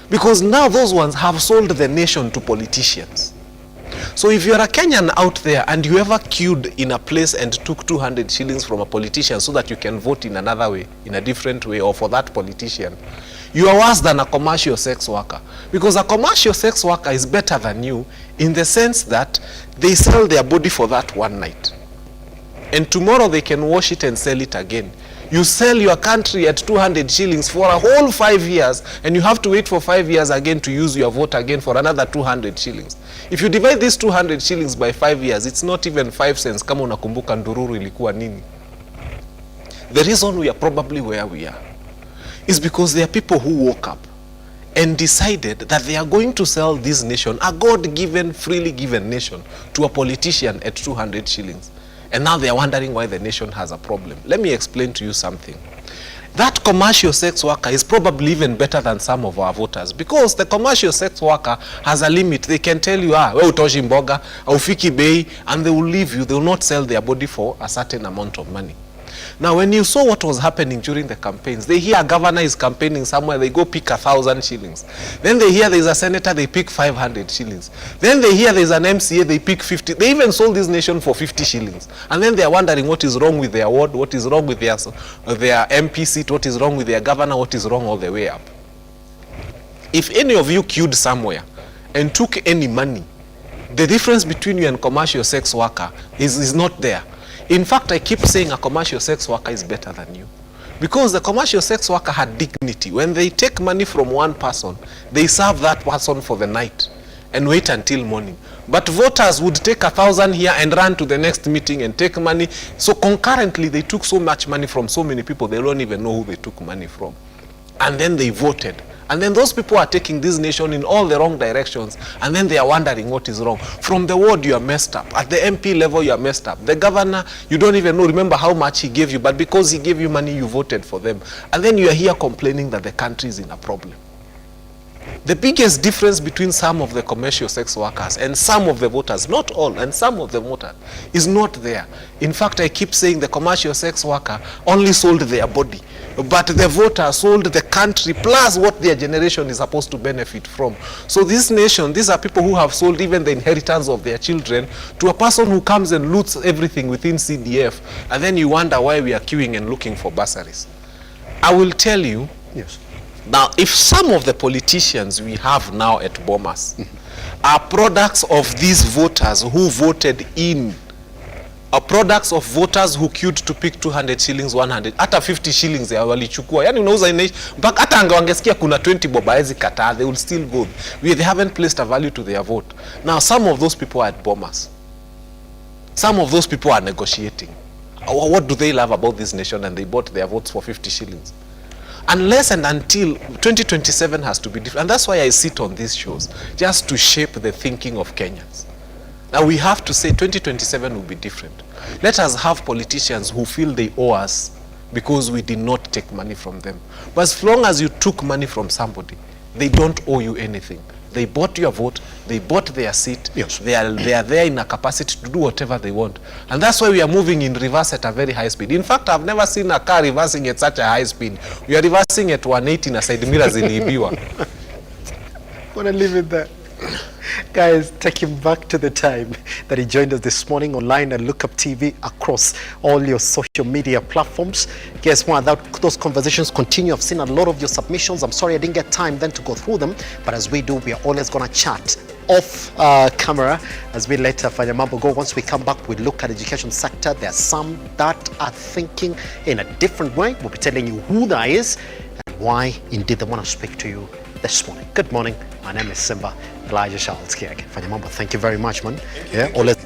S3: Because now those ones have sold the nation to politicians. So if you're a Kenyan out there and you ever queued in a place and took 200 shillings from a politician so that you can vote in another way, in a different way, or for that politician, you are worse than a commercial sex worker. Because a commercial sex worker is better than you in the sense that they sell their body for that one night. And tomorrow they can wash it and sell it again. You sell your country at 200 shillings for a whole 5 years, and you have to wait for 5 years again to use your vote again for another 200 shillings. If you divide these 200 shillings by 5 years, it's not even 5 cents kama unakumbuka ndururu ilikuwa nini. The reason we are probably where we are is because there are people who woke up and decided that they are going to sell this nation, a God-given, freely given nation, to a politician at 200 shillings. And now they are wondering why the nation has a problem. Let me explain to you something. That commercial sex worker is probably even better than some of our voters, because the commercial sex worker has a limit. They can tell you, we utoshi mboga, aufiki bei, and they will leave you. They will not sell their body for a certain amount of money. Now, when you saw what was happening during the campaigns, they hear a governor is campaigning somewhere, they go pick 1,000 shillings. Then they hear there's a senator, they pick 500 shillings. Then they hear there's an MCA, they pick 50. They even sold this nation for 50 shillings. And then they are wondering what is wrong with their ward, what is wrong with their MP seat, what is wrong with their governor, what is wrong all the way up. If any of you queued somewhere and took any money, the difference between you and commercial sex worker is not there. In fact, I keep saying a commercial sex worker is better than you. Because the commercial sex worker had dignity. When they take money from one person, they serve that person for the night and wait until morning. But voters would take 1,000 here and run to the next meeting and take money. So concurrently, they took so much money from so many people, they don't even know who they took money from. And then they voted. And then those people are taking this nation in all the wrong directions, and then they are wondering what is wrong. From the ward, you are messed up. At the MP level, you are messed up. The governor, you don't even remember how much he gave you, but because he gave you money, you voted for them. And then you are here complaining that the country is in a problem. The biggest difference between some of the commercial sex workers and some of the voters, not all, and some of the voters, is not there. In fact, I keep saying the commercial sex worker only sold their body, but the voter sold the country plus what their generation is supposed to benefit from. So this nation, these are people who have sold even the inheritance of their children to a person who comes and loots everything within CDF, and then you wonder why we are queuing and looking for bursaries. I will tell you, yes. Now, if some of the politicians we have now at Bomas are products of these voters who voted in, are products of voters who queued to pick 200 shillings, 100, hata 50 shillings ya walichukua. Yani unauza inaishi, mpaka hata angewangesikia kuna 20 boba hizi kataa, they will still go. They haven't placed a value to their vote. Now, some of those people are at Bomas. Some of those people are negotiating. What do they love about this nation? And they bought their votes for 50 shillings. Unless and until 2027 has to be different. And that's why I sit on these shows, just to shape the thinking of Kenyans. Now we have to say 2027 will be different. Let us have politicians who feel they owe us because we did not take money from them. But as long as you took money from somebody, they don't owe you anything. They bought your vote, they bought their seat,
S1: yes.
S3: They are there in a capacity to do whatever they want. And that's why we are moving in reverse at a very high speed. In fact, I've never seen a car reversing at such a high speed. We are reversing at 180 na side mirrors in Ibiwa.
S1: Want to leave it there. Guys, take him back to the time that he joined us this morning online at Lookuptv across all your social media platforms. Guess what? Those conversations continue. I've seen a lot of your submissions. I'm sorry I didn't get time then to go through them, but as we do, we are always going to chat off camera as we let Fanyamambo go. Once we come back, we look at education sector. There are some that are thinking in a different way. We'll be telling you who that is and why indeed they want to speak to you this morning. Good morning. My name is Simba Elijah Charles Kiag. Fanyamambo, thank you very much, man. Yeah, always.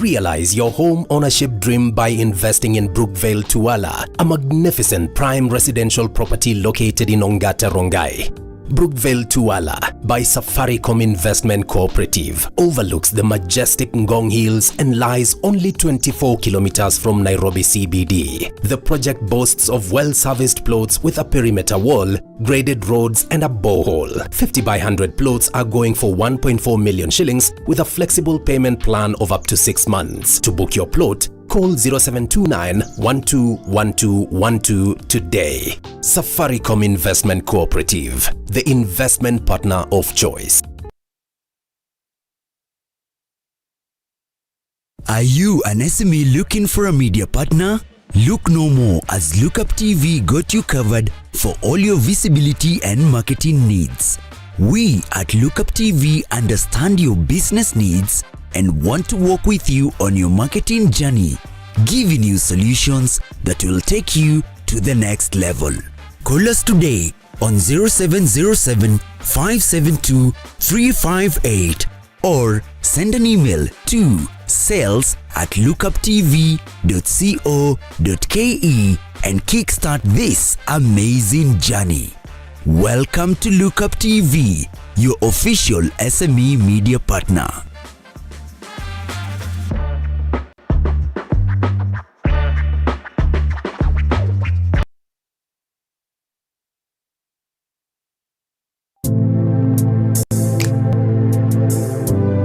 S16: Realize your home ownership dream by investing in Brookvale Tuala, a magnificent prime residential property located in Ongata Rongai. Brookvale Tuala by Safaricom Investment Cooperative overlooks the majestic Ngong Hills and lies only 24 kilometers from Nairobi CBD. The project boasts of well-serviced plots with a perimeter wall, graded roads and a borehole. 50 by 100 plots are going for 1.4 million shillings with a flexible payment plan of up to 6 months. To book your plot, call 0729 121212 today. Safaricom Investment Cooperative, the investment partner of choice.
S17: Are you an SME looking for a media partner? Look no more, as Lookuptv got you covered for all your visibility and marketing needs. We at Lookuptv understand your business needs and want to work with you on your marketing journey, giving you solutions that will take you to the next level. Call us today on 0707 572 358 or send an email to sales@lookuptv.co.ke and kickstart this amazing journey. Welcome to Lookuptv, your official SME media partner.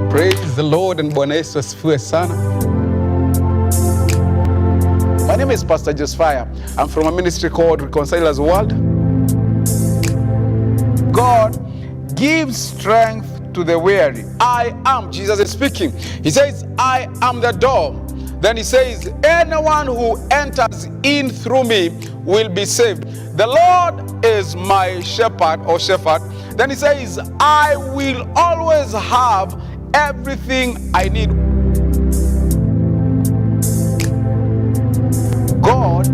S18: Praise the Lord and Bwana Yesu asifiwe sana. My name is Pastor Joseph. I'm from a ministry called Reconcilers World. God gives strength to the weary. I am, Jesus is speaking. He says, I am the door. Then he says, anyone who enters in through me will be saved. The Lord is my shepherd or shepherd. Then he says, I will always have everything I need. God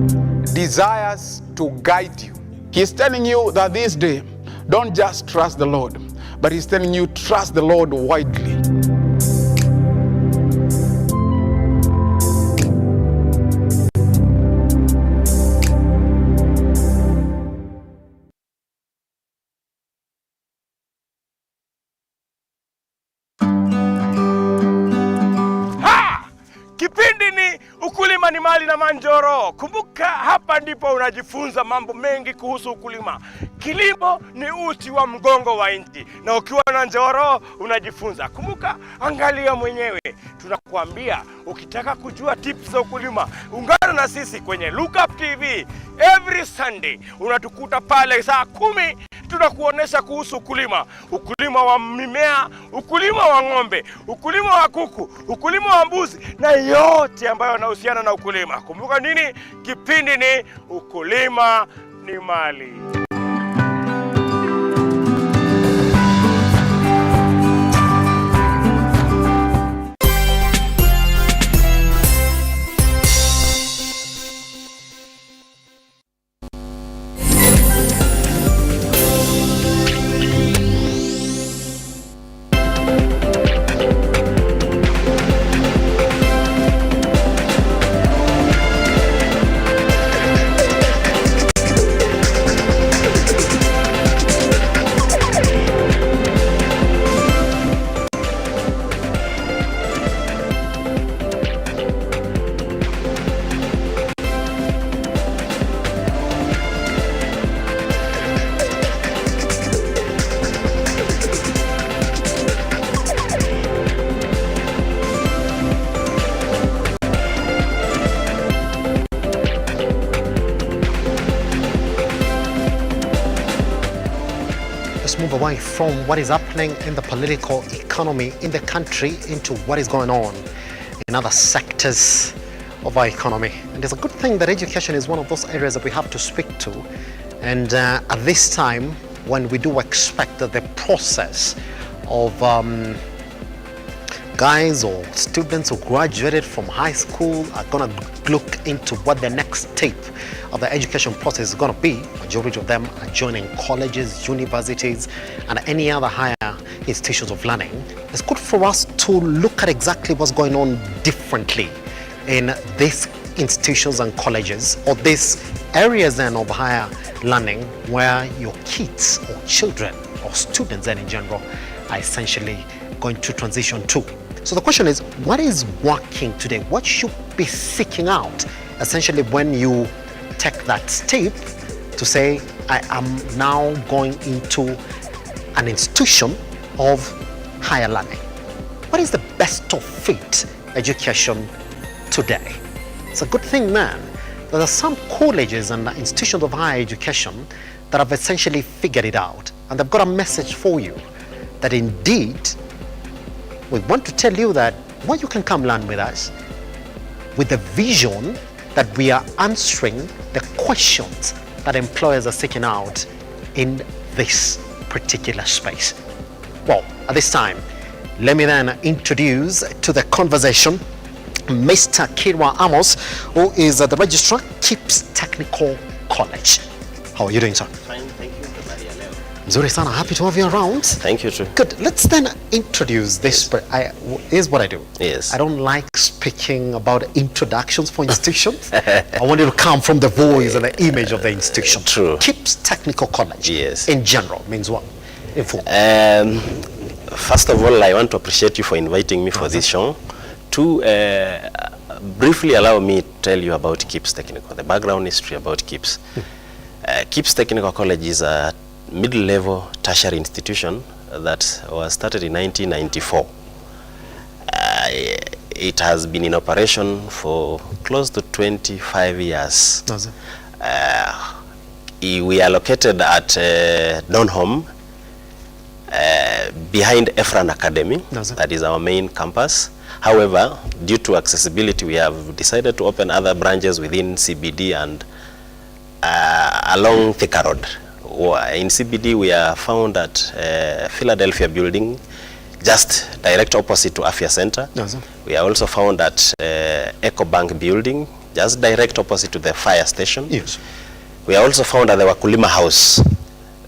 S18: desires to guide you. He's telling you that this day, don't just trust the Lord, but he's telling you, trust the Lord widely.
S22: Kipindi ni ukulima ni mali na manjoro. Kumbuka hapa ndipo unajifunza mambo mengi kuhusu ukulima. Kilimo ni uti wa mgongo wa nchi, na ukiwa na njoro unajifunza. Kumbuka, angalia mwenyewe. Tunakuambia ukitaka kujua tips za ukulima, ungana na sisi kwenye Lookuptv. Every Sunday unatukuta pale saa 10, tunakuonesha kuhusu ukulima. Ukulima wa mimea, ukulima wa ng'ombe, ukulima wa kuku, ukulima wa mbuzi na yote ambayo yanahusiana na ukulima. Kumbuka nini? Kipindi ni ukulima ni mali.
S1: Let's move away from what is happening in the political economy in the country into what is going on in other sectors of our economy. And it's a good thing that education is one of those areas that we have to speak to. And at this time, when we do expect that the process of guys or students who graduated from high school are going to look into what the next step of the education process is going to be. Majority of them are joining colleges, universities, and any other higher institutions of learning. It's good for us to look at exactly what's going on differently in these institutions and colleges, or these areas then of higher learning where your kids or children or students then in general are essentially going to transition to. So the question is, what is working today? What should be seeking out essentially when you take that step to say, I am now going into an institution of higher learning? What is the best of fit education today? It's a good thing, man. There are some colleges and institutions of higher education that have essentially figured it out, and they've got a message for you that indeed we want to tell you that well, you can come learn with us with the vision that we are answering the questions that employers are seeking out in this particular space. Well, at this time, let me then introduce to the conversation Mr. Kirwa Amos, who is the registrar, KIPS Technical College. How are you doing, sir?
S7: Fine, thank you.
S1: Mzuri sana, happy to have you around.
S7: Thank you too.
S1: Good. Let's then introduce this. Here's what I do.
S7: Yes.
S1: I don't like speaking about introductions for institutions. I want you to come from the voice and the image of the institution.
S7: True.
S1: KIPS Technical College.
S7: Yes.
S1: In general means what? In full.
S7: First of all, I want to appreciate you for inviting me for this show. To briefly allow me to tell you about KIPS Technical, the background history about KIPS. KIPS Technical College is a middle-level tertiary institution that was started in 1994. It has been in operation for close to 25 years. We are located at Donholm, behind Efran Academy. That is our main campus. However, due to accessibility, we have decided to open other branches within CBD and along Thika Road. In CBD, we are found at Philadelphia building, just direct opposite to Afya Center. We are also found at EcoBank building, just direct opposite to the fire station.
S1: Yes.
S7: We are also found at the Wakulima House,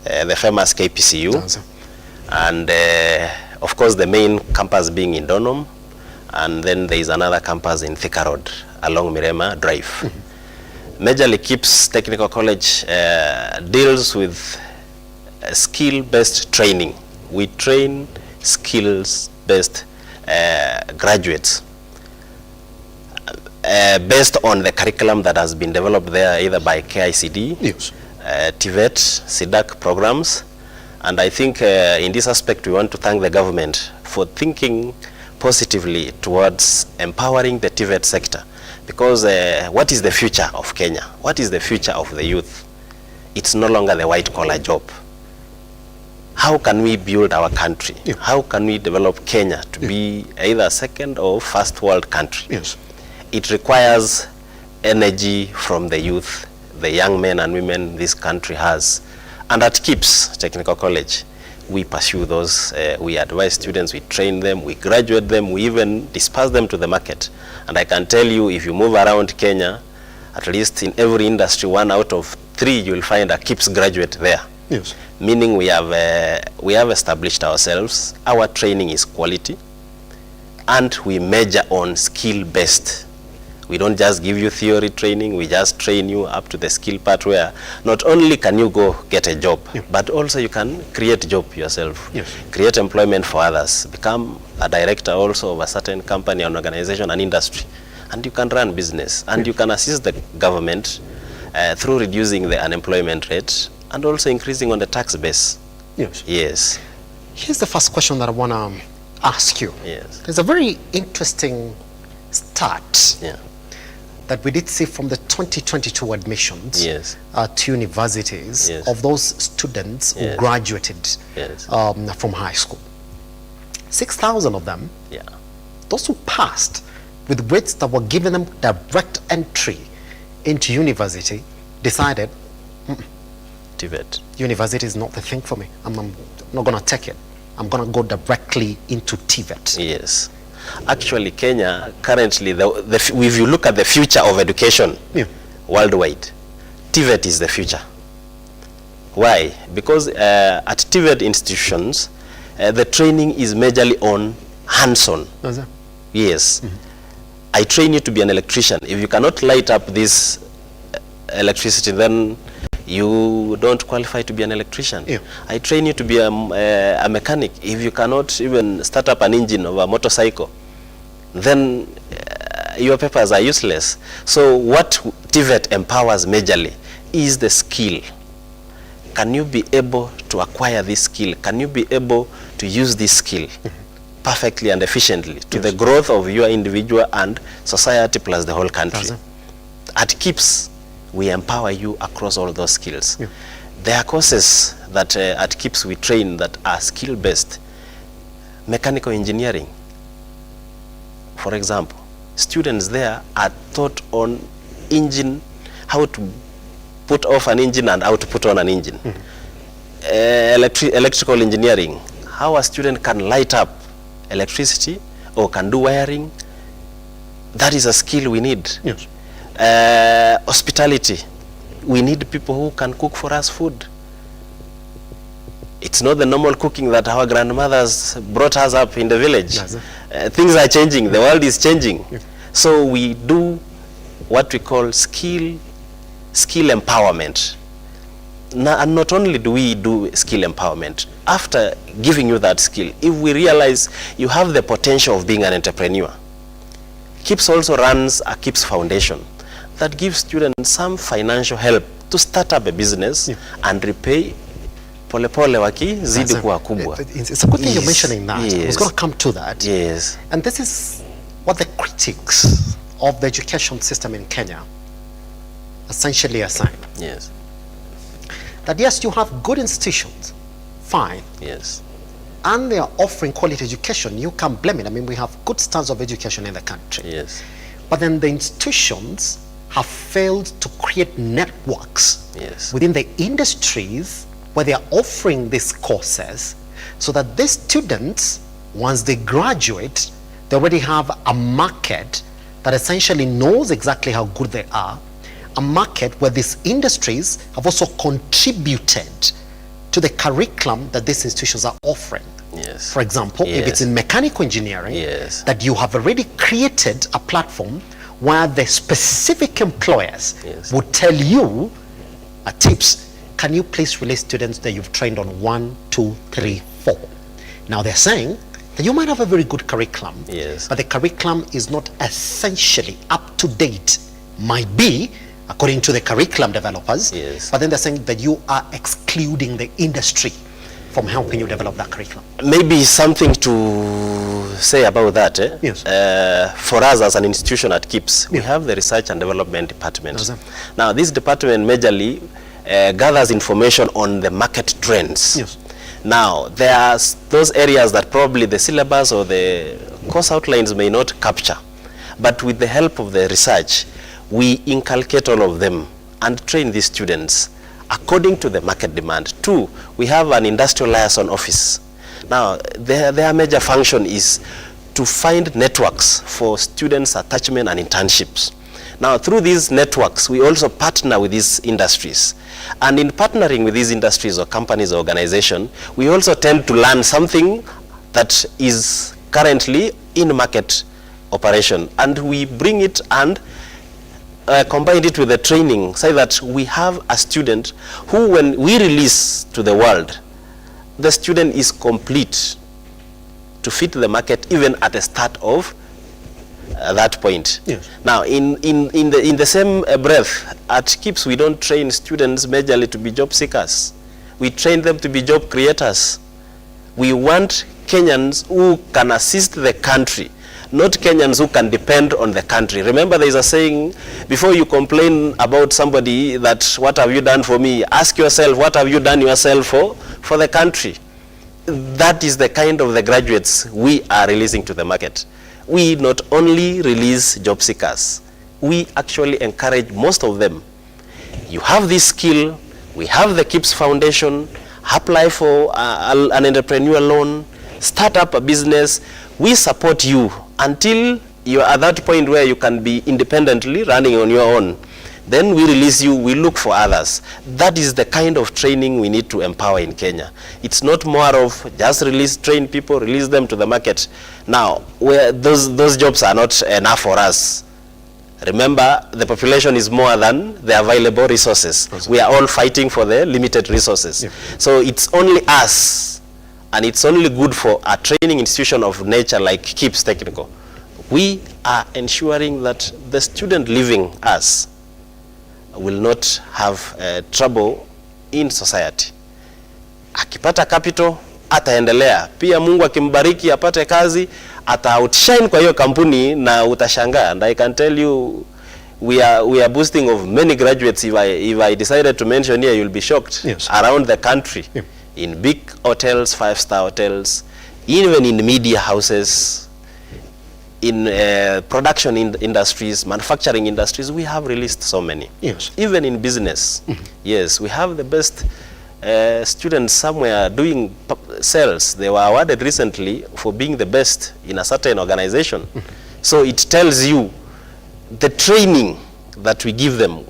S7: the famous KPCU. And of course, the main campus being in Donholm. And then there is another campus in Thika Road along Mirema Drive. Majorly KIPS Technical College deals with skill-based training. We train skills-based graduates based on the curriculum that has been developed there either by KICD,
S1: yes,
S7: TVET, SIDAC programs. And I think in this aspect we want to thank the government for thinking positively towards empowering the TVET sector. Because what is the future of Kenya? What is the future of the youth? It's no longer the white-collar job. How can we build our country?
S1: Yeah.
S7: How can we develop Kenya to be either a second or first world country?
S1: Yes.
S7: It requires energy from the youth, the young men and women this country has. And at KIPS Technical College, we pursue those, we advise students, we train them, we graduate them, we even disperse them to the market. And I can tell you, if you move around Kenya, at least in every industry, 1 out of 3, you will find a KIPS graduate there.
S1: Yes.
S7: Meaning we have established ourselves, our training is quality, and we measure on skill-based. We don't just give you theory training, we just train you up to the skill part where not only can you go get a job, but also you can create a job yourself, create employment for others, become a director also of a certain company, an organization, an industry, and you can run business, and you can assist the government through reducing the unemployment rate and also increasing on the tax base.
S1: Yes.
S7: Yes.
S1: Here's the first question that I want to ask you.
S7: Yes.
S1: There's a very interesting start.
S7: Yeah.
S1: that we did see from the 2022 admissions
S7: Yes.
S1: To universities,
S7: Yes.
S1: of those students who
S7: Yes.
S1: graduated
S7: Yes.
S1: from high school. 6,000 of them,
S7: Yeah.
S1: those who passed with weights that were giving them direct entry into university, decided,
S7: TVET.
S1: university is not the thing for me. I'm not going to take it. I'm going to go directly into TVET.
S7: Yes. Actually, Kenya, currently, if you look at the future of education worldwide, TVET is the future. Why? Because at TVET institutions, the training is majorly on hands-on. Yes. I train you to be an electrician. If you cannot light up this electricity, then you don't qualify to be an electrician. I train you to be a mechanic. If you cannot even start up an engine of a motorcycle, then your papers are useless. So what TVET empowers majorly is the skill. Can you be able to acquire this skill? Can you be able to use this skill perfectly and efficiently to the growth of your individual and society plus the whole country? At KIPS, we empower you across all those skills. There are courses that at KIPS we train that are skill-based. Mechanical engineering, for example, students there are taught on engine, how to put off an engine and how to put on an engine. Electrical engineering, how a student can light up electricity or can do wiring. That is a skill we need. Hospitality, we need people who can cook for us food. It's not the normal cooking that our grandmothers brought us up in the village. Things are changing, the world is changing. So we do what we call skill empowerment. And not only do we do skill empowerment, after giving you that skill, if we realize you have the potential of being an entrepreneur, KIPS also runs a KIPS Foundation that gives students some financial help to start up a business and repay pole pole wakizidi kuwa kubwa.
S1: It's a good thing you're mentioning that. I was going to come to that.
S7: Yes.
S1: And this is what the critics of the education system in Kenya essentially are saying.
S7: Yes.
S1: That yes, you have good institutions, fine.
S7: Yes.
S1: And they are offering quality education. You can't blame it. I mean, we have good standards of education in the country.
S7: Yes.
S1: But then the institutions have failed to create networks within the industries where they are offering these courses, so that these students, once they graduate, they already have a market that essentially knows exactly how good they are, a market where these industries have also contributed to the curriculum that these institutions are offering.
S7: Yes.
S1: For example, if it's in mechanical engineering, that you have already created a platform where the specific employers would tell you tips. Can you please release students that you've trained on 1, 2, 3, 4? Now they're saying that you might have a very good curriculum, but the curriculum is not essentially up to date. Might be, according to the curriculum developers, but then they're saying that you are excluding the industry from helping you develop that curriculum.
S7: Maybe something to say about that. For us as an institution at KIPS, we have the Research and Development Department. Now this department majorly gathers information on the market trends. Now there are those areas that probably the syllabus or the course outlines may not capture, but with the help of the research, we inculcate all of them and train these students according to the market demand. 2, we have an industrial liaison office. Now their major function is to find networks for students' attachment and internships. Now through these networks, we also partner with these industries. And in partnering with these industries or companies or organizations, we also tend to learn something that is currently in market operation. And we bring it and combine it with the training, so that we have a student who, when we release to the world, the student is complete to fit the market even at the start of that point. Now in the same breath, at KIPS we don't train students majorly to be job seekers. We train them to be job creators. We want Kenyans who can assist the country not Kenyans who can depend on the country. Remember, there is a saying, before you complain about somebody that what have you done for me, ask yourself what have you done yourself for the country. That is the kind of the graduates we are releasing to the market. We not only release job seekers, we actually encourage most of them. You have this skill, we have the KIPS Foundation, apply for an entrepreneur loan, start up a business. We support you until you're at that point where you can be independently running on your own. Then we release you, we look for others. That is the kind of training we need to empower in Kenya. It's not more of just train people, release them to the market. Now, where those jobs are not enough for us. Remember, the population is more than the available resources. We are all fighting for the limited resources. Yeah. So it's only us, and it's only good for a training institution of nature like KIPS Technical. We are ensuring that the student leaving us will not have trouble in society. Akipata capital, ataendelea. Pia Mungu akimbariki apate kazi, ata outshine kwa hiyo kampuni na utashangaa. And I can tell you, we are boosting of many graduates. If I decided to mention here, you'll be shocked. Yes. Around the country, yeah. In big hotels, 5-star hotels, even in media houses, in production industries, manufacturing industries, we have released so many. Yes. Even in business, yes, we have the best students somewhere doing sales. They were awarded recently for being the best in a certain organization. So it tells you the training that we give them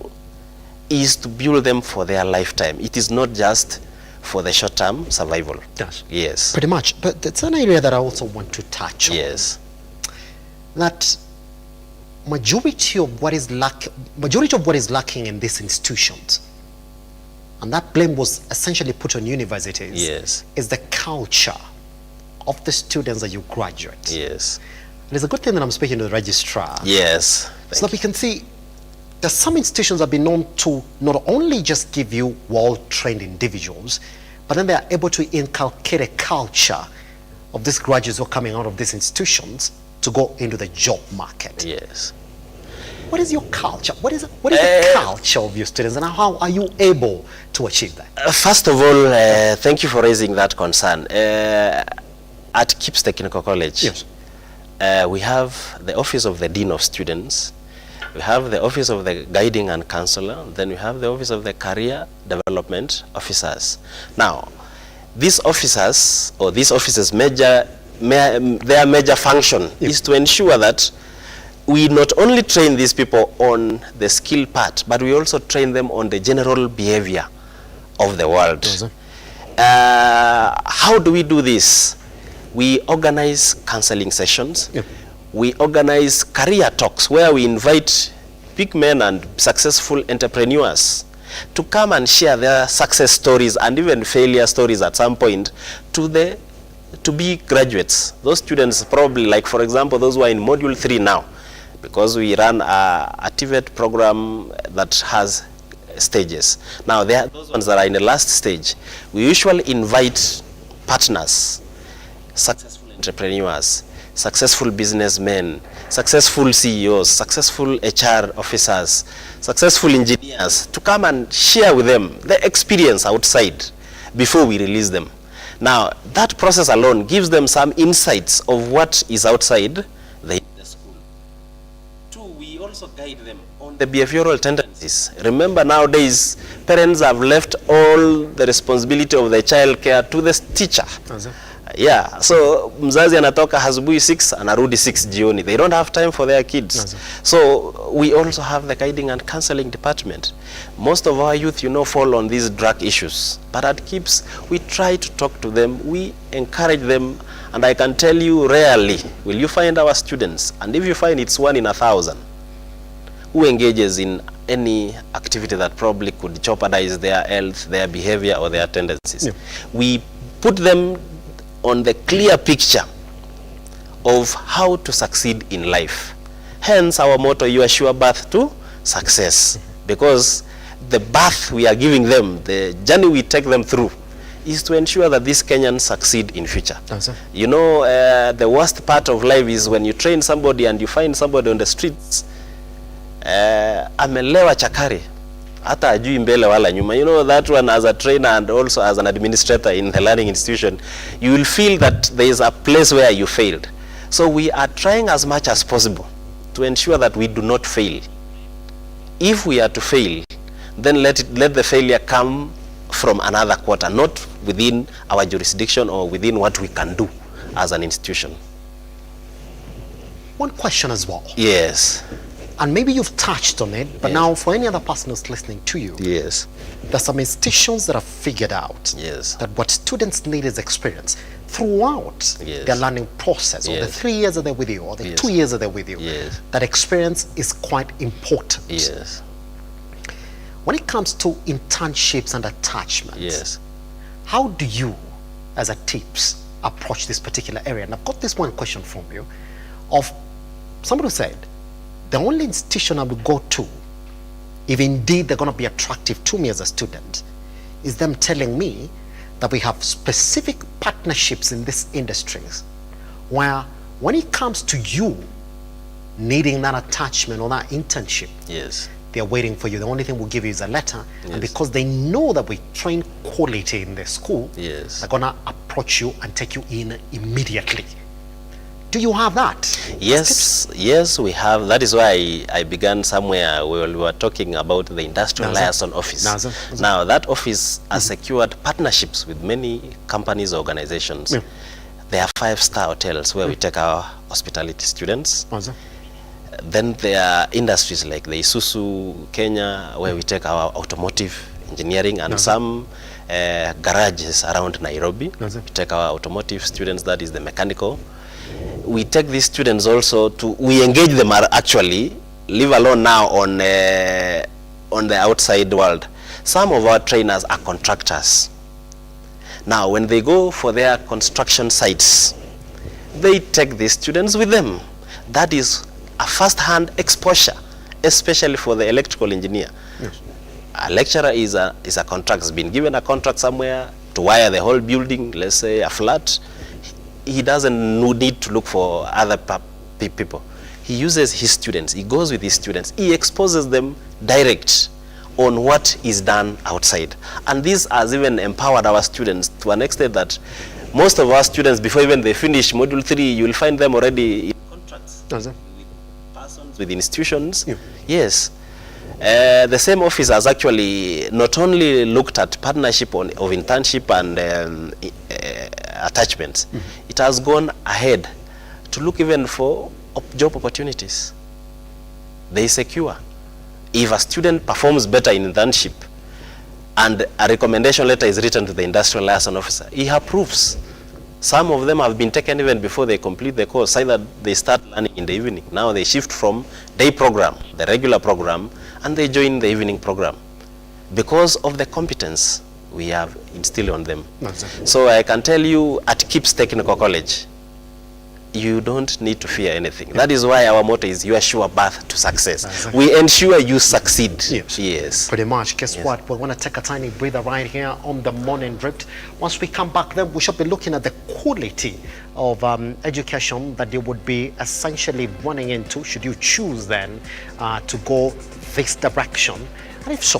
S7: is to build them for their lifetime. It is not just for the short-term survival.
S1: Yes.
S7: Yes.
S1: Pretty much. But that's an area that I also want to touch on.
S7: Yes.
S1: That majority of what is lacking in these institutions, and that blame was essentially put on universities,
S7: yes,
S1: is the culture of the students that you graduate.
S7: Yes.
S1: And it's a good thing that I'm speaking to the registrar.
S7: Yes.
S1: So that we can see that some institutions have been known to not only just give you well-trained individuals, but then they are able to inculcate a culture of these graduates who are coming out of these institutions to go into the job market.
S7: Yes.
S1: What is your culture? What is the culture of your students, and how are you able to achieve that?
S7: First of all, thank you for raising that concern. At KIPS Technical College, yes, we have the Office of the Dean of Students, we have the Office of the Guiding and Counselor, then we have the Office of the Career Development Officers. Now, these officers, or these officers, their major function is to ensure that we not only train these people on the skill part, but we also train them on the general behavior of the world. How do we do this? We organize counseling sessions. Yep. We organize career talks where we invite big men and successful entrepreneurs to come and share their success stories and even failure stories at some point to be graduates. Those students probably, like for example, those who are in module 3 now, because we run a TVET program that has stages. Now, there are those ones that are in the last stage. We usually invite partners, successful entrepreneurs, successful businessmen, successful CEOs, successful HR officers, successful engineers to come and share with them the experience outside before we release them. Now, that process alone gives them some insights of what is outside the school. 2, we also guide them on the behavioral tendencies. Remember, nowadays, parents have left all the responsibility of the child care to the teacher. Yeah, so mzazi anatoka asubuhi 6 anarudi 6 jioni. They don't have time for their kids. So we also have the guiding and counseling department. Most of our youth, fall on these drug issues. But at KIPS, we try to talk to them, we encourage them, and I can tell you, rarely will you find our students, and if you find it's 1 in 1,000, who engages in any activity that probably could jeopardize their health, their behavior, or their tendencies. Yeah. We put them on the clear picture of how to succeed in life. Hence our motto, your sure path to success. Because the path we are giving them, the journey we take them through, is to ensure that these Kenyans succeed in future.
S1: Yes,
S7: you know, the worst part of life is when you train somebody and you find somebody on the streets, amelewa chakari, hata ajui mbele wala nyuma. You know, that one as a trainer and also as an administrator in the learning institution, you will feel that there is a place where you failed. So we are trying as much as possible to ensure that we do not fail. If we are to fail, then let the failure come from another quarter, not within our jurisdiction or within what we can do as an institution.
S1: One question as well.
S7: Yes.
S1: And maybe you've touched on it, but now for any other person who's listening to you,
S7: yes,
S1: there's some institutions that have figured out that what students need is experience throughout their learning process, or the 3 years that they're with you, or the 2 years that they're with you. That experience is quite important.
S7: Yes.
S1: When it comes to internships and attachments, how do you, as a TIPS, approach this particular area? And I've got this one question from you, of somebody who said, the only institution I would go to, if indeed they're going to be attractive to me as a student, is them telling me that we have specific partnerships in these industries where when it comes to you needing that attachment or that internship, they're waiting for you. The only thing we'll give you is a letter, and because they know that we train quality in the school, they're going to approach you and take you in immediately. Do you have that?
S7: Yes, yes, we have. That is why I began somewhere where we were talking about the industrial liaison office. Now, that office has secured partnerships with many companies, organizations. There are 5-star hotels where we take our hospitality students. Then there are industries like the Isuzu Kenya, where we take our automotive engineering, and some garages around Nairobi. We take our automotive students, that is the mechanical. We take these students also to, we engage them actually, leave alone now on the outside world. Some of our trainers are contractors. Now, when they go for their construction sites, they take these students with them. That is a first-hand exposure, especially for the electrical engineer. A lecturer is a contract, has been given a contract somewhere to wire the whole building, let's say a flat. He doesn't need to look for other people. He uses his students, he goes with his students, he exposes them direct on what is done outside. And this has even empowered our students to an extent that most of our students, before even they finish Module 3, you will find them already in contracts with persons, with institutions. Yes. The same office has actually not only looked at partnership of internship and attachments, it has gone ahead to look even for job opportunities. They secure. If a student performs better in internship and a recommendation letter is written to the industrial liaison officer, he approves. Some of them have been taken even before they complete the course. Either they start learning in the evening. Now they shift from day program, the regular program, and they join the evening program because of the competence we have instilled on them. So I can tell you at KIPS Technical College, you don't need to fear anything. That is why our motto is your sure path to success. We ensure you succeed. Yes.
S1: Pretty much. Guess what? We want to take a tiny breather right here on the morning drift. Once we come back, then we shall be looking at the quality of education that they would be essentially running into should you choose then to go this direction. And if so,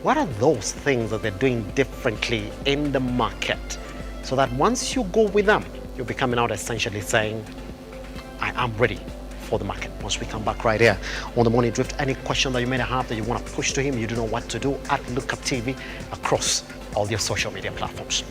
S1: what are those things that they're doing differently in the market so that once you go with them, you'll be coming out essentially saying, I am ready for the market. Once we come back right here on the morning drift, any question that you may have that you want to push to him, you don't know what to do, at Lookuptv across all your social media platforms.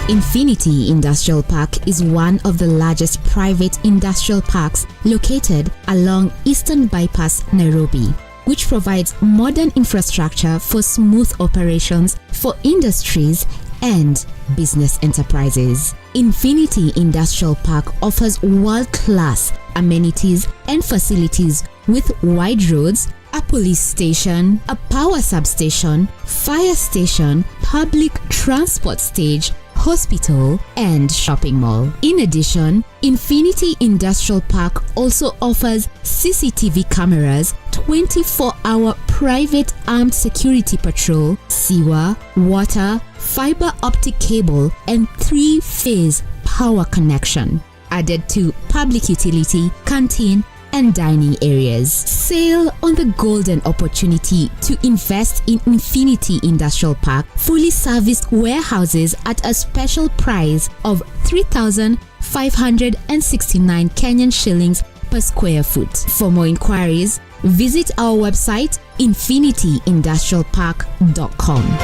S15: Infinity Industrial Park is one of the largest private industrial parks located along Eastern Bypass, Nairobi, which provides modern infrastructure for smooth operations for industries and business enterprises. Infinity Industrial Park offers world-class amenities and facilities with wide roads, a police station, a power substation, fire station, public transport stage, hospital, and shopping mall. In addition, Infinity Industrial Park also offers CCTV cameras, 24-hour private armed security patrol, sewer, water, fiber optic cable, and 3-phase power connection, added to public utility, canteen, and dining areas. Sail on the golden opportunity to invest in Infinity Industrial Park fully serviced warehouses at a special price of 3,569 Kenyan shillings per square foot. For more inquiries, visit our website infinityindustrialpark.com.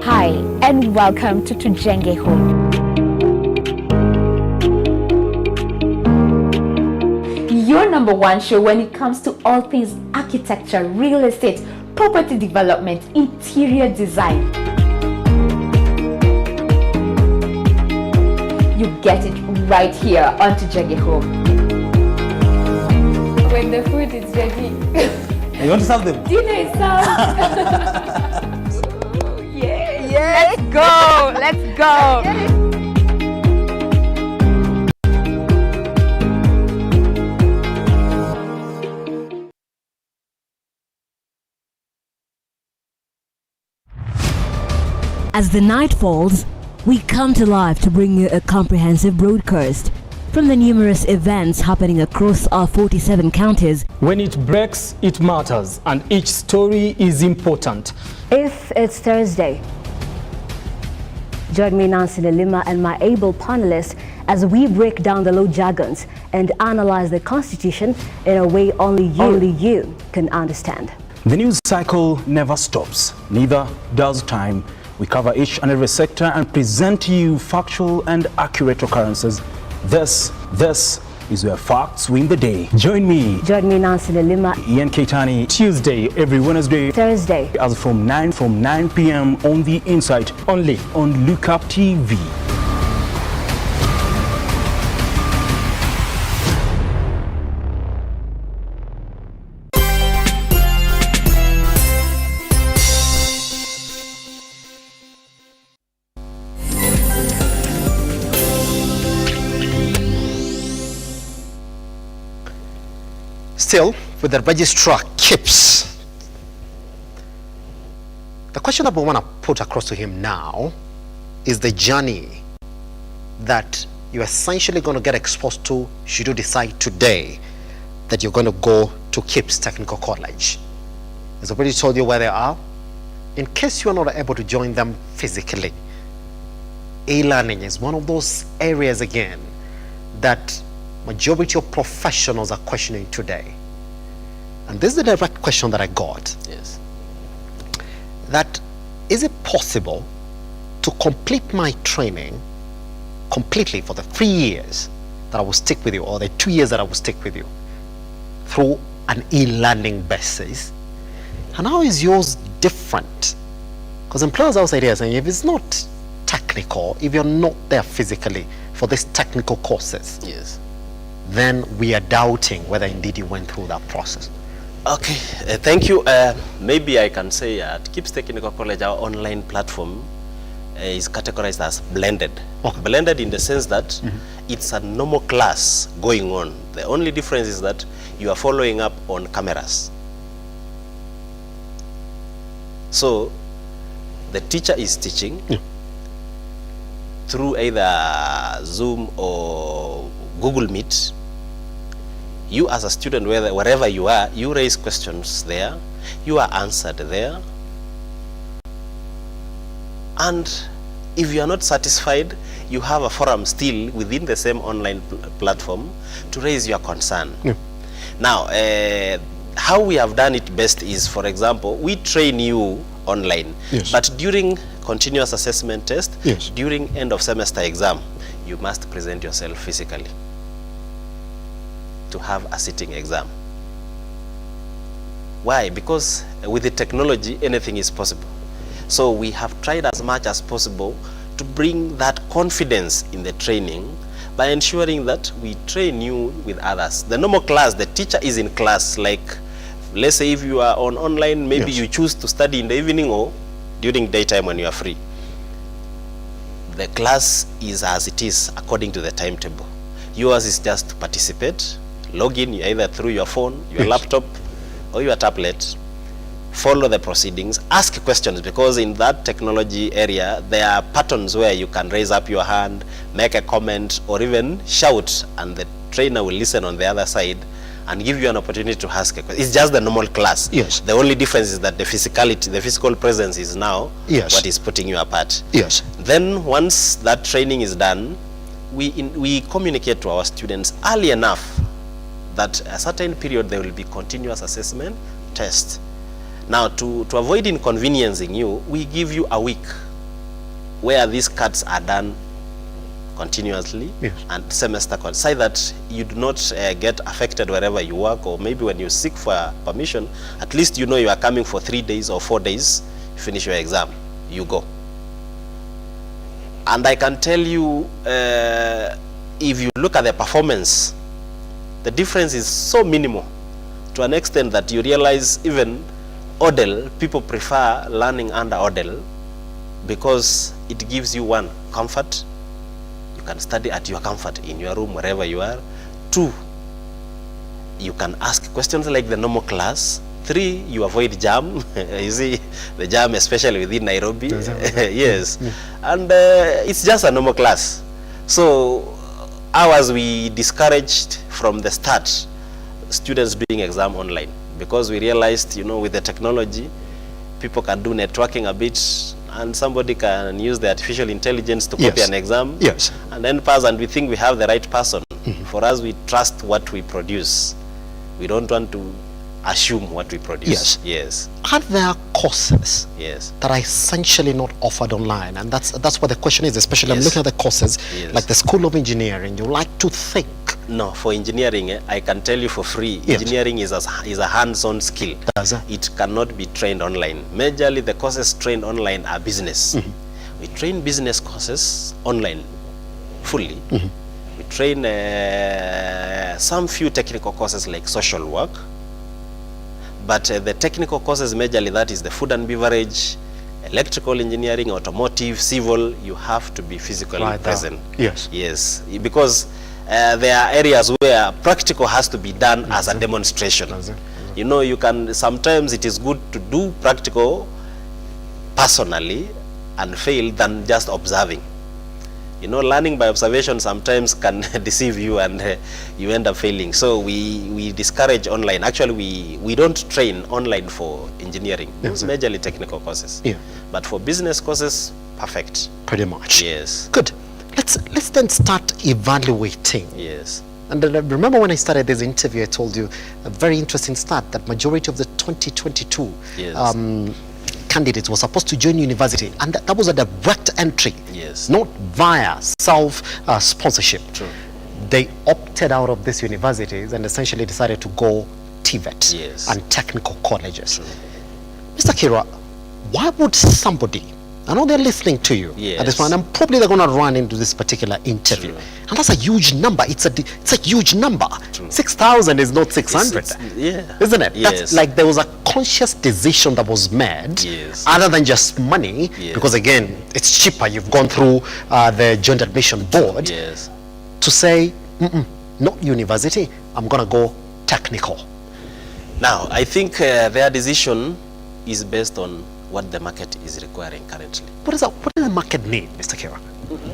S19: Hi, and welcome to Tujenge Home. Your number one show when it comes to all things architecture, real estate, property development, interior design. You get it right here on Tujenge Home.
S20: When the food is ready.
S21: You want to serve them?
S20: Dinner is served.
S19: Yeah. Let's go. Let's go.
S2: As the night falls, we come to life to bring you a comprehensive broadcast from the numerous events happening across our 47 counties.
S5: When it breaks, it matters, and each story is important.
S2: If it's Thursday, join me, Nancy Lima, and my able panelists as we break down the law jargons and analyze the Constitution in a way only you can understand.
S6: The news cycle never stops, neither does time. We cover each and every sector and present to you factual and accurate occurrences. This is where facts win the day. Join me,
S2: Nancy Lima,
S6: Ian Keitani, Tuesday, every Wednesday,
S2: Thursday,
S6: as from 9 p.m. on The Insight, only on Lookuptv.
S1: Still, with the registrar Kipps, the question that we want to put across to him now is the journey that you're essentially going to get exposed to should you decide today that you're going to go to Kipps Technical College. He's already told you where they are. In case you are not able to join them physically, e-learning is one of those areas again that majority of professionals are questioning today. And this is the direct question that I got.
S7: Yes.
S1: That is it possible to complete my training completely for the 3 years that I will stick with you, or the 2 years that I will stick with you, through an e-learning basis? And how is yours different? Because employers outside here are saying if it's not technical, if you're not there physically for these technical courses,
S7: yes,
S1: then we are doubting whether indeed you went through that process.
S7: Okay, thank you. Maybe I can say at Kipps Technical College, our online platform is categorized as blended.
S1: Okay.
S7: Blended in the sense that it's a normal class going on. The only difference is that you are following up on cameras. So the teacher is teaching through either Zoom or Google Meet. You as a student, wherever you are, you raise questions there, you are answered there. And if you are not satisfied, you have a forum still within the same online platform to raise your concern. Now, how we have done it best is, for example, we train you online, but during continuous assessment test, during end of semester exam, you must present yourself physically to have a sitting exam. Why? Because with the technology, anything is possible. So we have tried as much as possible to bring that confidence in the training by ensuring that we train you with others. The normal class, the teacher is in class, like let's say if you are on online, maybe you choose to study in the evening or during daytime when you are free. The class is as it is according to the timetable. Yours is just to participate, log in either through your phone, your laptop, or your tablet, follow the proceedings, ask questions, because in that technology area, there are patterns where you can raise up your hand, make a comment, or even shout, and the trainer will listen on the other side and give you an opportunity to ask a question. It's just the normal class.
S1: Yes.
S7: The only difference is that the physicality, the physical presence is now what is putting you apart.
S1: Yes.
S7: Then once that training is done, we communicate to our students early enough that a certain period there will be continuous assessment test. Now to avoid inconveniencing you, we give you a week where these cuts are done continuously and semester so that you do not get affected wherever you work, or maybe when you seek for permission, at least you know you are coming for 3 days or 4 days, you finish your exam, you go. And I can tell you, if you look at the performance, the difference is so minimal to an extent that you realize even ODEL, people prefer learning under ODEL because it gives you one, comfort. You can study at your comfort in your room, wherever you are. 2, you can ask questions like the normal class. 3, you avoid jam. You see the jam, especially within Nairobi. Yes. And it's just a normal class. So ours, we discouraged from the start students doing exam online, because we realized, you know, with the technology, people can do networking a bit, and somebody can use the artificial intelligence to copy an exam and then pass, and we think we have the right person. For us, we trust what we produce. We don't want to assume what we produce. Yes.
S1: Are there courses
S7: yes.
S1: that are essentially not offered online? And that's what the question is, especially I'm looking at the courses like the School of Engineering. You like to think.
S7: No, for engineering, I can tell you for free, engineering is a hands-on skill. It cannot be trained online. Majorly, the courses trained online are business. We train business courses online fully. We train some few technical courses like social work. But the technical courses, majorly that is the food and beverage, electrical engineering, automotive, civil, you have to be physically present. Yes, because there are areas where practical has to be done as a demonstration. You know, you can, sometimes it is good to do practical personally and fail than just observing. You know, learning by observation sometimes can deceive you, and you end up failing. So we discourage online. Actually, we don't train online for engineering. It's majorly technical courses. But for business courses, perfect.
S1: Pretty much.
S7: Yes.
S1: Good. Let's then start evaluating.
S7: Yes.
S1: And remember when I started this interview, I told you a very interesting stat that majority of the 2022 candidates were supposed to join university, and that was a direct entry, not via self-sponsorship. They opted out of these universities and essentially decided to go TVET and technical colleges. Mr. Kira, why would somebody, I know they're listening to you at this point, and probably they're going to run into this particular interview, and that's a huge number. It's a huge number. 6,000 is not 600, isn't it? That's like there was a conscious decision that was made, other than just money, because again, it's cheaper. You've gone through the Joint Admission Board to say, not university, I'm going to go technical.
S7: Now, I think their decision is based on what the market is requiring currently.
S1: What does the market need, Mr. Kira?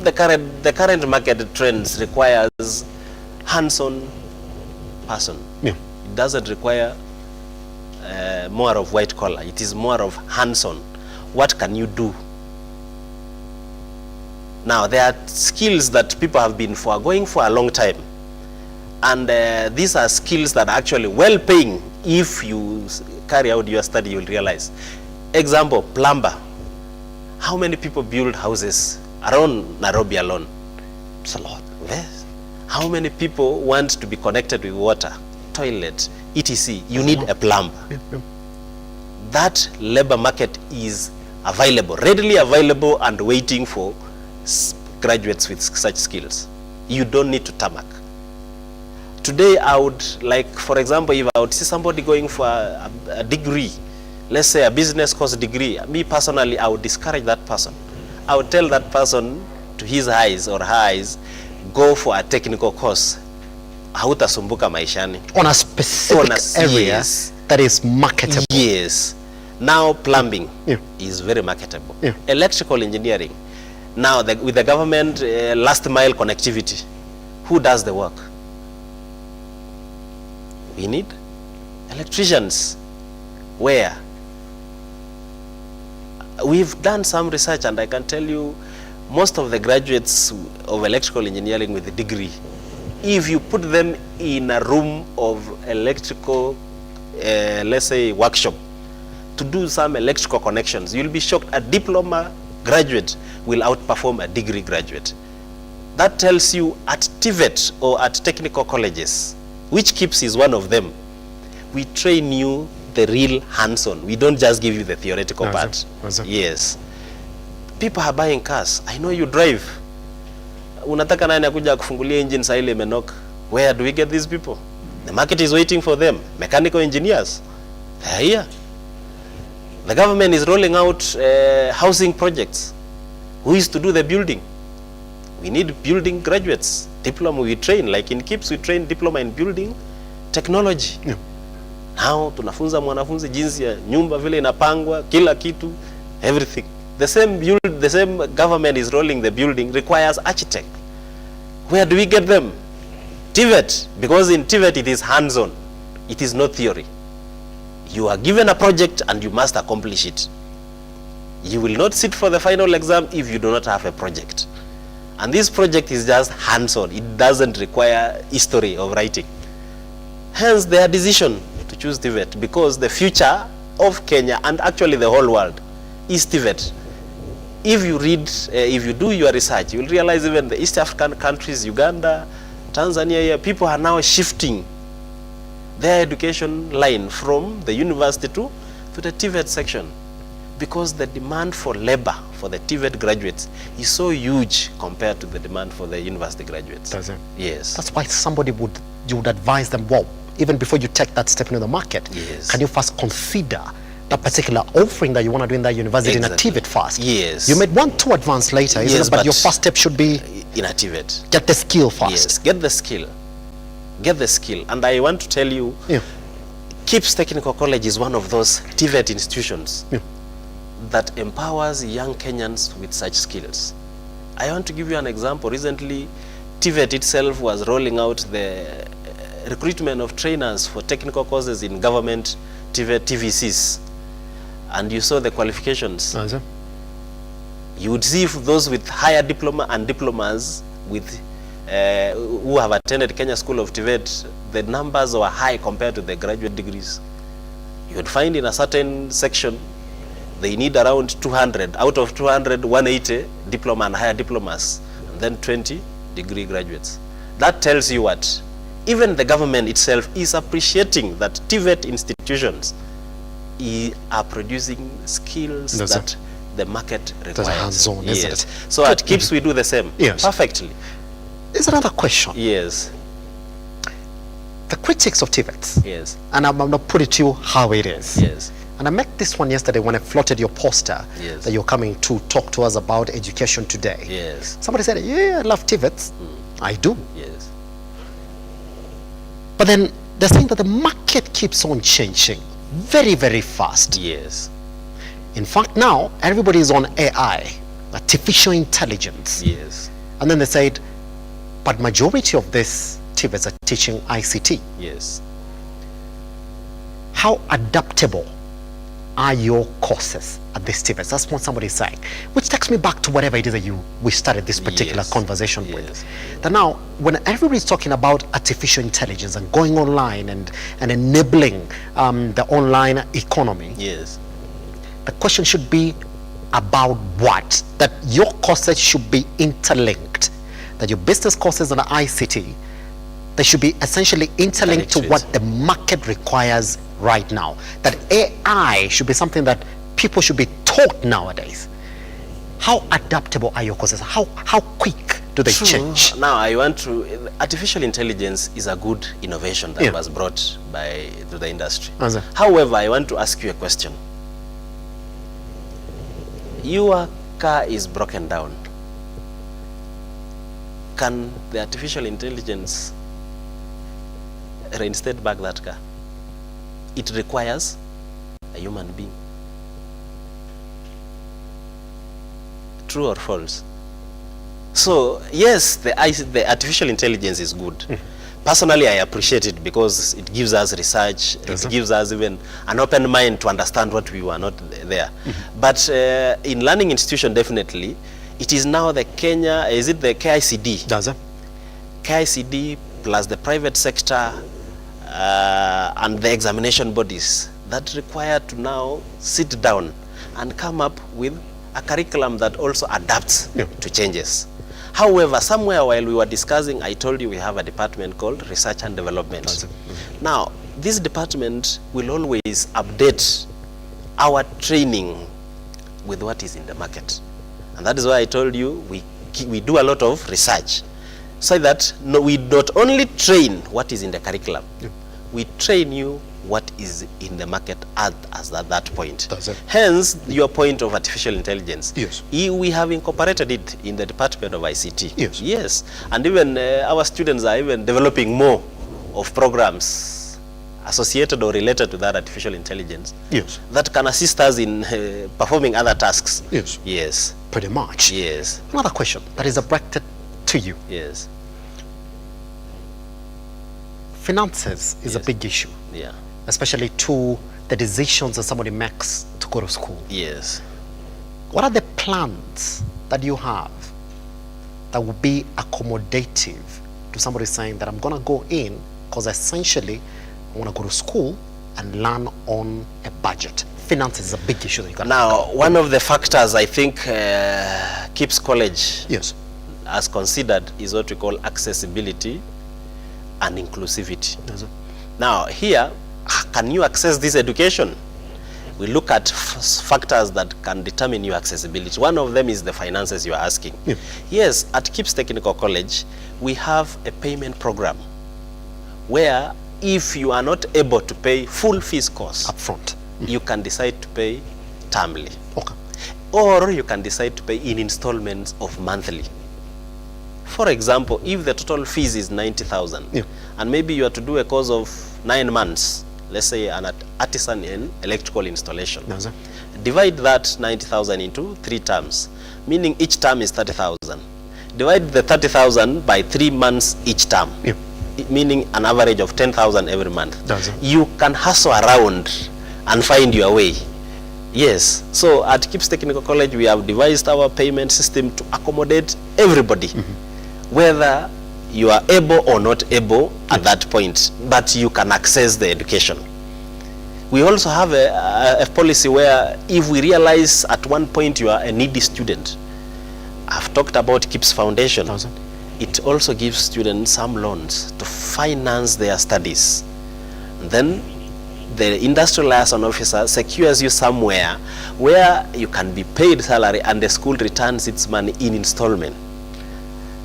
S7: The current market trends requires hands-on person. It doesn't require more of white collar. It is more of hands-on. What can you do? Now, there are skills that people have been foregoing for a long time. And these are skills that are actually well-paying. If you carry out your study, you'll realize. Example, plumber. How many people build houses around Nairobi alone? It's a lot. Yes. How many people want to be connected with water, toilet, etc.? You need a plumber. That labor market is available, readily available and waiting for graduates with such skills. You don't need to tarmac. Today, I would like, for example, if I would see somebody going for a degree, let's say a business course degree, me personally, I would discourage that person. I would tell that person to his eyes or her eyes, go for a technical course. Hautasumbuka maishani.
S1: On a specific area that is marketable.
S7: Yes. Now plumbing is very marketable. Electrical engineering. Now with the government last mile connectivity, who does the work? We need electricians. Where? We've done some research and I can tell you most of the graduates of electrical engineering with a degree, if you put them in a room of electrical, let's say workshop, to do some electrical connections, you'll be shocked. A diploma graduate will outperform a degree graduate. That tells you at TVET or at technical colleges, which KIPS is one of them, we train you the real hands-on. We don't just give you the theoretical part. Yes. People are buying cars. I know you drive. Unataka nani akuja kufungulia engine saa ile imenok? Where do we get these people? The market is waiting for them. Mechanical engineers. They are here. The government is rolling out housing projects. Who is to do the building? We need building graduates. Diploma we train, like in KIPS we train diploma in building technology. Now tunafunza mwanafunzi jinsi ya nyumba vile inapangwa, kila kitu, everything. The same government is rolling the building requires architect. Where do we get them? TVET, because in TVET it is hands-on. It is not theory. You are given a project and you must accomplish it. You will not sit for the final exam if you do not have a project. And this project is just hands-on. It doesn't require history of writing. Hence their decision to choose TVET, because the future of Kenya and actually the whole world is TVET. If you read, if you do your research, you will realize even the East African countries, Uganda, Tanzania, people are now shifting their education line from the university to the TVET section, because the demand for labor for the TVET graduates is so huge compared to the demand for the university graduates.
S1: Does it?
S7: Yes.
S1: That's why you would advise them, well, even before you take that step into the market, can you first consider that particular offering that you want to do in that university in a TVET first?
S7: Yes.
S1: You may want to advance later, isn't it? But your first step should be
S7: in a TVET.
S1: Get the skill first.
S7: Yes, get the skill. Get the skill. And I want to tell you, KIPS Technical College is one of those TVET institutions that empowers young Kenyans with such skills. I want to give you an example. Recently, TVET itself was rolling out the recruitment of trainers for technical courses in government TVET TVCs. And you saw the qualifications. You would see if those with higher diploma and diplomas with who have attended Kenya School of TVET, the numbers were high compared to the graduate degrees. You would find in a certain section they need around 200. Out of 200, 180 diploma and higher diplomas, and then 20 degree graduates. That tells you what? Even the government itself is appreciating that TVET institutions are producing skills that the market requires.
S1: Hands-on, isn't it?
S7: So at KIPS we do the same. Perfectly.
S1: There's another question.
S7: Yes.
S1: The critics of TVET.
S7: Yes.
S1: And I'm going to put it to you how it is.
S7: Yes.
S1: And I met this one yesterday when I floated your poster that you're coming to talk to us about education today.
S7: Yes.
S1: Somebody said, yeah, I love TVET. I do.
S7: Yes.
S1: But then they're saying that the market keeps on changing very, very fast.
S7: Yes.
S1: In fact, now everybody is on AI, artificial intelligence.
S7: Yes.
S1: And then they said, but majority of this TVETs are teaching ICT.
S7: Yes.
S1: How adaptable are your courses at this TVETs? That's what somebody's saying. Which takes me back to whatever it is that we started this particular conversation with. That now, when everybody's talking about artificial intelligence and going online and enabling the online economy, the question should be about what? That your courses should be interlinked. That your business courses and ICT, they should be essentially interlinked to what the market requires right now. That AI should be something that people should be taught taught nowadays. How adaptable are your courses? How quick do they change?
S7: Now I want to, artificial intelligence is a good innovation that was brought to the industry. However, I want to ask you a question. Your car is broken down. Can the artificial intelligence reinstate back that car? It requires a human being. True or false? So yes, the artificial intelligence is good. Personally, I appreciate it because it gives us research, it gives us even an open mind to understand what we were not there. But in learning institution, definitely, it is now the Kenya, is it the KICD? Does it? KICD plus the private sector and the examination bodies that require to now sit down and come up with a curriculum that also adapts to changes. However, somewhere while we were discussing, I told you we have a department called Research and Development. Now, this department will always update our training with what is in the market. And that is why I told you we do a lot of research. So that we not only train what is in the curriculum, we train you what is in the market at that point. Hence, your point of artificial intelligence. Yes. We have incorporated it in the Department of ICT. Yes. Yes. And even our students are even developing more of programs associated or related to that artificial intelligence. Yes. That can assist us in performing other tasks. Yes. Yes.
S1: Pretty much.
S7: Yes.
S1: Another question that is directed to you.
S7: Yes.
S1: Finances is a big issue.
S7: Yeah.
S1: Especially to the decisions that somebody makes to go to school.
S7: Yes.
S1: What are the plans that you have that will be accommodative to somebody saying that I'm going to go in because essentially I want to go to school and learn on a budget? Finances is a big issue that you got.
S7: Now, one of the factors I think KIPS College has considered is what we call accessibility and inclusivity. Now, here, can you access this education? We look at factors that can determine your accessibility. One of them is the finances you are asking. Yes, at KIPS Technical College, we have a payment program where if you are not able to pay full fees cost
S1: upfront,
S7: you can decide to pay termly. Okay. Or you can decide to pay in installments of monthly. For example, if the total fees is 90,000 and maybe you are to do a course of 9 months, let's say an artisan in electrical installation, divide that 90,000 into 3 terms, meaning each term is 30,000. Divide the 30,000 by 3 months each term, meaning an average of 10,000 every month. You can hustle around and find your way. Yes, so at KIPS Technical College we have devised our payment system to accommodate everybody, whether you are able or not able at that point, but you can access the education. We also have a policy where if we realize at one point you are a needy student, I've talked about KIPS Foundation. It also gives students some loans to finance their studies. And then the industrial liaison officer secures you somewhere where you can be paid salary and the school returns its money in installment.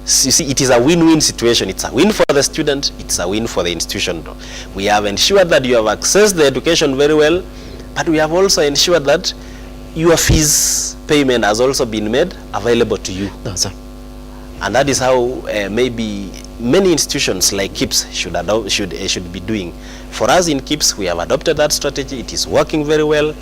S7: So you see, it is a win-win situation. It's a win for the student, it's a win for the institution. We have ensured that you have accessed the education very well, but we have also ensured that your fees payment has also been made available to you. And that is how maybe many institutions like KIPS should be doing. For us in KIPS, we have adopted that strategy. It is working very well.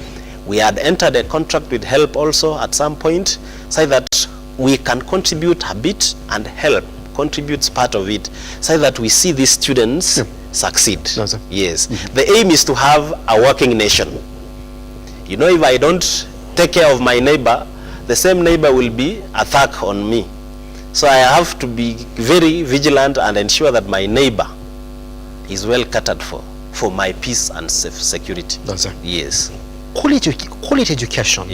S7: We had entered a contract with HELP also at some point, so that we can contribute a bit and HELP contributes part of it, so that we see these students succeed. Yes. The aim is to have a working nation. You know, if I don't take care of my neighbor, the same neighbor will be attack on me. So I have to be very vigilant and ensure that my neighbor is well catered for my peace and security. Yes.
S1: Quality education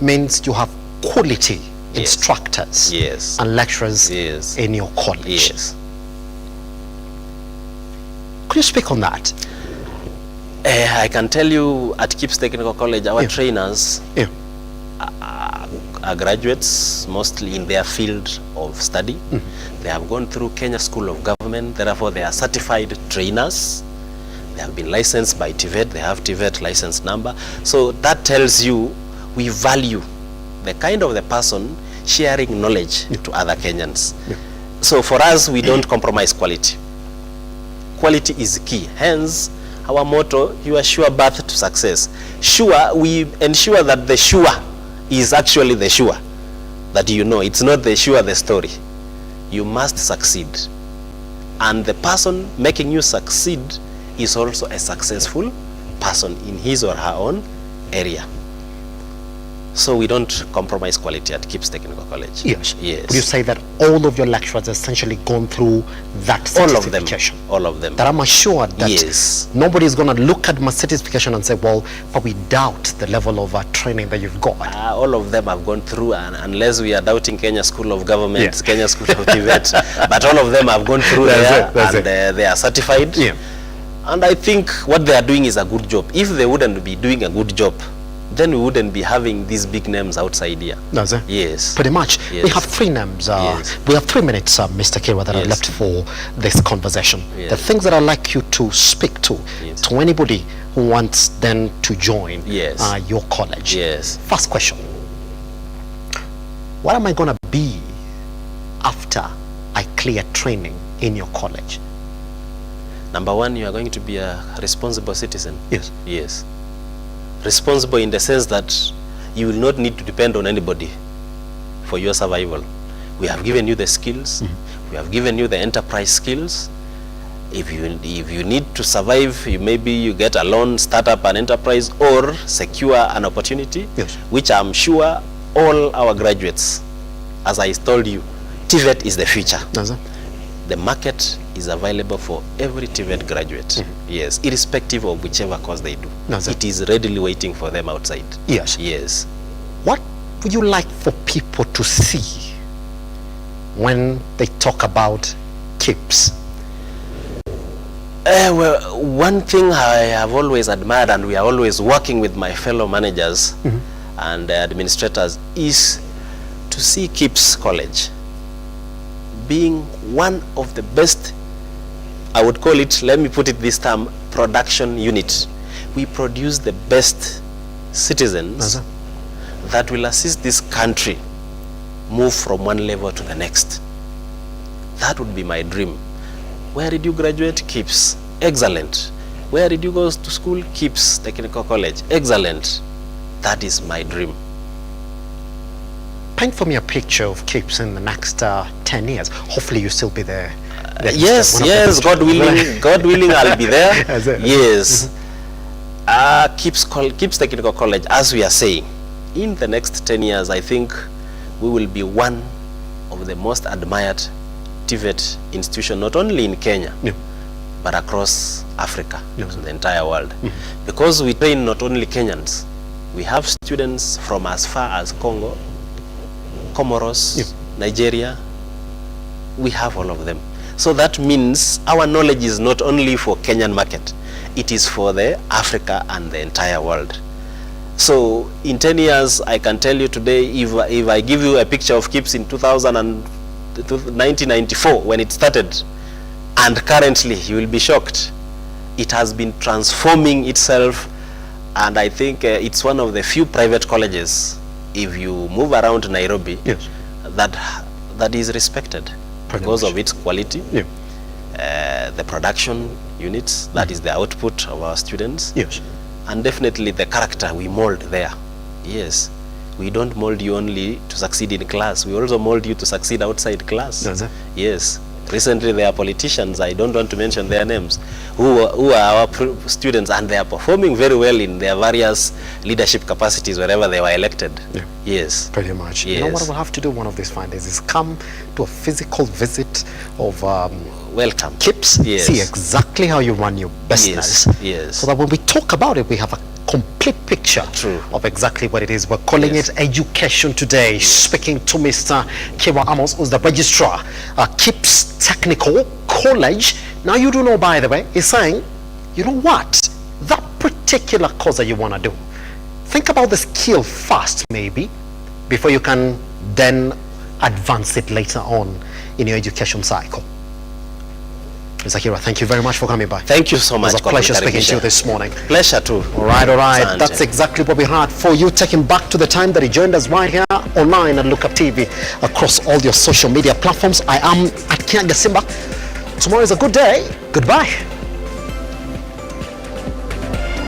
S1: means you have quality instructors and lecturers in your college. Could you speak on that?
S7: I can tell you at KIPS Technical College, our trainers are graduates mostly in their field of study. They have gone through Kenya School of Government, therefore they are certified trainers. They have been licensed by TVET, they have TVET license number. So that tells you we value the kind of the person sharing knowledge to other Kenyans. So for us, we don't compromise quality. Quality is key. Hence, our motto, your sure path to success. Sure, we ensure that the sure is actually the sure. That you know, it's not the sure the story. You must succeed. And the person making you succeed is also a successful person in his or her own area. So we don't compromise quality at KIPS Technical College.
S1: Yes.
S7: Yes.
S1: Would you say that all of your lecturers essentially gone through that certification?
S7: All of them.
S1: That I'm assured that
S7: yes.
S1: nobody's going to look at my certification and say, well, but we doubt the level of training that you've got.
S7: All of them have gone through, and unless we are doubting Kenya School of Government, Kenya School of TVET, but all of them have gone through they are certified.
S1: Yeah.
S7: And I think what they are doing is a good job. If they wouldn't be doing a good job, then we wouldn't be having these big names outside here.
S1: That's it.
S7: Yes.
S1: Pretty much.
S7: Yes.
S1: We have 3 names.
S7: Yes.
S1: We have 3 minutes, Mr. Kirwa, that are left for this conversation.
S7: Yes.
S1: The things that I'd like you to speak to anybody who wants then to join your college.
S7: Yes.
S1: First question. What am I going to be after I clear training in your college?
S7: Number 1, you are going to be a responsible citizen.
S1: Yes.
S7: Yes. Responsible in the sense that you will not need to depend on anybody for your survival. We have given you the skills. We have given you the enterprise skills. If you need to survive, maybe you get a loan, start up an enterprise, or secure an opportunity, which I'm sure all our graduates, as I told you, TVET is the future. The market is available for every TVET graduate. Yes, irrespective of whichever course they do. It is readily waiting for them outside.
S1: Yes.
S7: Yes.
S1: What would you like for people to see when they talk about KIPS?
S7: Well, one thing I have always admired, and we are always working with my fellow managers and administrators, is to see KIPS College being one of the best, I would call it, let me put it this term, production unit. We produce the best citizens that will assist this country move from one level to the next. That would be my dream. Where did you graduate? KIPS. Excellent. Where did you go to school? KIPS Technical College. Excellent. That is my dream.
S1: Paint for me a picture of KIPS in the next 10 years. Hopefully you still be there.
S7: Yes, God willing, God willing, I'll be there. Yes. KIPS Technical College, as we are saying, in the next 10 years, I think we will be one of the most admired TVET institution, not only in Kenya, but across Africa, the entire world. Because we train not only Kenyans, we have students from as far as Congo, Comoros, Nigeria. We have all of them. So that means our knowledge is not only for Kenyan market, it is for the Africa and the entire world. So in 10 years, I can tell you today, if I give you a picture of KIPS in 1994 when it started, and currently, you will be shocked. It has been transforming itself, and I think it's one of the few private colleges, if you move around Nairobi, that is respected because of its quality, the production units, that is the output of our students, and definitely the character we mold there. Yes, we don't mold you only to succeed in class, we also mold you to succeed outside class. Yes. Recently there are politicians, I don't want to mention their names, who are our students, and they are performing very well in their various leadership capacities wherever they were elected. Yes.
S1: Pretty much.
S7: Yes.
S1: You know what we'll have to do one of these fine days is come to a physical visit of
S7: welcome
S1: KIPS, see exactly how you run your business.
S7: Yes.
S1: So that when we talk about it, we have a complete picture of exactly what it is. We're calling it education today. Speaking to Mr. Kirwa Amos, who's the registrar, KIPS Technical College. Now you do know, by the way, he's saying, you know what, that particular course that you want to do, think about the skill first, maybe, before you can then advance it later on in your education cycle. Mr. Kira, thank you very much for coming by.
S7: Thank you so much.
S1: It was a pleasure speaking to you this morning.
S7: Pleasure too.
S1: All right. That's exactly what we had for you, taking back to the time that you joined us right here online at Lookup TV across all your social media platforms. I am at Kenya Gasimba. Tomorrow is a good day. Goodbye.